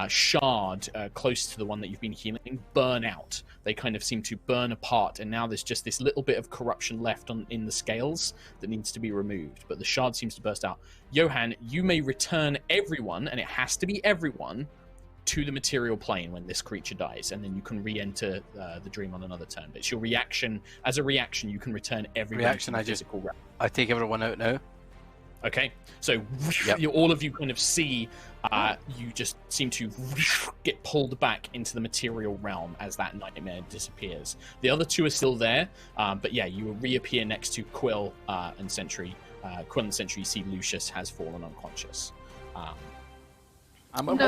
shard close to the one that you've been healing burn out. They kind of seem to burn apart, and now there's just this little bit of corruption left in the scales that needs to be removed, but the shard seems to burst out. Johan, you may return everyone, and it has to be everyone, to the material plane when this creature dies, and then you can re-enter the dream on another turn. But it's your reaction. As a reaction, you can return everyone to the physical realm. I take everyone out now. Okay, so all of you kind of see, you just seem to get pulled back into the material realm as that nightmare disappears. The other 2 are still there, but yeah, you reappear next to Quill and Sentry. Quill and Sentry, you see Lucius has fallen unconscious. No,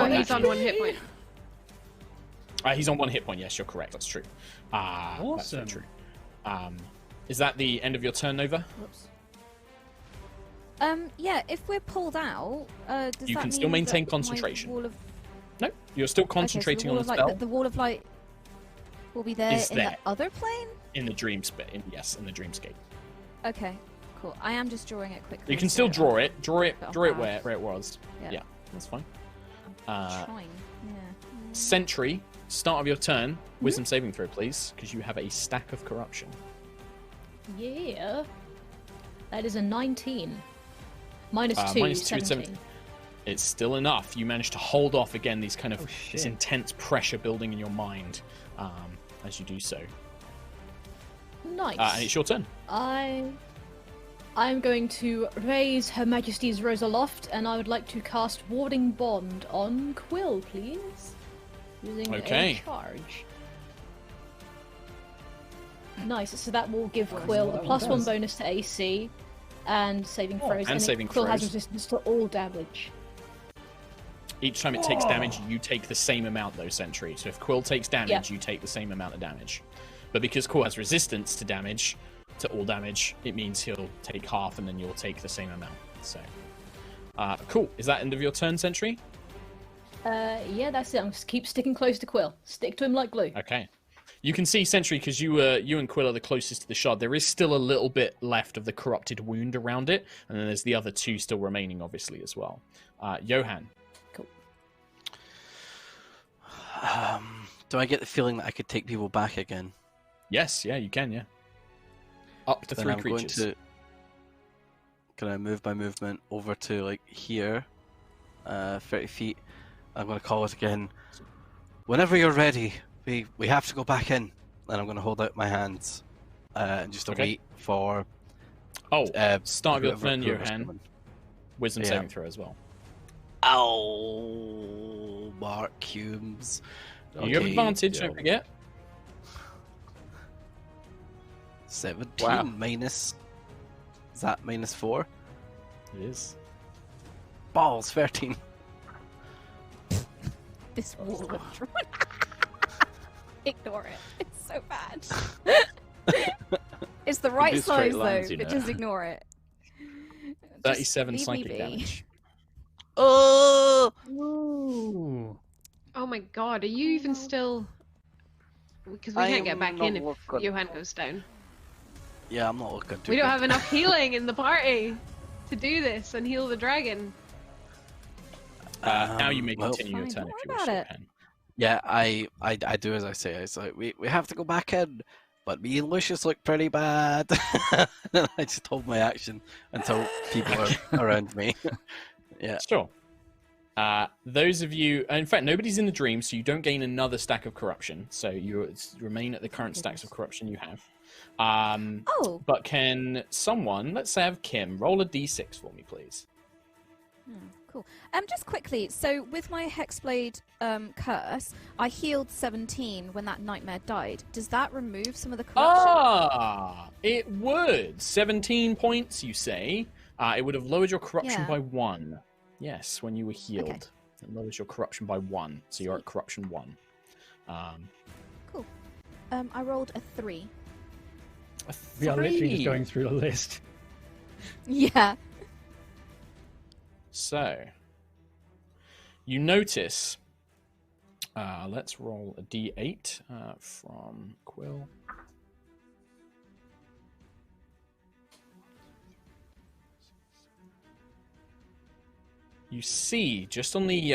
he's on 1 hit point. He's on 1 hit point, yes, you're correct, that's true. Awesome. That's true. Is that the end of your turn, Nova? Whoops. Yeah, if we're pulled out, does You that can mean still maintain that concentration. my wall of... No, you're still concentrating okay, so on the spell. The Wall of Light will be there Is in there. the other plane? in the dreamscape. Yes, in the dreamscape. Okay, cool. I am just drawing it quickly. You can still draw it. Draw it But where it was. Yeah. Yeah, that's fine. Trying. Yeah. Sentry, start of your turn. Wisdom saving throw, please, because you have a stack of corruption. Yeah. That is a 19. Minus 2, minus 2 is 17. It's still enough. You manage to hold off again these kind of this shit. intense pressure building in your mind as you do so. Nice. And it's your turn. I'm going to raise Her Majesty's Rose aloft, and I would like to cast Warding Bond on Quill, please. Using Okay. a charge. Nice, so that will give Quill a +1 bonus to AC and saving throws. and saving Quill has throws. resistance to all damage. Each time it takes damage, you take the same amount, though, Sentry. So if Quill takes damage, Yeah. you take the same amount of damage. But because Quill has resistance to damage, to all damage, it means he'll take half and then you'll take the same amount. So, cool. Is that end of your turn, Sentry? Yeah, that's it. I'm just keep sticking close to Quill. Stick to him like glue. Okay. You can see, Sentry, because you and Quill are the closest to the shard, there is still a little bit left of the corrupted wound around it, and then there's the other 2 still remaining, obviously, as well. Johan. Do I get the feeling that I could take people back again? Yes, yeah, you can, yeah. Up to Then 3 I'm creatures. going to. Can I move my movement over to like here, 30 feet? I'm going to call it again. Whenever you're ready, we have to go back in. And I'm going to hold out my hands and just wait for. Start of your whoever- turn, whoever's Johan. coming. Wisdom Yeah. saving throw as well. Ow, Mark Humes. You have Okay, advantage, yeah. don't forget. 17 Wow. minus. Is that minus 4? It is. Balls, 13. This wall of drawn. Ignore it. It's so bad. It's the right do straight size lines, though, you but know. just ignore it. 37 leave me psychic be. damage. Oh! Ooh. Oh my god, are you even still? Because we can't get back in if Johan goes down. Yeah, I'm not looking too We don't good. have enough healing in the party to do this and heal the dragon. Now you may well- continue your Fine, turn don't if you worry wish, about it. Johan. Yeah, I do as I say. It's like we have to go back in, but me and Lucius look pretty bad. I just hold my action until people are around me. Yeah. Sure. Those of you, in fact, nobody's in the dream, so you don't gain another stack of corruption. So you remain at the current stacks of corruption you have. Oh, But can someone, let's say I have Kim, roll a d6 for me, please? cool. Just quickly, so with my Hexblade curse, I healed 17 when that nightmare died. Does that remove some of the corruption? It would. 17 points, you say. It would have lowered your corruption Yeah. by 1. Yes, when you were healed. Okay. It lowers your corruption by 1, so you're at corruption 1. Cool. I rolled a 3. A We are literally 3. just going through a list. Yeah. So, you notice. Let's roll a d8 from Quill. You see, just on the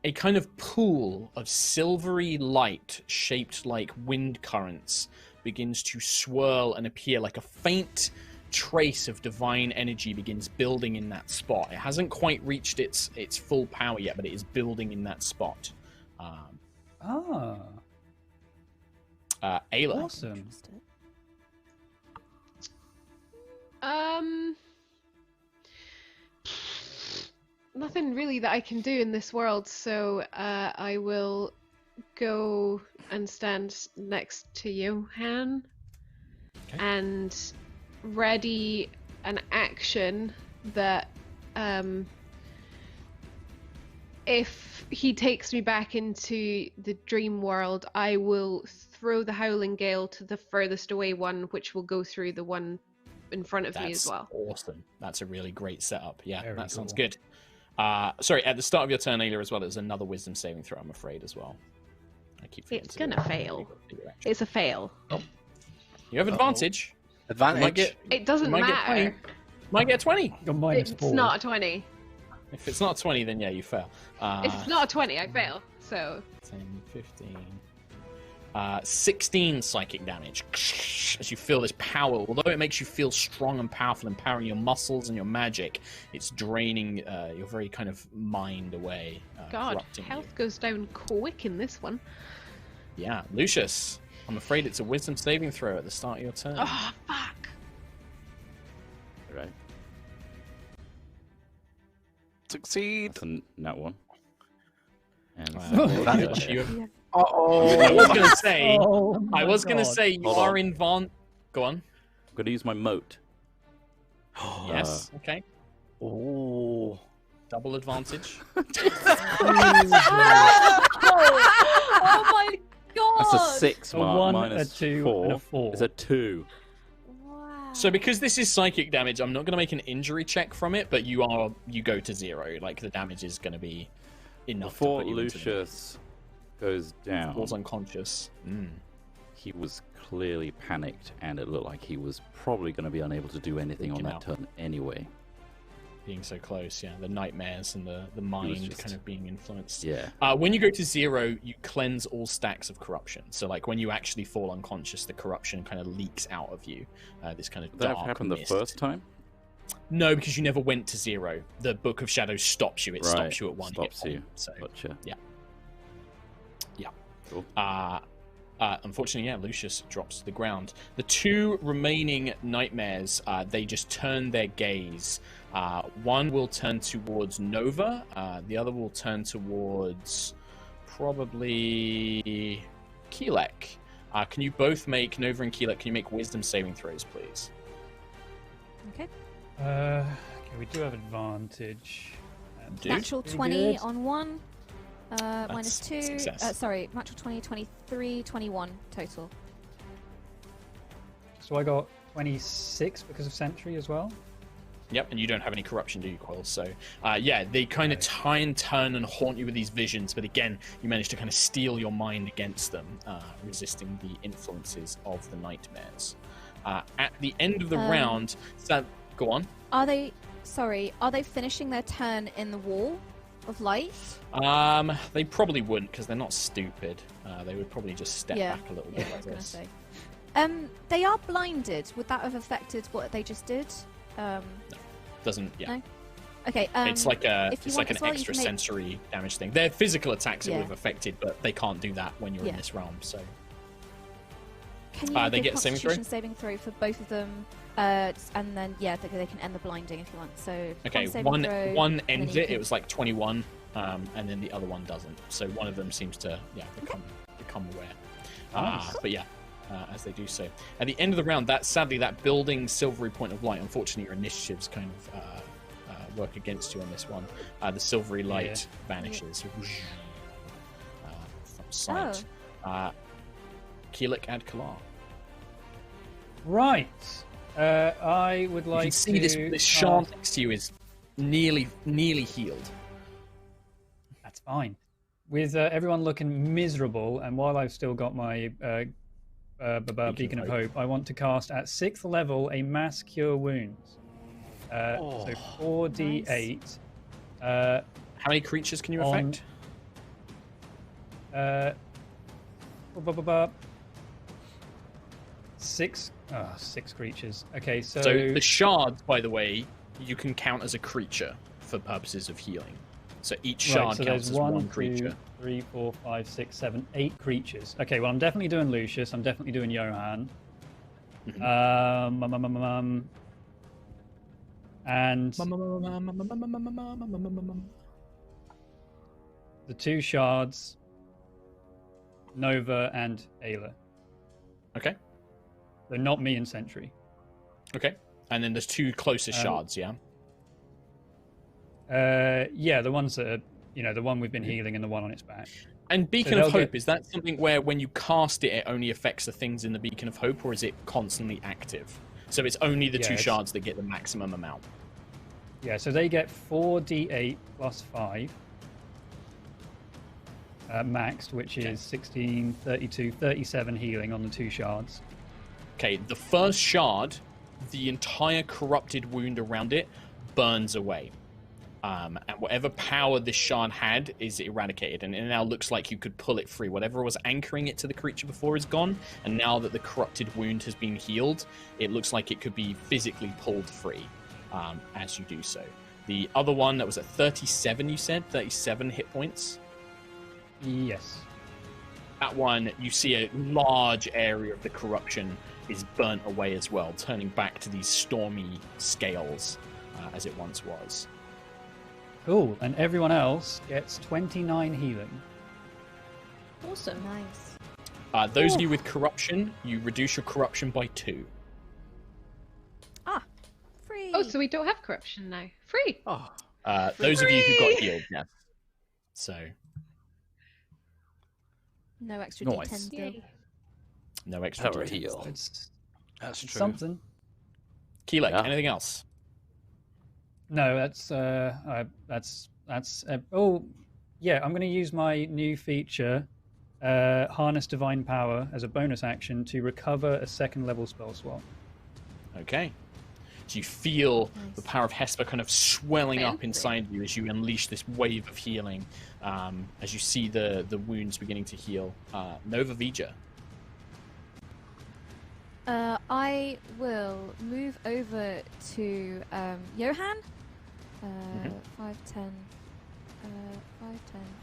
a kind of pool of silvery light shaped like wind currents begins to swirl and appear, like a faint trace of divine energy begins building in that spot. It hasn't quite reached its full power yet, but it is building in that spot. Ayla. Awesome. Nothing really that I can do in this world, so I will go and stand next to Johan and ready an action that if he takes me back into the dream world, I will throw the Howling Gale to the furthest away one, which will go through the one in front of me as That's well. awesome. That's a really great setup. Yeah, Very that sounds cool. good. Sorry, at the start of your turn, Ayla, as well, there's another wisdom saving throw, I'm afraid, as well. I keep It's forgetting gonna to fail. do your action. It's a fail. You have advantage. You Advantage. might get, It doesn't might get 20. matter. Might get 20. Got minus It's 4. not a 20. If it's not 20, then yeah, you fail. If it's not a 20, I fail. So 10, 15. 16 psychic damage as you feel this power. Although it makes you feel strong and powerful, empowering your muscles and your magic, it's draining your very kind of mind away. God, corrupting you. health goes down quick in this one. Yeah, Lucius, I'm afraid it's a wisdom saving throw at the start of your turn. Oh, fuck. Right. Succeed. That's a nat one. And Advantage. You- Uh-oh. I was gonna say, Oh my I was gonna God. say you Hold are on. in Von. Go on. I'm going to use my moat. Yes. Okay. Oh. Double advantage. Oh my god! That's a 6 A mark 1, minus a 2, 4. and a 4. It's a 2. Wow. So because this is psychic damage, I'm not going to make an injury check from it, but you go to 0. Like the damage is going to be enough Before to put you into the- Lucius goes down, falls unconscious. he was clearly panicked, and it looked like he was probably going to be unable to do anything on Freaking that out. turn anyway. Being so close, yeah. The nightmares and the mind just- kind of being influenced. Yeah. When you go to 0, you cleanse all stacks of corruption. So like when you actually fall unconscious, the corruption kind of leaks out of you. This kind of Did that dark happen the mist. first time? No, because you never went to 0. The Book of Shadows stops you. It Right, stops you at 1 stops hit you. point. So Gotcha. yeah. Cool. Unfortunately, yeah, Lucius drops to the ground. The 2 remaining nightmares, they just turn their gaze. One will turn towards Nova. The other will turn towards probably Keelek. Can you both make, Nova and Keelek, can you make wisdom saving throws, please? Okay. Okay, we do have advantage. That's Dude. Natural pretty 20 good. on 1. Minus 2. success. Sorry, natural 20, 23, 21 total. So I got 26 because of Sentry as well. Yep, and you don't have any corruption, do you, Quill? So, yeah, they kind of try and turn and haunt you with these visions, but again, you manage to kind of steel your mind against them, resisting the influences of the nightmares. At the end of the round, go on. Are they finishing their turn in the wall of light? They probably wouldn't, because they're not stupid. They would probably just step Yeah. back a little Yeah, bit I like was gonna this. say. They are blinded. Would that have affected what they just did? Doesn't, yeah. No? Okay. It's like if you it's want like an as well, you extra can make- sensory damage thing. Their physical attacks it Yeah. would have affected, but they can't do that when you're in Yeah. this realm. So Can you they make a get a saving throw? Constitution saving throw for both of them? And then they can end the blinding if you want. So okay, saving one throw, and then ends you it. can- It was like 21, and then the other one doesn't. So one of them seems to become aware. Nice. But yeah. As they do so. At the end of the round, that building silvery point of light, unfortunately your initiatives kind of work against you on this one. The silvery light vanishes from sight. Keelek and Kalar. Right. I would like You can see to this shard next to you is nearly healed. That's fine. With everyone looking miserable, and while I've still got my Beacon of Hope, I want to cast at 6th level a Mass Cure Wounds. So 4d8. How many creatures can you On- affect? 6 creatures. Okay, so So the shards, by the way, you can count as a creature for purposes of healing. So each shard so counts there's as 1, one 2, creature. 3, 4, 5, 6, 7, 8 creatures. Okay, well I'm definitely doing Lucius. I'm definitely doing Johan. And the 2 shards, Nova and Ayla. Okay. They're not me and Sentry. Okay. And then there's 2 closest shards, yeah? Yeah, the ones that are, the one we've been healing and the one on its back. And Beacon So of they'll Hope, get- is that something where when you cast it, it only affects the things in the Beacon of Hope, or is it constantly active? So it's only the Yeah, 2 it's- shards that get the maximum amount. Yeah, so they get 4d8 plus 5. maxed, which is 16, 32, 37 healing on the 2 shards. Okay, the first shard, the entire corrupted wound around it burns away. And whatever power this shard had is eradicated, and it now looks like you could pull it free. Whatever was anchoring it to the creature before is gone, and now that the corrupted wound has been healed, it looks like it could be physically pulled free as you do so. The other one that was at 37, you said? 37 hit points? Yes. That one, you see a large area of the corruption is burnt away as well, turning back to these stormy scales as it once was. Cool. And everyone else gets 29 healing. Awesome. Nice. Those of you with corruption, you reduce your corruption by 2. Ah, free. Oh, so we don't have corruption now. Free. Oh, Those of you who got healed, yeah. So, No extra Nice. D10 though. Yay. no extra power D10s. heal. It's That's true. something. Keelek, Yeah. anything else? No, oh, yeah. I'm going to use my new feature, Harness Divine Power, as a bonus action to recover a 2nd level spell slot. Okay. So you feel Nice. the power of Hesper kind of swelling up Fancy. inside you as you unleash this wave of healing, as you see the wounds beginning to heal. Nova Vija. I will move over to Johan. 5, 10,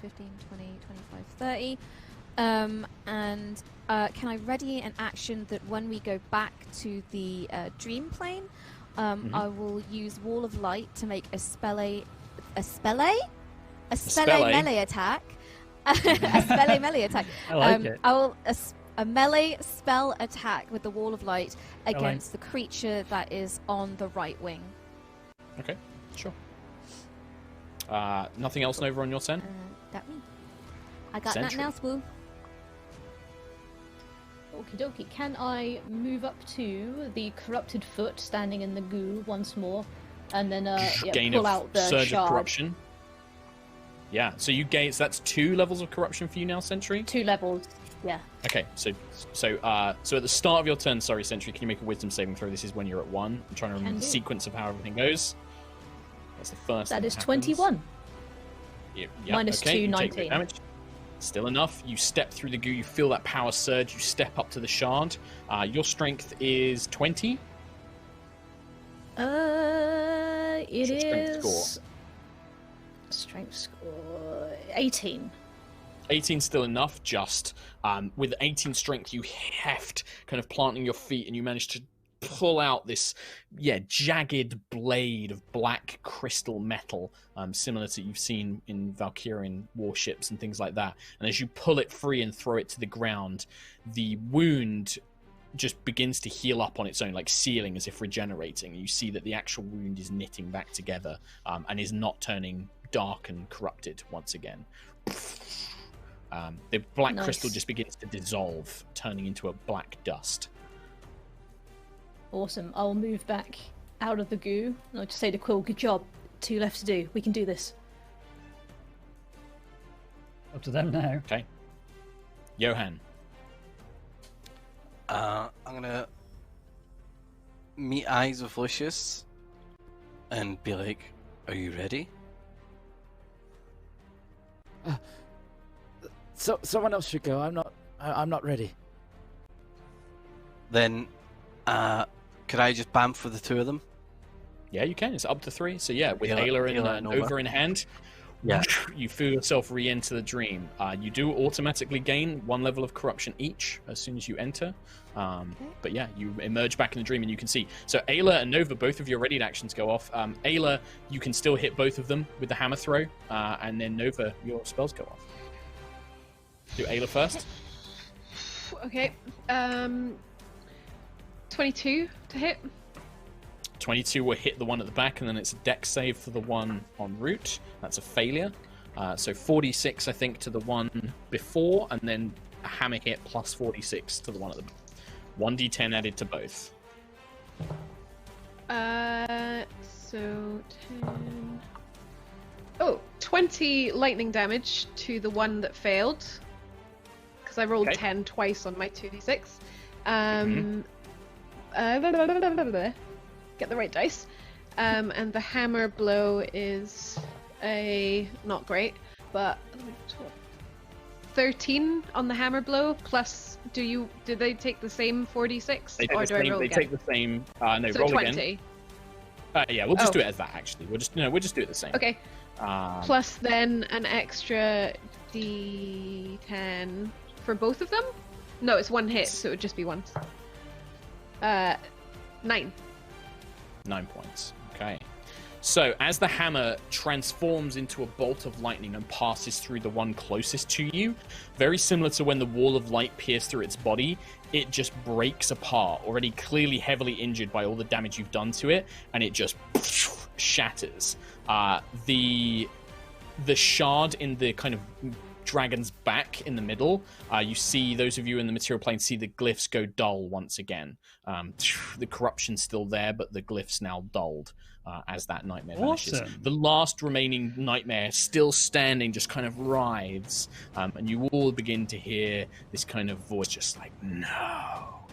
15, 20, 25, 30. And can I ready an action that when we go back to the dream plane, I will use Wall of Light to make a spell melee attack. A spell melee attack. I like it. I will a melee spell attack with the Wall of Light against the creature that is on the right wing. Okay, sure. Nothing else, Nova, on your turn? That me. I got Sentry. nothing else, Woo. Okie dokie. Can I move up to the corrupted foot standing in the goo once more, and then Gain pull of out the surge shard? of corruption. Yeah, so you gain. So that's 2 levels of corruption for you now, Sentry. 2 levels. Yeah. Okay, so at the start of your turn, sorry, Sentry, can you make a Wisdom saving throw? This is when you're at 1. I'm trying to remember the do. sequence of how everything goes. That's the first. That thing is happens. 21. Yeah, Minus okay, 2, you take 19. damage. Still enough. You step through the goo. You feel that power surge. You step up to the shard. Your strength is 20. It What's your strength is score? strength score 18. 18 still enough. Just with 18 strength, you heft, kind of planting your feet, and you manage to pull out this jagged blade of black crystal metal, similar to you've seen in Valkyrian warships and things like that. And as you pull it free and throw it to the ground, the wound just begins to heal up on its own, like sealing, as if regenerating. You see that the actual wound is knitting back together, and is not turning dark and corrupted once again. The black Nice. crystal just begins to dissolve, turning into a black dust. Awesome. I'll move back out of the goo, and I'll just say to Quill, good job. 2 left to do. We can do this. Up to them now. Okay. Johan. I'm gonna meet eyes with Lucius and be like, "Are you ready?" So someone else should go. I'm not ready. Then, could I just bam for the 2 of them? Yeah, you can. It's up to 3. So yeah, with Ayla- Ayla and Ayla and Nova Nova. in hand, Yeah. you feel yourself re-enter the dream. You do automatically gain 1 level of corruption each as soon as you enter. But yeah, you emerge back in the dream and you can see. So Ayla and Nova, both of your readied actions go off. Ayla, you can still hit both of them with the hammer throw. And then Nova, your spells go off. Do Ayla first. Okay. 22 to hit. 22 will hit the one at the back, and then it's a dex save for the one en route. That's a failure. So 46, I think, to the one before, and then a hammer hit plus 46 to the one at the back. 1d10 added to both. So 10. Oh, 20 lightning damage to the one that failed. Because I rolled 10 twice on my 2d6. Get the right dice. And the hammer blow is a not great, but 13 on the hammer blow. Plus, do they take the same 4d6, or do I roll again? They take the same. No, so roll 20. again. Yeah, we'll just do it as that. Actually, we'll just do it the same. Okay. Plus then an extra d10 for both of them. No, it's one hit, so it would just be once. 9. 9 points. Okay. So as the hammer transforms into a bolt of lightning and passes through the one closest to you, very similar to when the wall of light pierced through its body, it just breaks apart, already clearly heavily injured by all the damage you've done to it, and it just shatters. The shard in the kind of dragon's back in the middle, you see, those of you in the material plane see the glyphs go dull once again. The corruption's still there, but the glyphs now dulled as that nightmare vanishes. The last remaining nightmare, still standing, just kind of writhes, and you all begin to hear this kind of voice just like, no,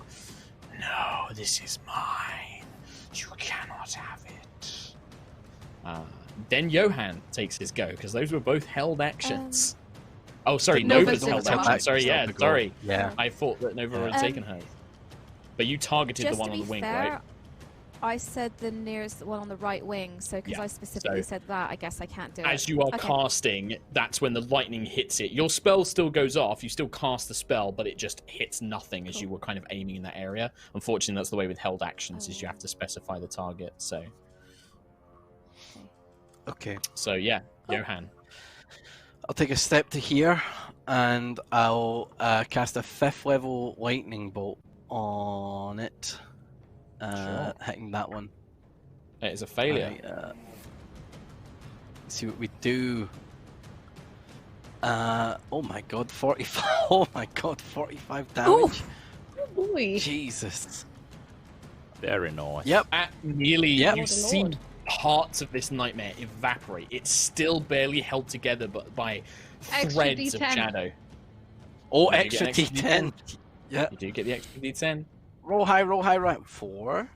this is mine. You cannot have it. Then Johan takes his go, because those were both held actions. Oh, sorry, Nova's held action. Sorry, sorry. Yeah. I thought that Nova had taken hers. But you targeted the one on the wing, right? I said the nearest one on the right wing, so because I specifically said that, I guess I can't do it. As you are casting, that's when the lightning hits it. Your spell still goes off, you still cast the spell, but it just hits nothing as you were kind of aiming in that area. Unfortunately, that's the way with held actions, is you have to specify the target, so... Okay. So, yeah, Johan. I'll take a step to here, and I'll cast a 5th level lightning bolt on it. Hitting that one. It is a failure. Let's see what we do. Oh my god, 45. Oh my god, 45 damage. Oh boy. Jesus. Very nice. Yep. You see parts of this nightmare evaporate. It's still barely held together, but by threads of shadow. Oh, extra D10. Yeah. You do get the extra D10. Roll high, right. 4.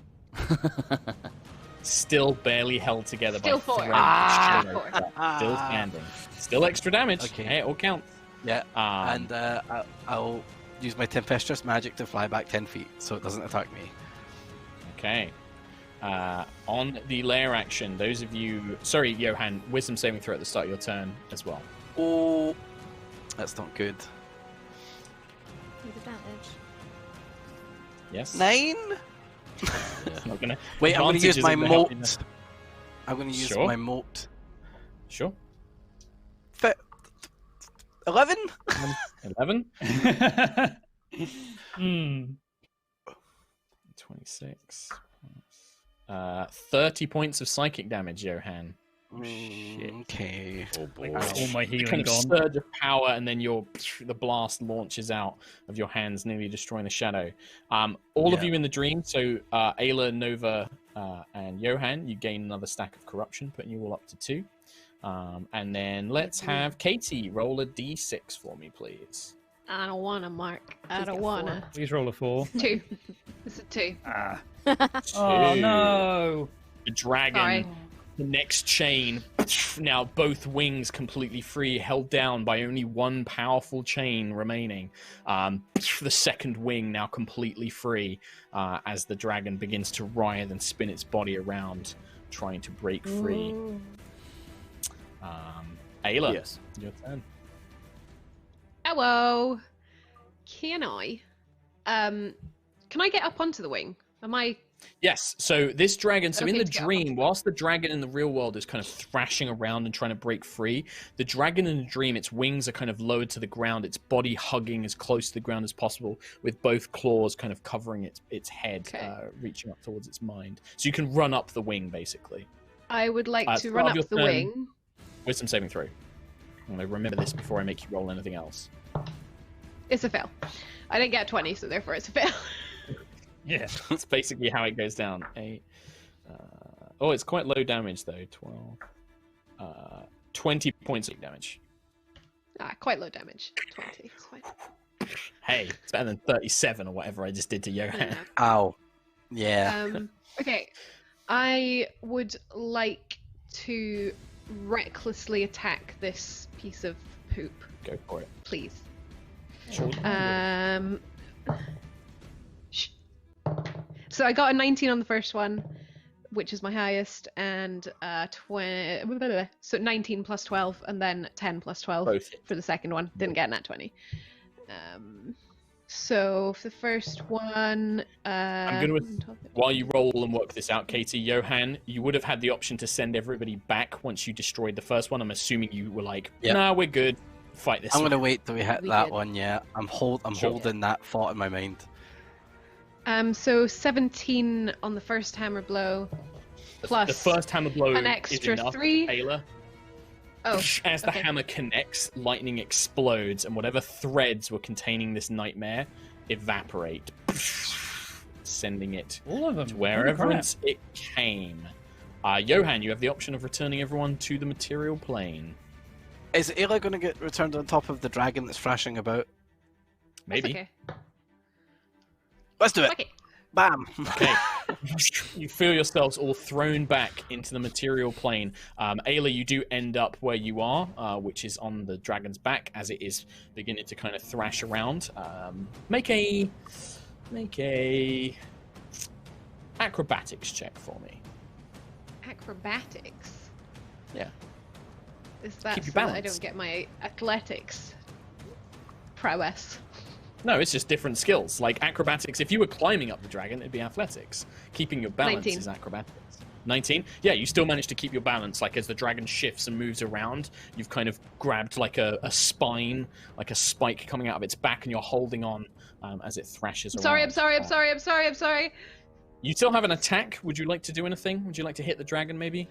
Still barely held together by 4. threads of shadow. Still standing. Still extra damage. Okay. Hey, it all counts. Yeah. And I'll use my tempestuous magic to fly back 10 feet, so it doesn't attack me. Okay. On the lair action, those of you... Sorry, Johan, wisdom saving throw at the start of your turn as well. Oh, that's not good. With advantage. Yes? 9? Not gonna... Wait, I'm going to use my moat. I'm going to use my moat. Sure. 11? 11? 26. 30 points of psychic damage, Johan. Shit. Okay. Oh boy. All my healing Kind of gone. surge of power, and then the blast launches out of your hands, nearly destroying the shadow. All of you in the dream, so Ayla, Nova, and Johan, you gain another stack of corruption, putting you all up to 2. And then let's have Katie roll a d6 for me, please. I don't wanna, Mark. I don't wanna. Please roll a 4. 2. It's a 2. Ah. 2. Oh no! The dragon, Sorry. the next chain, now both wings completely free, held down by only one powerful chain remaining. The second wing now completely free as the dragon begins to writhe and spin its body around, trying to break free. Ayla, Yes. your turn. Hello. Can I get up onto the wing? Am I... Yes, so this dragon, so in Okay, the to get up. dream, whilst the dragon in the real world is kind of thrashing around and trying to break free, the dragon in the dream, its wings are kind of lowered to the ground, its body hugging as close to the ground as possible, with both claws kind of covering its head, reaching up towards its mind. So you can run up the wing, basically. I would like to start run of up your the turn. wing. Wisdom saving throw. I'm going to remember this before I make you roll anything else. It's a fail. I didn't get 20, so therefore it's a fail. Yeah. That's basically how it goes down. 8. Oh, it's quite low damage, though. 12. 20 points of damage. Quite low damage. 20. It's fine. Hey, it's better than 37 or whatever I just did to Johan. Yeah. Ow. Yeah. Okay. I would like to recklessly attack this piece of poop, Go for it. please. Sure. So I got a 19 on the first one, which is my highest, and 20. So 19 plus 12, and then 10 plus 12 Both hit. for the second one. Didn't get a nat 20. So for the first one, I'm going to, while you roll and work this out, Katie, Johan, you would have had the option to send everybody back once you destroyed the first one. I'm assuming you were like, nah, we're good. Fight this I'm one. gonna wait till we hit We that did. one. Yeah, I'm Sure. holding that thought in my mind. So 17 on the first hammer blow, plus the first hammer blow an extra is enough, 3. Ayla. Oh, As the okay. hammer connects, lightning explodes, and whatever threads were containing this nightmare evaporate, sending it All of them. to wherever Holy crap. it came. Johan, you have the option of returning everyone to the material plane. Is Ayla gonna get returned on top of the dragon that's thrashing about? That's Maybe. okay. Let's do it. Okay. Bam. Okay. You feel yourselves all thrown back into the material plane. Ayla, you do end up where you are, which is on the dragon's back as it is beginning to kind of thrash around. Make a acrobatics check for me. Acrobatics. Yeah. Is that Keep your so that I balance. don't get my athletics prowess? No, it's just different skills. Like acrobatics, if you were climbing up the dragon, it'd be athletics. Keeping your balance 19. is acrobatics. 19? Yeah, you still manage to keep your balance. Like as the dragon shifts and moves around, you've kind of grabbed like a spine, like a spike coming out of its back, and you're holding on as it thrashes around. I'm sorry. You still have an attack. Would you like to do anything? Would you like to hit the dragon, maybe?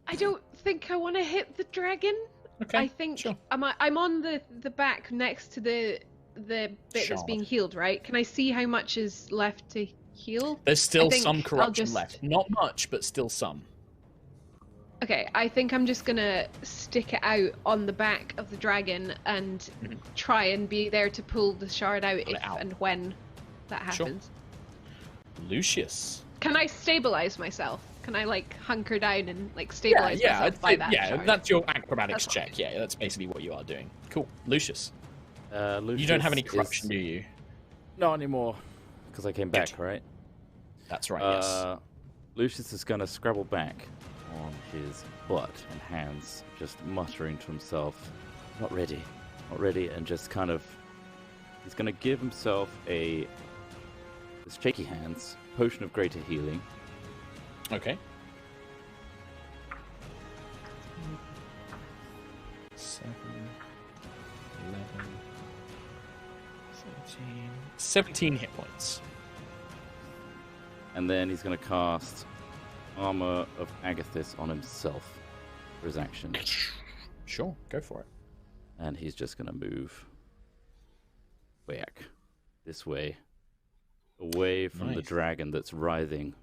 I don't think I want to hit the dragon. Okay. I think sure. I'm on the back next to the bit that's Shard. being healed, right? Can I see how much is left to heal? There's still think some I'll corruption just- left. Not much, but still some. Okay, I think I'm just gonna stick it out on the back of the dragon and Mhm. try and be there to pull the shard out Pull it if out. and when that Sure. happens. Lucius. Can I stabilize myself? Can I like hunker down and like stabilize Yeah, myself by that shard? that's your acrobatics That's check. Yeah, that's basically what you are doing. Cool. Lucius. Lucius You don't have any corruption, is... do you? Not anymore, because I came back, Good. right? That's right, yes. Lucius is going to scrabble back on his butt and hands, just muttering to himself, not ready, and just kind of, he's going to give himself his shaky hands, potion of greater healing. Okay. 7, 11, 13, 17 hit points. And then he's going to cast Armor of Agathis on himself for his action. Sure, go for it. And he's just going to move back this way, away from the Nice. dragon that's writhing.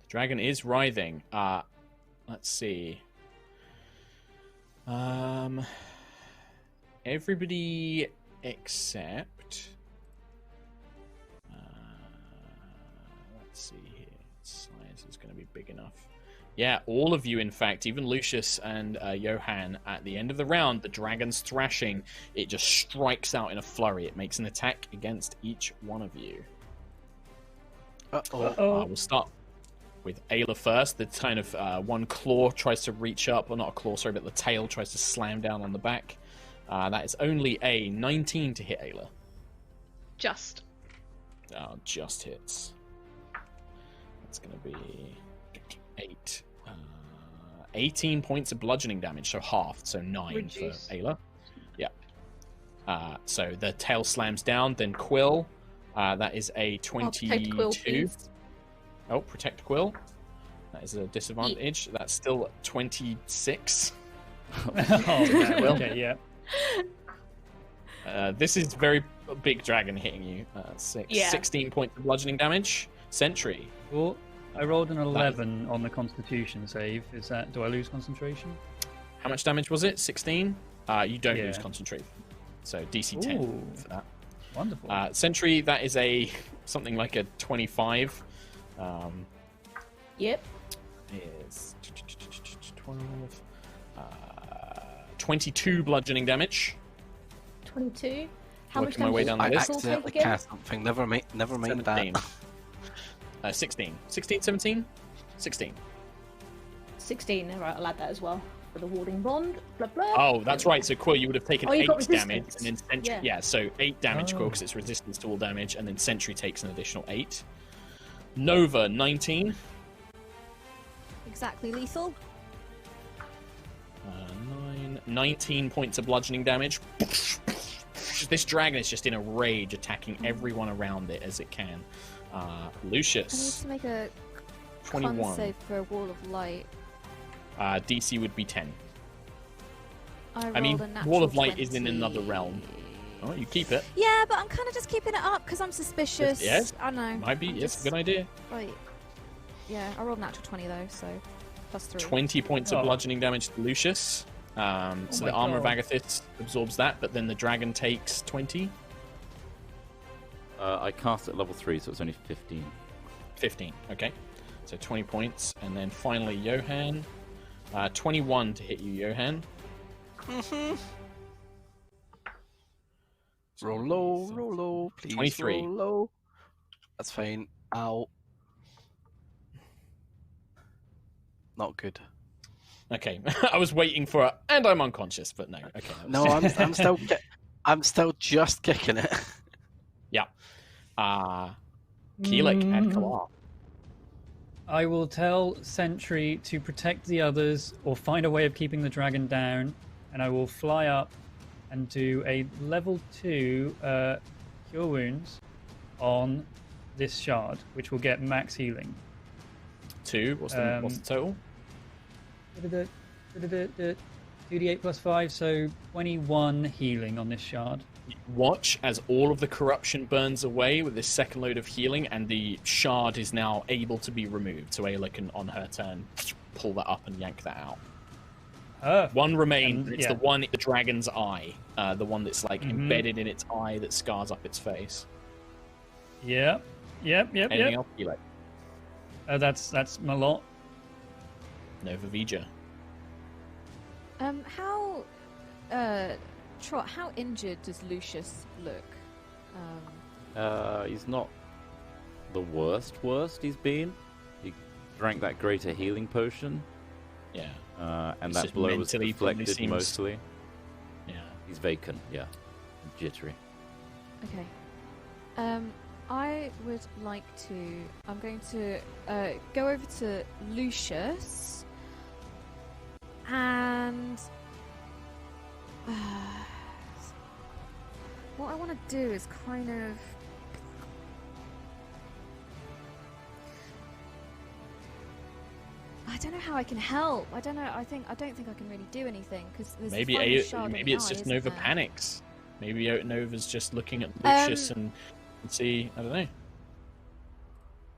The dragon is writhing. Let's see. Everybody except. Let's see here. Size is going to be big enough. Yeah, all of you, in fact, even Lucius and Johan, at the end of the round, the dragon's thrashing. It just strikes out in a flurry. It makes an attack against each one of you. We'll start with Ayla first. The kind of one claw tries to reach up, or not a claw, sorry, but the tail tries to slam down on the back. That is only a 19 to hit Ayla. Just. Just hits. That's going to be 8. 18 points of bludgeoning damage, so halved, so 9 Reduce. for Ayla. Yeah. So the tail slams down, then Quill. That is a I'll protect Quill, 22. please. Oh, protect Quill. That is a disadvantage. That's still 26. Oh, man. Well. Okay, yeah. This is very big dragon hitting you. Yeah. 16 points of bludgeoning damage. Sentry. Cool. I rolled an 11 on the Constitution save. Is that? Do I lose concentration? How much damage was it? 16? You don't Yeah. lose concentration. So DC 10 Ooh. for that. Wonderful. Sentry, that is something like a 25. Yep. Is 12. 22 bludgeoning damage. 22. How Working much my way damage down the does list. Axel take accidentally again? cast something. Never mind 17. that. 16. 16, 17? 16. 16. Alright, I'll add that as well. For the warding bond. Blah blah. Oh, that's right. So Quill, you would have taken Oh, you 8 got damage, resistance. and then Sentry. Yeah. Yeah, so 8 damage, Quill, Oh. because it's resistance to all damage, and then Sentry takes an additional 8. Nova, 19. Exactly lethal. 19 points of bludgeoning damage. This dragon is just in a rage, attacking everyone around it as it can. I need Lucius, to make a 21. con save for a wall of light. DC would be 10. I mean, rolled a natural Wall of Light is in 20. another realm. Oh, you keep it. Yeah, but I'm kind of just keeping it up because I'm suspicious. Yes. I know. Might be. I'm Yes, just- good idea. Right. Yeah, I rolled a natural 20 though, so plus 3. 20 points of Oh. bludgeoning damage to Lucius. So my the Armor of God. Agathis absorbs that, but then the dragon takes 20. I cast at level 3, so it's only 15. 15. Okay. So 20 points. And then finally, Johan. 21 to hit you, Johan. Roll low, please. 23. Roll low. That's fine. Ow. Not good. Okay. I was waiting for a, and I'm unconscious, but no. Okay. that No, was- I'm still just kicking it. Yeah. Keelik and Kalar. I will tell Sentry to protect the others or find a way of keeping the dragon down, and I will fly up and do a level 2 Cure Wounds on this shard, which will get max healing. 2. What's the total? 2d8 plus 5, so 21 healing on this shard. Watch as all of the corruption burns away with this second load of healing, and the shard is now able to be removed. So Ayla can, on her turn, pull that up and yank that out. One remains. And, It's yeah. the one in the dragon's eye, the one that's like embedded in its eye that scars up its face. Yep. Anything else, Keelik? That's my lot. Nova Vija. How, Trot, how injured does Lucius look? He's not the worst he's been. He drank that greater healing potion, Yeah. and He's that just blow was mentally probably deflected seems- mostly. Yeah. He's vacant, yeah. Jittery. Okay. I would like to. I'm going to go over to Lucius and what I want to do is kind of. I don't know how I can help. I don't know. I don't think I can really do anything because Maybe maybe it's just Nova panics. Maybe Nova's just looking at Lucius and see. I don't know.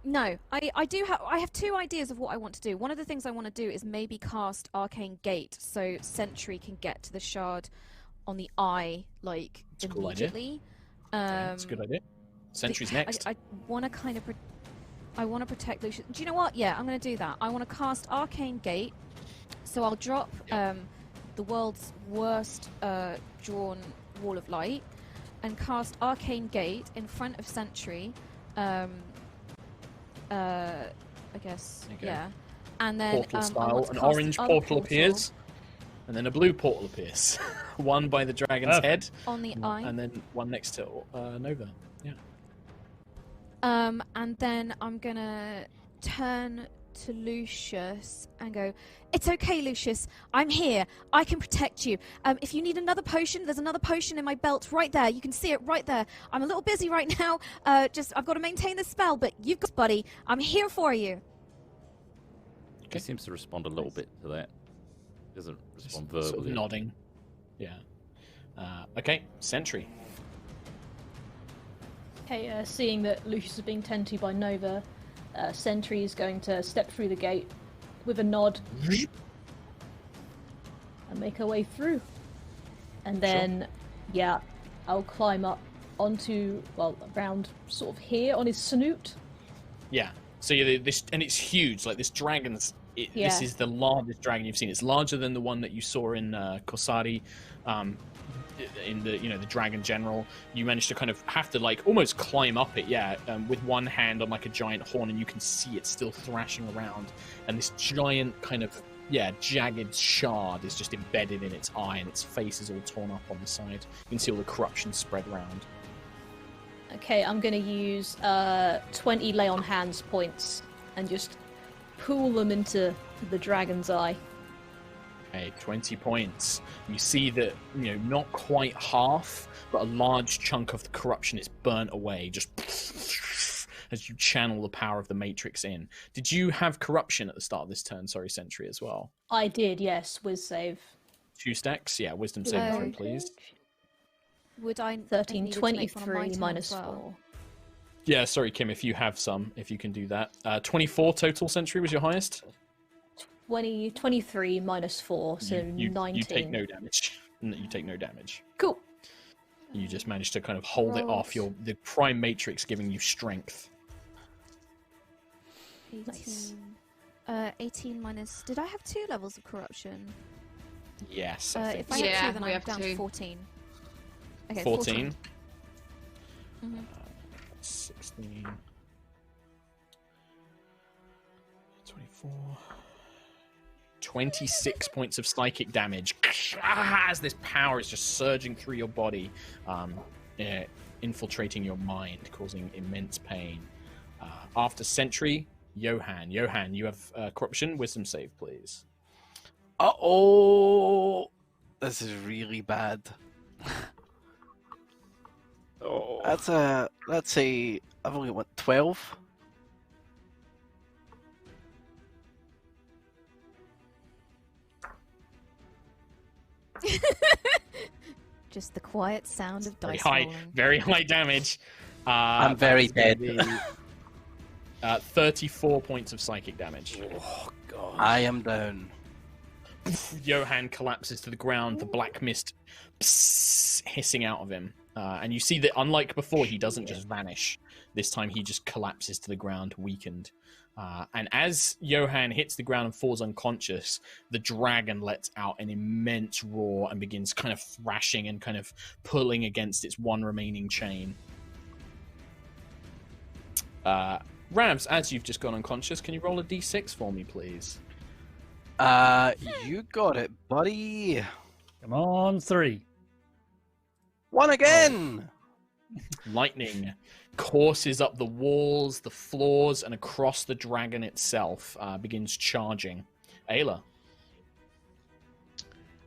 No, I have two ideas of what I want to do. One of the things I want to do is maybe cast Arcane Gate so Sentry can get to the shard on the eye like That's a cool idea. immediately. That's a good idea. Sentry's next. I want to kind of I want to protect Lucius. Do you know what? Yeah, I'm going to do that. I want to cast Arcane Gate. So I'll drop the world's worst drawn Wall of Light and cast Arcane Gate in front of Sentry. I guess, Okay. yeah. And then Portal I style. want to An cast orange the other portal appears, and then a blue portal appears. One by the dragon's head, on the eye. and then one next to Nova. Yeah. And then I'm gonna turn to Lucius and go, "It's okay, Lucius. I'm here. I can protect you. If you need another potion, there's another potion in my belt right there. You can see it right there. I'm a little busy right now. I've got to maintain this spell, but you've got, buddy. I'm here for you." He seems to respond a little bit to that. He doesn't respond Sort of verbally. nodding. Yeah. Okay. Sentry. Okay, seeing that Lucius is being tended to by Nova, Sentry is going to step through the gate with a nod and make her way through. And then, yeah, I'll climb up onto, well, around sort of here on his snoot. Yeah. So this, and it's huge. Like this dragon's. Yeah. This is the largest dragon you've seen. It's larger than the one that you saw in Kosari, in the the Dragon General. You managed to kind of have to like almost climb up it, with one hand on like a giant horn, and you can see it still thrashing around. And this giant kind of jagged shard is just embedded in its eye, and its face is all torn up on the side. You can see all the corruption spread around. Okay, I'm going to use 20 lay on hands points and just pool them into the dragon's eye. Okay, 20 points. You see that, not quite half, but a large chunk of the corruption is burnt away, just as you channel the power of the Matrix in. Did you have corruption at the start of this turn, Sentry, as well? I did, yes. Wiz save. 2 stacks? Yeah, wisdom saving throw, please. Would I 13, need to make one on my 23 turn minus as well? 4. Yeah, sorry, Kim, if you have some, if you can do that. 24 total, Sentry, was your highest? 23 minus 4, so 19. You take no damage. You take no damage. Cool. You just managed to kind of hold it off. The Prime Matrix giving you strength. 18. Nice. 18 minus... Did I have 2 levels of corruption? Yes, I think If I so. have 2, then we I'm have down 2. to 14. Okay, 14. 14. 16. 24. 26 points of psychic damage as this power is just surging through your body, infiltrating your mind, causing immense pain. After Sentry, Johan. Johan, you have corruption. Wisdom save, please. Uh-oh! This is really bad. Oh. Let's say I've only got 12. Just the quiet sound of Very dice high, rolling. very high damage. I'm very that's dead. gonna be, 34 points of psychic damage. Oh god. I am down. Johan collapses to the ground, the black mist hissing out of him. And you see that, unlike before, he doesn't just vanish. This time he just collapses to the ground, weakened. And as Johan hits the ground and falls unconscious, the dragon lets out an immense roar and begins kind of thrashing and kind of pulling against its one remaining chain. Ravs, as you've just gone unconscious, can you roll a d6 for me, please? You got it, buddy. Come on, 3. 1 again! Lightning courses up the walls, the floors, and across the dragon itself, begins charging. Ayla.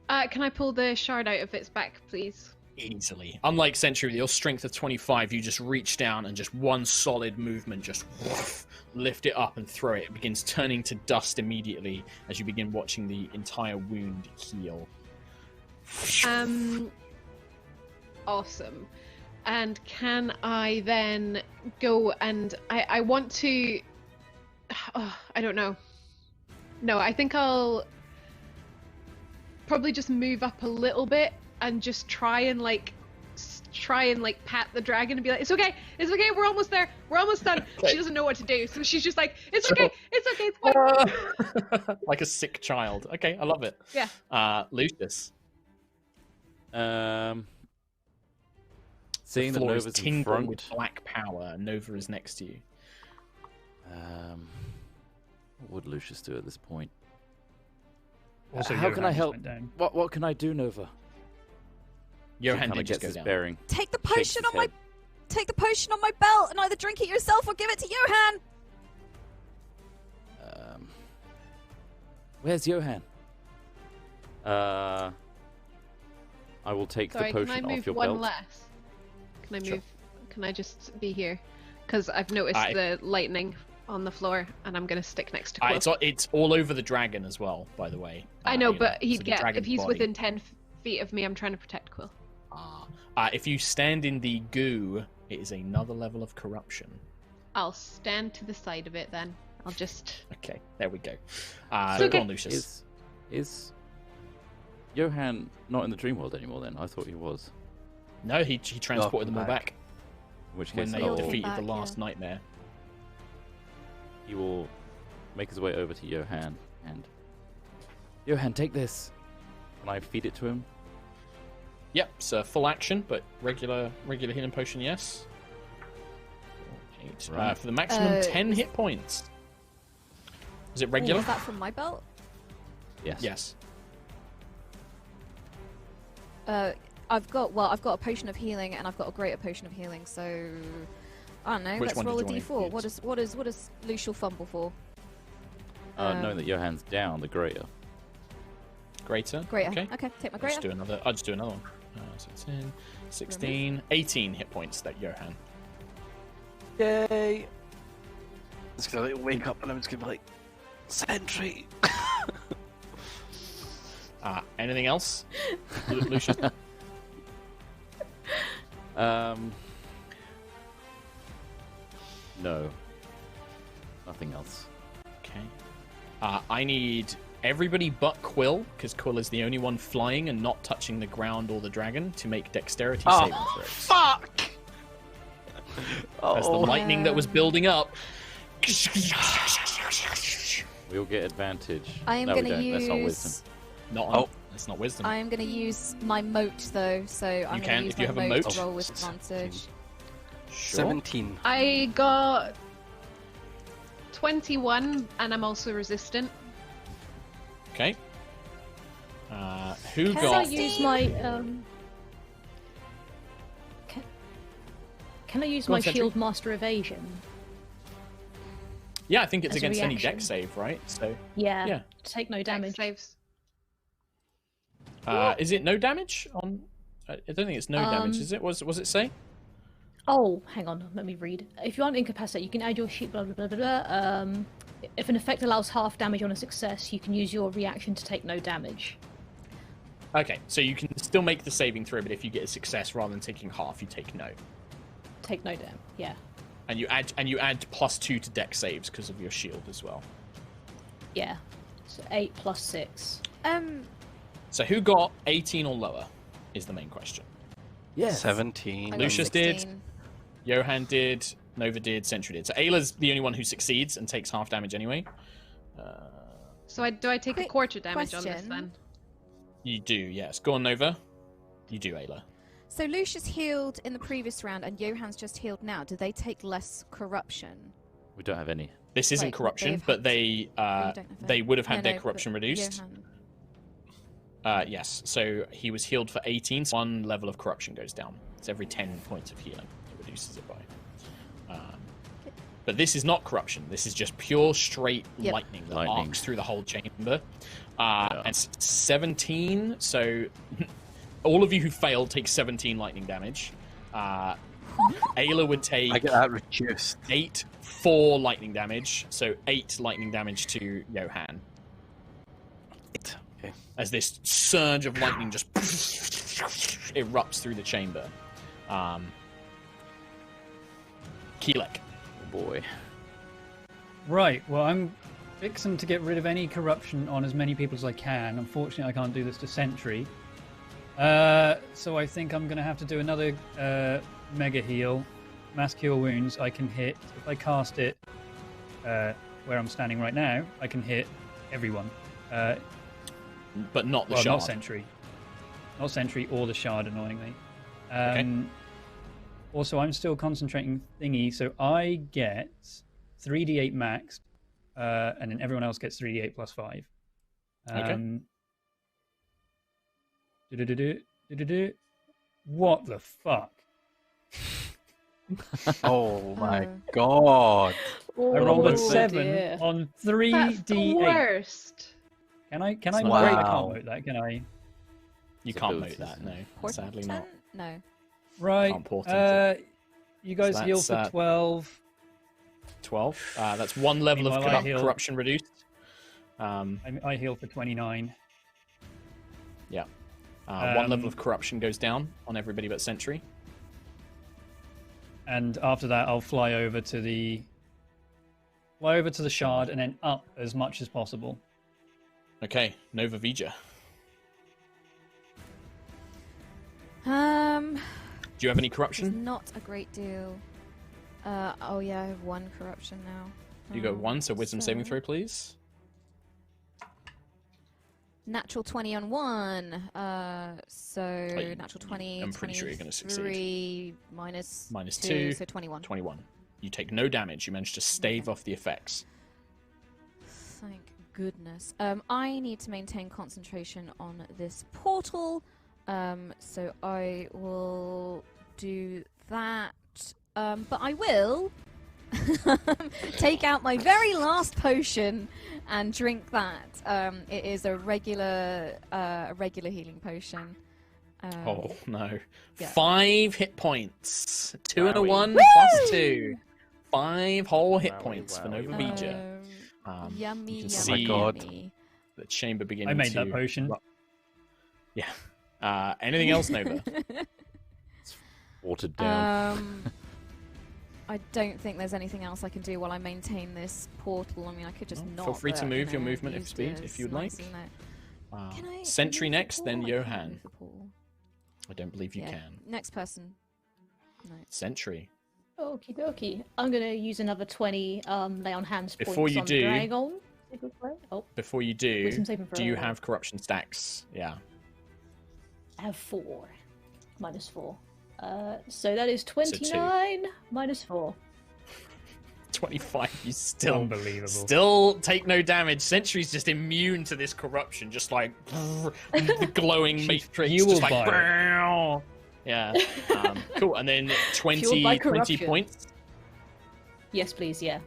Can I pull the shard out of its back, please? Easily. Unlike Sentry, with your strength of 25, you just reach down and just one solid movement, just lift it up and throw it. It begins turning to dust immediately as you begin watching the entire wound heal. Awesome. And can I then go and I want to... I don't know. No, I think I'll probably just move up a little bit and just try and pat the dragon and be like, it's okay, we're almost there, we're almost done. Okay. She doesn't know what to do, so she's just like, it's okay, it's fine. Like a sick child. Okay, I love it. Yeah. Lucius. Seeing The that floor is Nova's in tingling front, with black power, and Nova is next to you. what would Lucius do at this point? Also, How can I Johan just help? went down. What can I do, Nova? Johan Kinda did just gets go his down. bearing. Take the Shakes potion his on my head. Take the potion on my belt and either drink it yourself or give it to Johan. Where's Johan? I will take Sorry, the can I potion move off your one belt. less? Can I move? Sure. Can I just be here? Because I've noticed the lightning on the floor, and I'm gonna stick next to Quill. It's all over the dragon as well, by the way. I know, Ayla. but So he'd the get if dragon's he's body. within 10 feet of me. I'm trying to protect Quill. If you stand in the goo, it is another level of corruption. I'll stand to the side of it then. I'll just. Okay, there we go. So Go on, Lucius. Is Johan not in the dream world anymore? Then I thought he was. No, he transported them all back In which when case, they all defeated back, the last yeah. nightmare. he will make his way over to Johan and Johan, take this. Can I feed it to him? Yep, so full action, but regular healing potion, yes. 8. Right. For the maximum 10 is- hit points. Is it Ooh, regular? is that from my belt? Yes. Yes. I've got a potion of healing and I've got a greater potion of healing, so I don't know. Which Let's one roll a did you wanna d4. What does Lucial fumble for? Knowing that Johan's down, the greater. Greater. Greater. Okay. Okay, take my I'll just greater. do another one. So 10, 16, 18 hit points that Johan. Yay! It's gonna like, wake up and I'm just gonna be like, sentry! Anything else? Lucius? No. Nothing else. Okay. I need everybody but Quill, because Quill is the only one flying and not touching the ground or the dragon, to make dexterity saving throws. Fuck! As the lightning that was building up. We'll get advantage. I am No, we going to don't. That's not wisdom. use. That's not wisdom. I am going to use my moat though, so I'm can, going to use if you my have a moat moat. to roll with advantage. Sure. 17. I got 21, and I'm also resistant. Okay. Who Can Can I got? use my Can I use Go on, my Sentry. shield master evasion? Yeah, I think it's as a against any reaction? deck save, right? So, Yeah. Yeah. Take no Dex damage. saves. is it no damage on? I don't think it's no damage, is it? Was it say? Oh, hang on. Let me read. If you aren't incapacitated, you can add your sheet. Blah blah blah blah blah. If an effect allows half damage on a success, you can use your reaction to take no damage. Okay, so you can still make the saving throw, but if you get a success rather than taking half, you take no. Take no damage. Yeah. And you add +2 to deck saves because of your shield as well. Yeah. So 8 plus 6. So who got 18 or lower is the main question. Yes. 17. I got Lucius did. 16. Johan did, Nova did, Sentry did. So Ayla's the only one who succeeds and takes half damage anyway. So do I take a Quick quarter damage on this question. then? You do, yes. Go on, Nova. You do, Ayla. So Lucius healed in the previous round and Johan's just healed now. Do they take less corruption? We don't have any. This isn't Like, would they corruption, have but had- they Oh, you don't have they it. would have had No, their no, corruption but reduced. Johan. Yes. So he was healed for 18. So 1 level of corruption goes down. It's every 10 points of healing. It reduces it by. But this is not corruption. This is just pure, straight Yep. lightning that Lightning. arcs through the whole chamber. And it's 17. So all of you who failed take 17 lightning damage. Ayla would take I get that reduced. 4 lightning damage. So 8 lightning damage to Johan. Okay. As this surge of lightning just erupts through the chamber. Keelek. Oh boy. Right, well, I'm fixing to get rid of any corruption on as many people as I can. Unfortunately, I can't do this to Sentry. So I think I'm going to have to do another Mega Heal. Mass Cure Wounds, I can hit. If I cast it where I'm standing right now, I can hit everyone. But not the Well, shard. not Sentry. Not Sentry or the Shard, annoyingly. Okay. Also, I'm still concentrating thingy, so I get 3d8 maxed, and then everyone else gets 3d8 plus 5. Okay. What the fuck? Oh my Oh. god. I rolled a Oh, 7 dear. on That's the 3d8. worst. Can I Wow. break? I can't note that, can I? You It's can't abilities, note that, no. Portent? Sadly not. No. Right. Can't portent You guys So heal that's, for 12. 12. That's 1 level of Meanwhile, I heal. corruption reduced. I heal for 29. 1 level of corruption goes down on everybody but Sentry. and after that, I'll fly over to the shard and then up as much as possible. Okay, Nova Vija. Do you have any It's corruption? not a great deal. Oh yeah, I have 1 corruption now. You got 1, so wisdom saving throw, please. Natural 20 on 1. So Like, natural 20. I'm pretty sure you're gonna succeed. 3 minus Minus 2, 2, so 21. 21. You take no damage. You manage to stave off the effects. Thank goodness. I need to maintain concentration on this portal. So I will do that. But I will take out my very last potion and drink that. It is a regular healing potion. Oh no! yeah. 5 hit points. 2 and a Wowie. 1 Woo! plus 2. 5 whole hit Wowie, points for wowie, Nova wowie. Vija. Yummy, you yummy, can see- Oh my God. yummy. The chamber beginning I made to... that potion. Yeah. Anything else, Nova? Watered down. I don't think there's anything else I can do while I maintain this portal. I mean, I could just Well, not. feel free to but, move your know, movement I've if used speed, it, if it's you'd nice, like. isn't it? Can I Sentry move the next, then pool? I can't Johan. move the pool. I don't believe you Yeah, can. Next person. No. Sentry. Okie dokie. I'm gonna use another 20 lay on hands points Before you on do- the dragon. Oh, Before you do, Wisdom saving do you throw. have corruption stacks? Yeah. I have 4. Minus 4. So that is 29 minus 4. 25. You Unbelievable. still take no damage. Sentry's just immune to this corruption, just like glowing matrix. fueled Just like, by it. "Brow." Yeah. Cool. And then 20 Fueled by 20 corruption. points. Yes, please, yeah.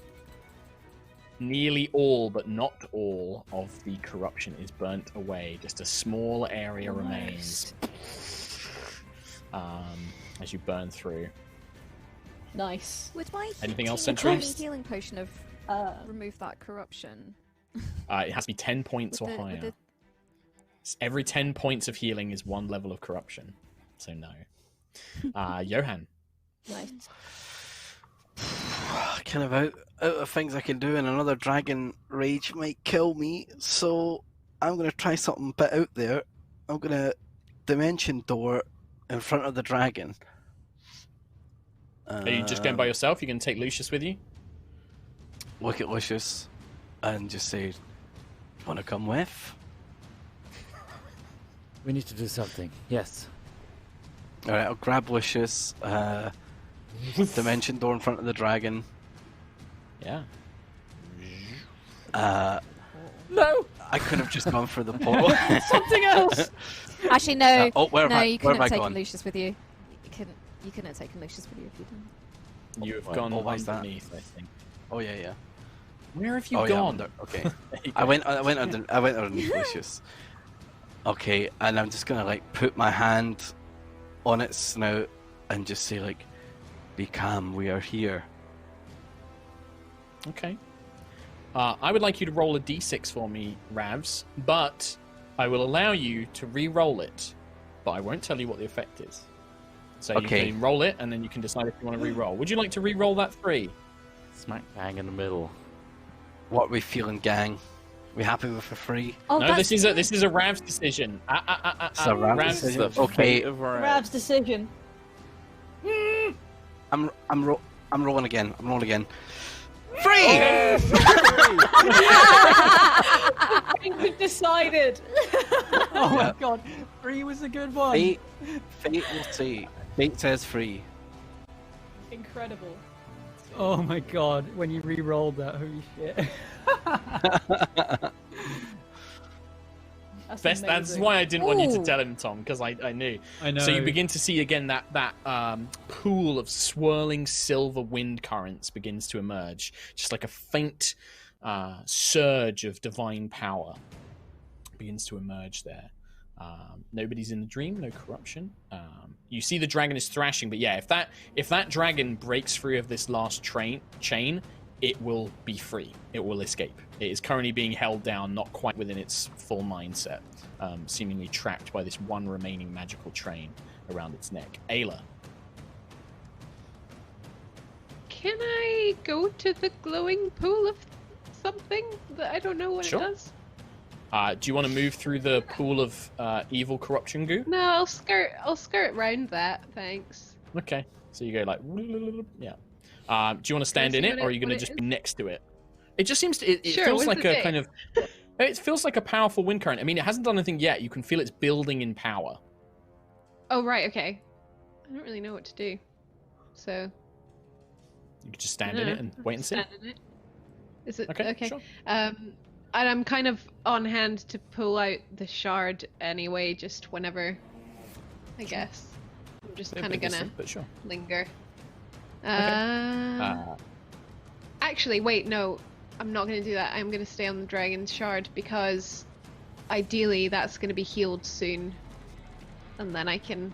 Nearly all, but not all, of the corruption is burnt away. Just a small area remains as you burn through. Nice. Would my Anything else, teeny Sentry? tiny healing potion have removed that corruption? It has to be 10 points With or the- with higher. the- Every 10 points of healing is 1 level of corruption. So no. Johan. Nice. Kind of out of things I can do, and another dragon rage might kill me. So I'm gonna try something a bit out there. I'm gonna dimension door in front of the dragon. Are you just going by yourself? You can take Lucius with you? Look at Lucius and just say, "Want to come with?" We need to do something. Yes. All right, I'll grab Lucius. Dimension door in front of the dragon. Yeah. No. I could have just gone for the portal. Something else! Actually, no. where no, have I, you where couldn't have I have taken gone? Lucius with you. You couldn't have taken Lucius with you if you didn't. You have Oh, gone why is that? underneath, I think. Oh yeah. Where have you Oh yeah. gone? Under, okay. There you I go. went underneath Lucius. Okay, and I'm just gonna like put my hand on its snout and just say like, "Be calm, we are here." Okay. I would like you to roll a d6 for me, Ravs, but I will allow you to re-roll it, but I won't tell you what the effect is. So Okay. you can roll it, and then you can decide if you want to re-roll. Would you like to re-roll that 3? Smack bang in the middle. What are we feeling, gang? We happy with a free? Oh, No, that's this is a Ravs decision. It's a Ravs Ravs decision. The Okay. fate of our- Rav's decision. I'm rolling again. I'm rolling again. Free! We've decided! Oh my Yeah. god, 3 was a good one. Fate will say. Fate says free. Incredible. Oh my god, when you re-rolled that, holy shit. That's That's amazing. why I didn't want you to Ooh. tell him, Tom, because I knew. I know. So you begin to see again that pool of swirling silver wind currents begins to emerge, just like a faint surge of divine power begins to emerge there. Nobody's in the dream, no corruption. You see the dragon is thrashing, but yeah, if that dragon breaks free of this last chain, it will be free. It will escape. It is currently being held down, not quite within its full mindset, seemingly trapped by this one remaining magical train around its neck. Ayla. Can I go to the glowing pool of something that I don't know what Sure. it does? Do you want to move through the pool of evil corruption goo? No, I'll skirt round that, thanks. Okay. So you go like, yeah. Do you want to stand see in it, what or are it- you going what to it just is? be next to it? It just seems to. It Sure, feels what like does a it kind do? of. It feels like a powerful wind current. I mean, it hasn't done anything yet. You can feel it's building in power. Oh, right, okay. I don't really know what to do. So, You can just stand in it and wait and see. stand in it. Is it Okay, okay? sure. And I'm kind of on hand to pull out the shard anyway, just whenever. I guess. I'm just Bit kind of gonna distant, but sure. linger. Uh, Actually, wait, no. I'm not gonna do that. I'm gonna stay on the dragon's shard because ideally that's gonna be healed soon. And then I can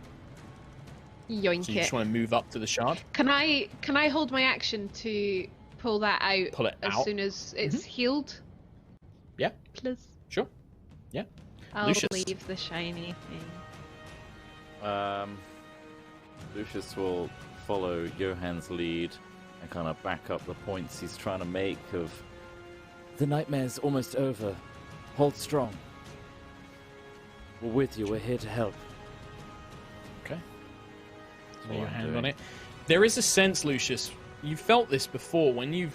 yoink so you it. just want to move up to the shard? Can I hold my action to pull that out Pull it as out? soon as it's healed? Yeah, Please. sure. Yeah. I'll Lucius. leave the shiny thing. Lucius will follow Johann's lead and kind of back up the points he's trying to make of the nightmare's almost over. Hold strong. We're with you. We're here to help. Okay. That's Lay all your I'm hand doing. on it. There is a sense, Lucius. You felt this before when you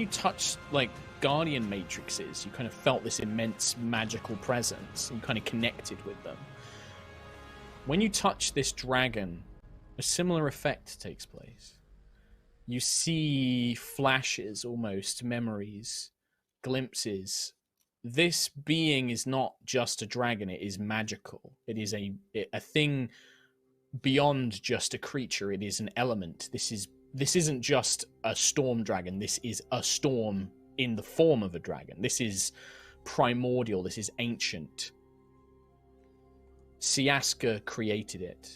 touched like guardian matrices. You kind of felt this immense magical presence. And you kind of connected with them. When you touch this dragon, a similar effect takes place. You see flashes, almost memories, glimpses. This being is not just a dragon; it is magical. It is a thing beyond just a creature. It is an element. This isn't just a storm dragon. This is a storm in the form of a dragon. This is primordial. This is ancient. Siaska created it.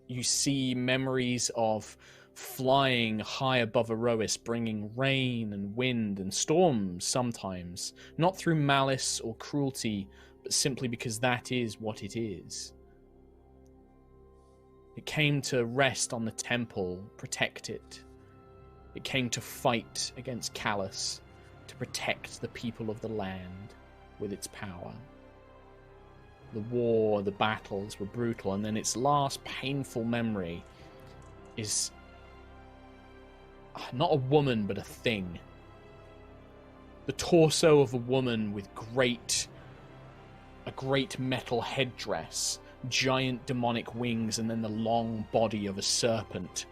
You see memories of flying high above Aerois, bringing rain and wind and storms sometimes, not through malice or cruelty, but simply because that is what it is. It came to rest on the temple, protect it. It came to fight against Callus, to protect the people of the land with its power. The war, the battles were brutal, and then its last painful memory is not a woman, but a thing. The torso of a woman with a great metal headdress, giant demonic wings, and then the long body of a serpent,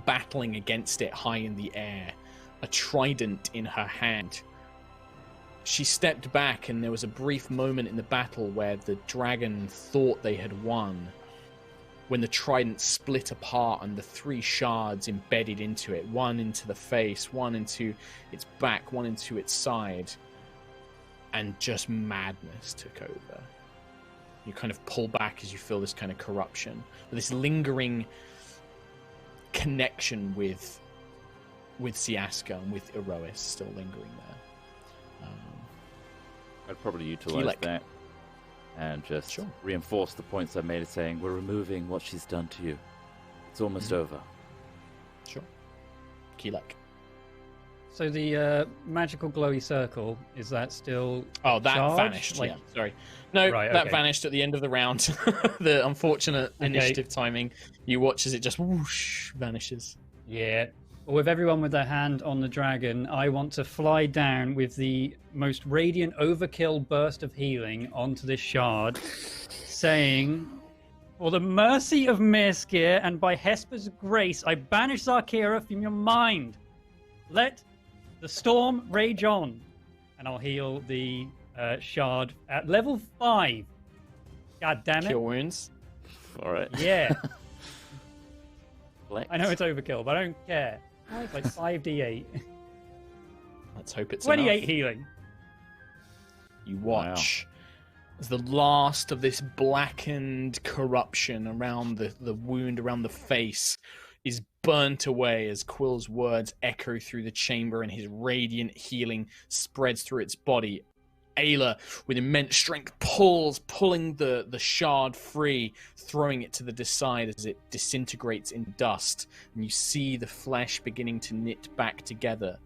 battling against it high in the air, a trident in her hand. She stepped back, and there was a brief moment in the battle where the dragon thought they had won, when the trident split apart and the three shards embedded into it, one into the face, one into its back, one into its side, and just madness took over. You kind of pull back as you feel this kind of corruption, but this lingering connection with Siaska and with Aerois still lingering there. I'd probably utilize Keylek. that and just Sure. reinforce the points I made, saying we're removing what she's done to you. It's almost over. Sure. Keylek. So the magical glowy circle, is that still Oh, that charged? vanished. Like, Yeah, sorry. No, Right, that okay. vanished at the end of the round. The unfortunate Okay. initiative timing. You watch as it just whoosh vanishes. Yeah. Well, with everyone with their hand on the dragon, I want to fly down with the most radiant overkill burst of healing onto this shard, saying, "For the mercy of Mirskir and by Hesper's grace, I banish Zarkira from your mind. Let the storm rage on." And I'll heal the shard at level 5. God damn it. Cure wounds. All right. Yeah. Flex. I know it's overkill, but I don't care. It's like 5d8. Let's hope it's 28 enough. healing. You watch as the last of this blackened corruption around the wound, around the face, is burnt away as Quill's words echo through the chamber and his radiant healing spreads through its body. Ayla, with immense strength, pulling the shard free, throwing it to the side as it disintegrates in dust. And you see the flesh beginning to knit back together.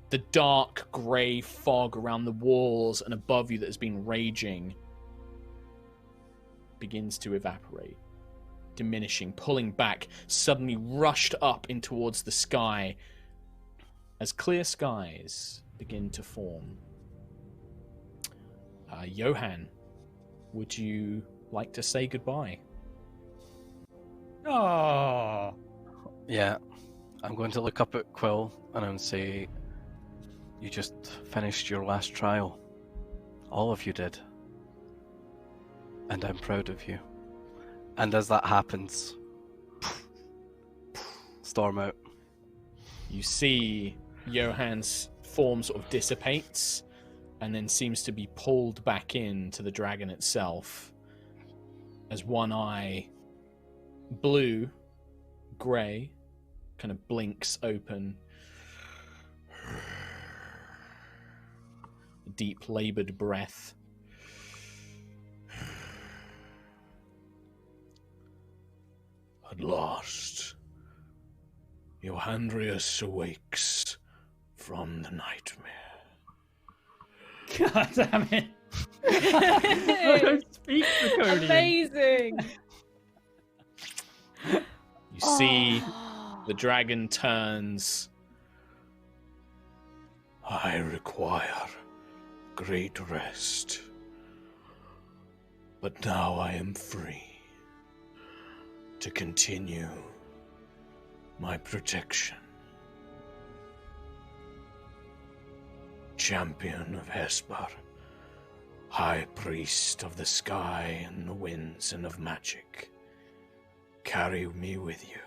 The dark grey fog around the walls and above you that has been raging begins to evaporate, diminishing, pulling back, suddenly rushed up in towards the sky as clear skies begin to form. Johan, would you like to say goodbye? Oh. Yeah, I'm going to look up at Quill and I'm say, you just finished your last trial. All of you did. And I'm proud of you. And as that happens, storm out. You see Johan's form sort of dissipates and then seems to be pulled back into the dragon itself as one eye, blue, grey, kind of blinks open. A deep laboured breath. At last, Johandrius awakes from the nightmare. God damn it. I don't speak Draconian. Amazing. You see the dragon turns. I require great rest, but now I am free to continue my protection. Champion of Hesper, High Priest of the sky and the winds and of magic, carry me with you,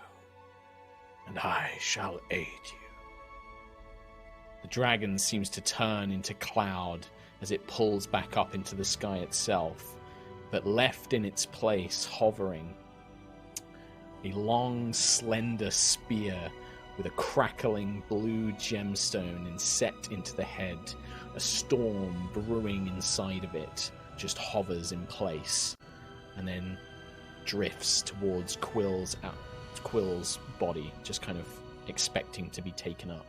and I shall aid you. The dragon seems to turn into cloud as it pulls back up into the sky itself, but left in its place, hovering, a long, slender spear with a crackling blue gemstone inset into the head. A storm brewing inside of it just hovers in place and then drifts towards Quill's body, just kind of expecting to be taken up.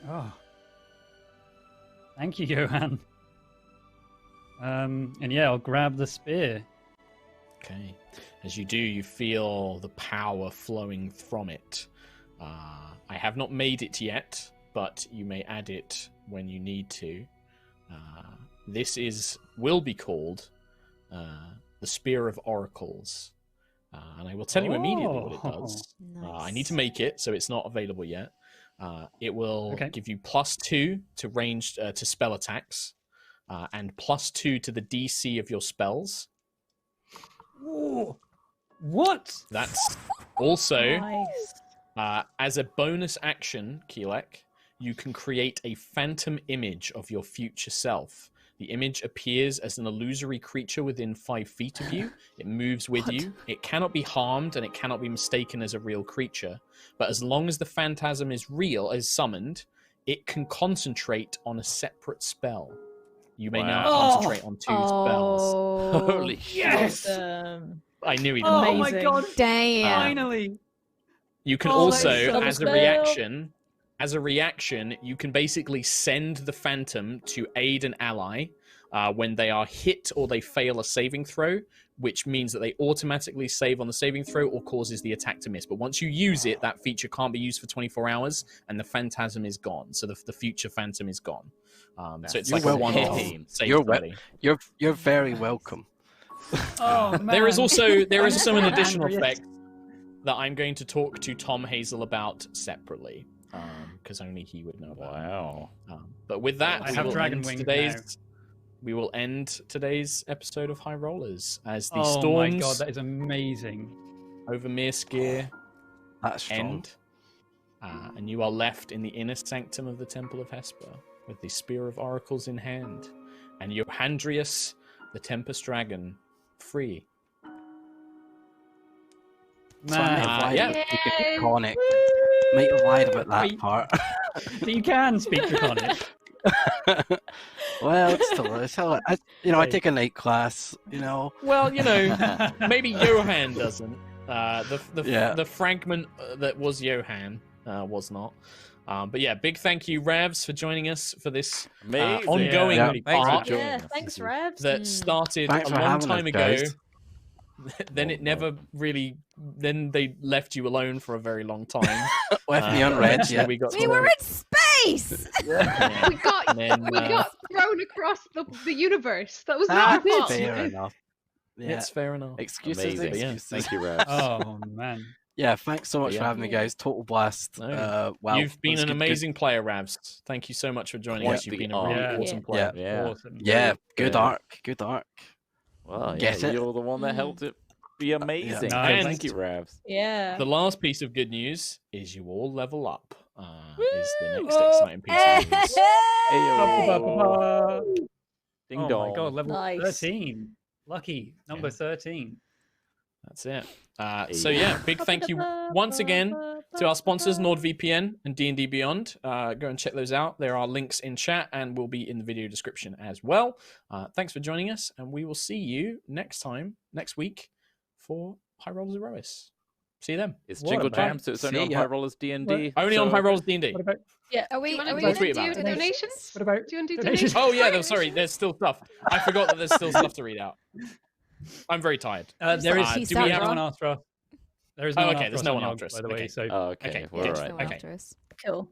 Oh. Thank you, Johan. And yeah, I'll grab the spear. Okay. As you do, you feel the power flowing from it. I have not made it yet, but you may add it when you need to. This will be called the Spear of Oracles. And I will tell you immediately what it does. Nice. I need to make it, so it's not available yet. It will give you +2 to range to spell attacks, and +2 to the DC of your spells. Ooh. What? That's also Nice. as a bonus action, Keelek, you can create a phantom image of your future self. The image appears as an illusory creature within 5 feet of you. It moves with you. It cannot be harmed and it cannot be mistaken as a real creature. But as long as the phantasm is summoned, it can concentrate on a separate spell. You may now concentrate on 2 spells. Holy Yes! Awesome. I knew he'd Oh know. my Amazing. god! Damn. Finally! You can Oh, also, that's so as a reaction, you can basically send the phantom to aid an ally when they are hit or they fail a saving throw, which means that they automatically save on the saving throw or causes the attack to miss. But once you use it, that feature can't be used for 24 hours and the phantasm is gone. So the future phantom is gone. So it's You're like a welcome. one-off save You're ability. You're very welcome. Oh, man. There is also an additional Andrea. effect that I'm going to talk to Tom Hazel about separately, because only he would know about. Wow. But with that, I have dragon wings we will end today's episode of High Rollers as the Oh storms my god, that is amazing. over Mirskir That's strong. end, and you are left in the inner sanctum of the Temple of Hesper with the Spear of Oracles in hand, and Johandrius, the Tempest Dragon, free. Man, yeah. You can iconic. Might have lied about that Wait. part. so you can speak Draconic. Well, it's still I take a night class. Well, maybe Johan doesn't. The fragment that was Johan was not. But yeah, big thank you, Ravs, for joining us for this Amazing. ongoing Yeah. Thanks for part joining Yeah, us. thanks, Ravs. that started Thanks a for long having time us, ago. guys. Then it never really. Then they left you alone for a very long time. Left me unread. Eventually Yeah. we got We to- were in space. Yeah. We got And then, we got thrown across the universe. That was not our fault. Fair enough. Yeah. It's fair enough. Excuses. Amazing. Yeah. Excuses. Thank you, Ravs. Oh man. Yeah. Thanks so much Yeah. for having me, guys. Total blast. No. Wow. You've been It was an good- amazing player, Ravs. Thank you so much for joining Quite us. You've the been a really honor. awesome Yeah. player. Yeah. Awesome. Yeah. Good Yeah. arc. Good arc. Well, Get yeah, it? you're the one that Mm. helped it be amazing. Nice. Thank you, Ravs. Yeah. The last piece of good news is you all level up. Is the next Woo! exciting piece of news. Ding Oh dong. my god, level Nice. 13. Lucky, number Yeah. 13. That's it. So yeah, big thank you once again to our sponsors NordVPN and D&D Beyond. Go and check those out. There are links in chat and will be in the video description as well. Thanks for joining us, and we will see you next week for High Rollers Aerois. See you then. It's What Jingle about- Jam, so it's only See on ya. High Rollers D&D. Only on High Rollers D&D. What about Yeah. Are we? Do you want Are we to Don't tweet gonna about do it. donations? what about Do you want to do donations? donations? Oh yeah, sorry. There's still stuff. I forgot that there's still stuff to read out. I'm very tired. There is. Peace Do we out, have Ron. one after us? There is Oh, no one okay, after there's us no on one Yogg, after us. by the way. Okay. So Oh, okay. Okay, We're yeah. all There's right. no one Okay. after us. Cool.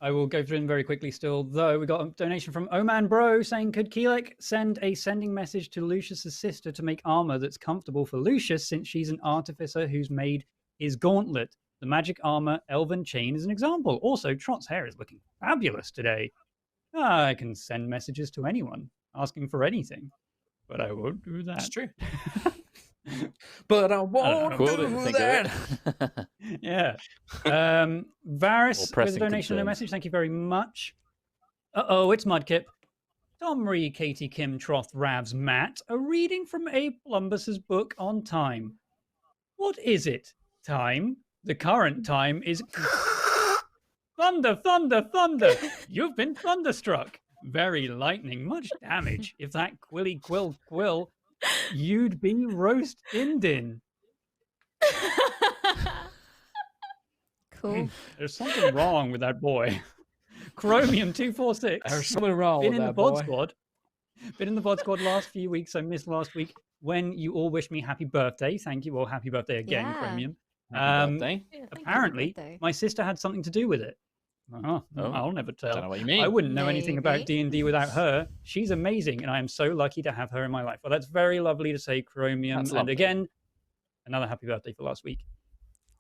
I will go through them very quickly still, though. We got a donation from Oman Bro saying, could Keelek send a sending message to Lucius's sister to make armor that's comfortable for Lucius, since she's an artificer who's made his gauntlet? The magic armor elven chain is an example. Also, Trot's hair is looking fabulous today. I can send messages to anyone asking for anything, but I won't do That's that. true. But I know. won't Cool, do didn't think that. of it. Yeah. Varys with a pressing donation and a concerns. message. Thank you very much. Uh-oh, it's Mudkip. Domri, Katie, Kim, Troth, Ravs, Matt, a reading from Abe Plumbus's book on time. What is it? Time? The current time is... Thunder, thunder, thunder! You've been thunderstruck. Very lightning, much damage. If that quilly quill quill, you'd be roast Indin. Cool. There's something wrong with that boy. Chromium 246. There's something wrong Been with in the that bod boy. squad. Been in the bod squad last few weeks. I missed last week when you all wished me happy birthday. Thank you all. Happy birthday again, Yeah. Chromium. Happy birthday. Yeah, thank you, Apparently, birthday. my sister had something to do with it. Oh, Oh. I'll never Don't know tell. what you mean. I wouldn't know anything about Maybe. D&D without her. She's amazing, and I am so lucky to have her in my life. Well, that's very lovely to say, Chromium. That's And lovely. again, another happy birthday for last week.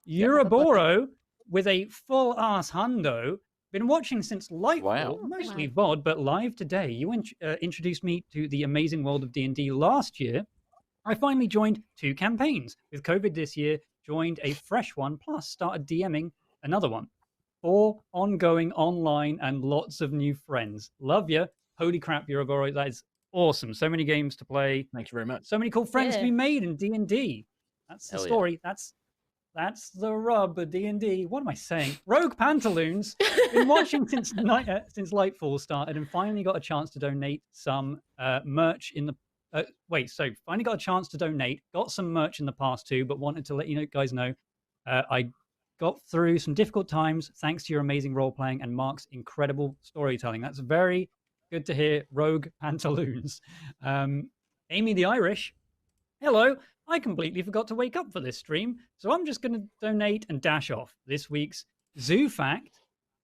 Yeah, Euroboro with a full ass hundo. Been watching since Lightfall, Wow. mostly Wow. VOD, but live today. You introduced me to the amazing world of D&D last year. I finally joined 2 campaigns. With COVID this year, joined a fresh one, plus started DMing another one. 4 ongoing online and lots of new friends. Love ya. Holy crap, Euroboro. That is awesome. So many games to play. Thank you very much. So many cool friends to Yeah. be made in D&D. That's the Hell yeah. story. That's the rub of D&D. What am I saying? Rogue Pantaloons. Been watching since Lightfall started, and finally got a chance to donate some merch in the. Finally got a chance to donate. Got some merch in the past too, but wanted to let you guys know I got through some difficult times thanks to your amazing role playing and Mark's incredible storytelling. That's very good to hear. Rogue Pantaloons. Amy the Irish. Hello. I completely forgot to wake up for this stream, so I'm just going to donate and dash off. This week's Zoo Fact: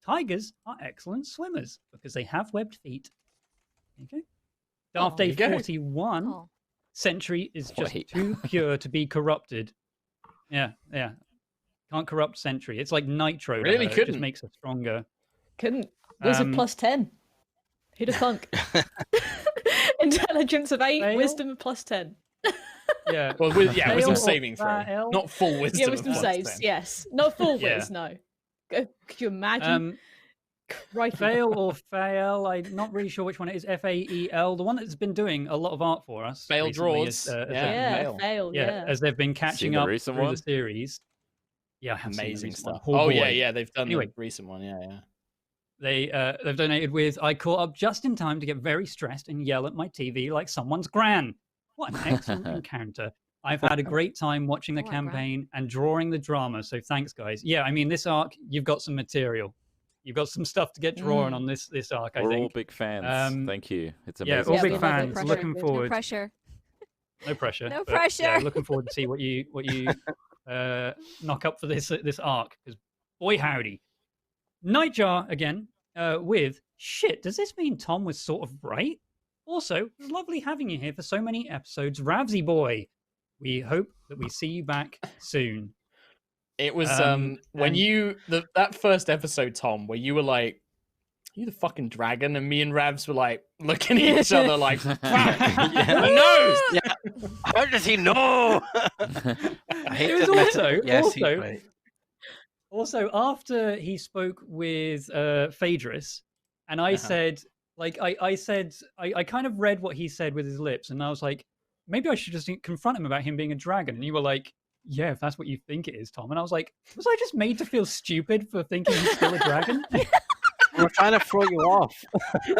tigers are excellent swimmers because they have webbed feet. Okay. Dark there Day you go. 41. Oh. Sentry is just Wait. too pure to be corrupted. Yeah. Can't corrupt Sentry. It's like nitro. to Really her. It couldn't. just makes her stronger. Couldn't. Wizard Um, plus 10. Who'd have thunk? Intelligence of 8, Fail? issdom of plus 10. Yeah. Well, wisdom Fail or saving throw, fail? not full wisdom. Yeah, of wisdom plus saves, 10. yes. Not full Yeah. whiz, no. Could you imagine? Right. Fail or fail? I'm not really sure which one it is. FAEL, the one that's been doing a lot of art for us. Fail recently draws. as Yeah. Yeah, fail. fail, yeah. as they've been catching the up recent through one? the series. Yeah, I have seen the Amazing recent one. stuff. Poor Oh yeah, boy. yeah, they've done Anyway. the recent one. Yeah, yeah. they've donated with, I caught up just in time to get very stressed and yell at my TV like someone's gran. What an excellent encounter. I've had a great time watching the All right, Gran. campaign and drawing the drama. So thanks, guys. Yeah, I mean, this arc, you've got some material. You've got some stuff to get drawing on this arc, I We're think. all big fans. Thank you. It's amazing. Yeah, all Yeah, big we love it. fans. Pressure. Looking No forward. pressure. No pressure. No but, yeah, pressure. looking forward to see what you knock up for this arc. Because boy howdy, Nightjar again with shit. Does this mean Tom was sort of right? Also, it was lovely having you here for so many episodes, Ravsy boy. We hope that we see you back soon. It was And- when that first episode, Tom, where you were like, "Are you the fucking dragon?" and me and Ravs were like looking at each other like, "Fuck, he knows." Yeah. How does he know? I hate It was to admit also- it. Yes, he's also- right. Also, after he spoke with Phaedrus, and I said, like, I kind of read what he said with his lips, and I was like, maybe I should just confront him about him being a dragon. And you were like, yeah, if that's what you think it is, Tom. And I was like, was I just made to feel stupid for thinking he's still a dragon? We're trying to throw you off.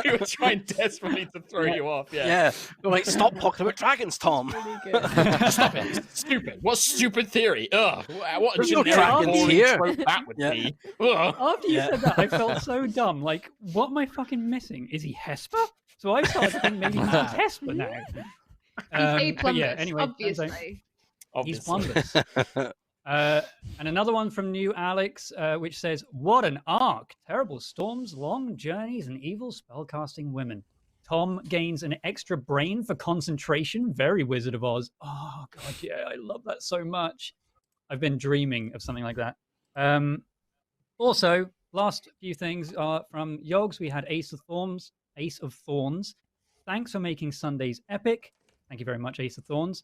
We were trying desperately to throw you off. Yeah. Yeah. We're like, stop talking about dragons, Tom. Stop it. It's stupid. What stupid theory? Ugh. What a There's no generic dragons boring here. trope that would Yeah. be. Ugh. After you said that, I felt so dumb. Like, what am I fucking missing? Is he Hesper? So I started to think maybe he's Hesper now. He's But yeah, Plumbus, anyway, turns out obviously. he's Obviously. Plumbus. And another one from new Alex, which says, "What an arc! Terrible storms, long journeys, and evil spellcasting women. Tom gains an extra brain for concentration. Very Wizard of Oz. Oh god, yeah, I love that so much. I've been dreaming of something like that." Also, last few things are from Yogs. We had Ace of Thorns. Thanks for making Sundays epic. Thank you very much, Ace of Thorns.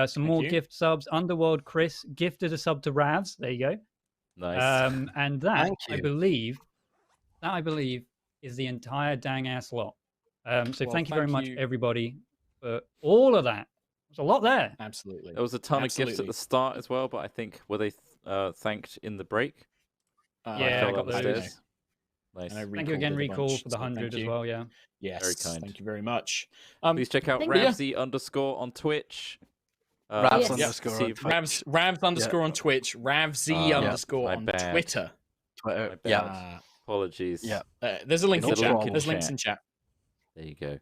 Some more you. gift subs. Underworld Chris gifted a sub to Ravs. There you go. Nice. And that Thank I you. believe is the entire dang ass lot. So Well, thank you very thank much, you. everybody, for all of that. There's a lot there. Absolutely. There was a ton of gifts at Absolutely. the start as well, but I think were they thanked in the break? Yeah, I got those. upstairs. And Nice. I Thank you again, recalled it a Recall, bunch, for the so 100 thank as you. well. Yeah. Yes. Very kind. Thank you very much. Please check out Thank you. Ravsy_ on Twitch. Ravs Yes. underscore see on if- Twitch. Ravs underscore on Twitch. Ravz underscore my on bad. Twitter. Twitter. My bad. Yeah. Apologies. Yeah. There's a link in There's a chat. link in There's links chat. in chat. There you go.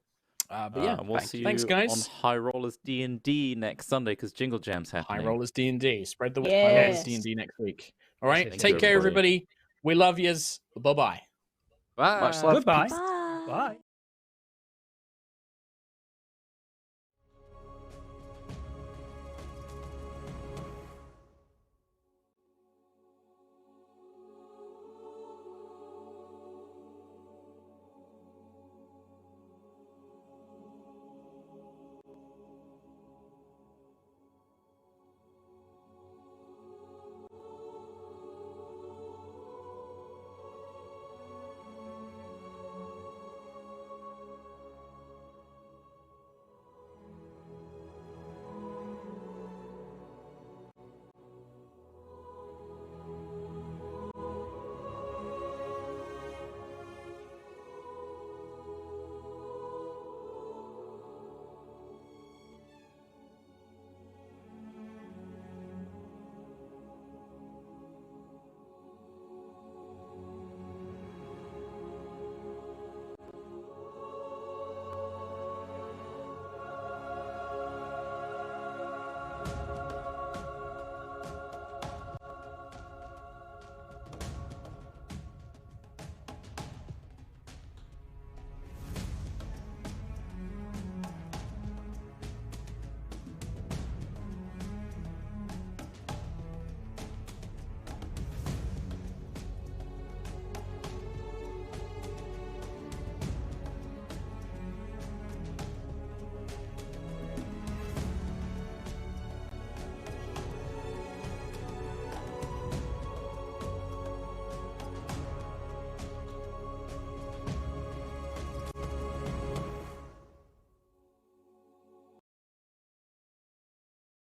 But yeah, and we'll see thanks, you guys. on High Rollers D&D next Sunday because Jingle Jam's High happening. Rollers D&D. Spread the word. Yes. High Rollers D&D next week. All right. Thank Take you, care, everybody. everybody. We love yous. Bye-bye. Bye. Much love. Goodbye. Bye. Bye.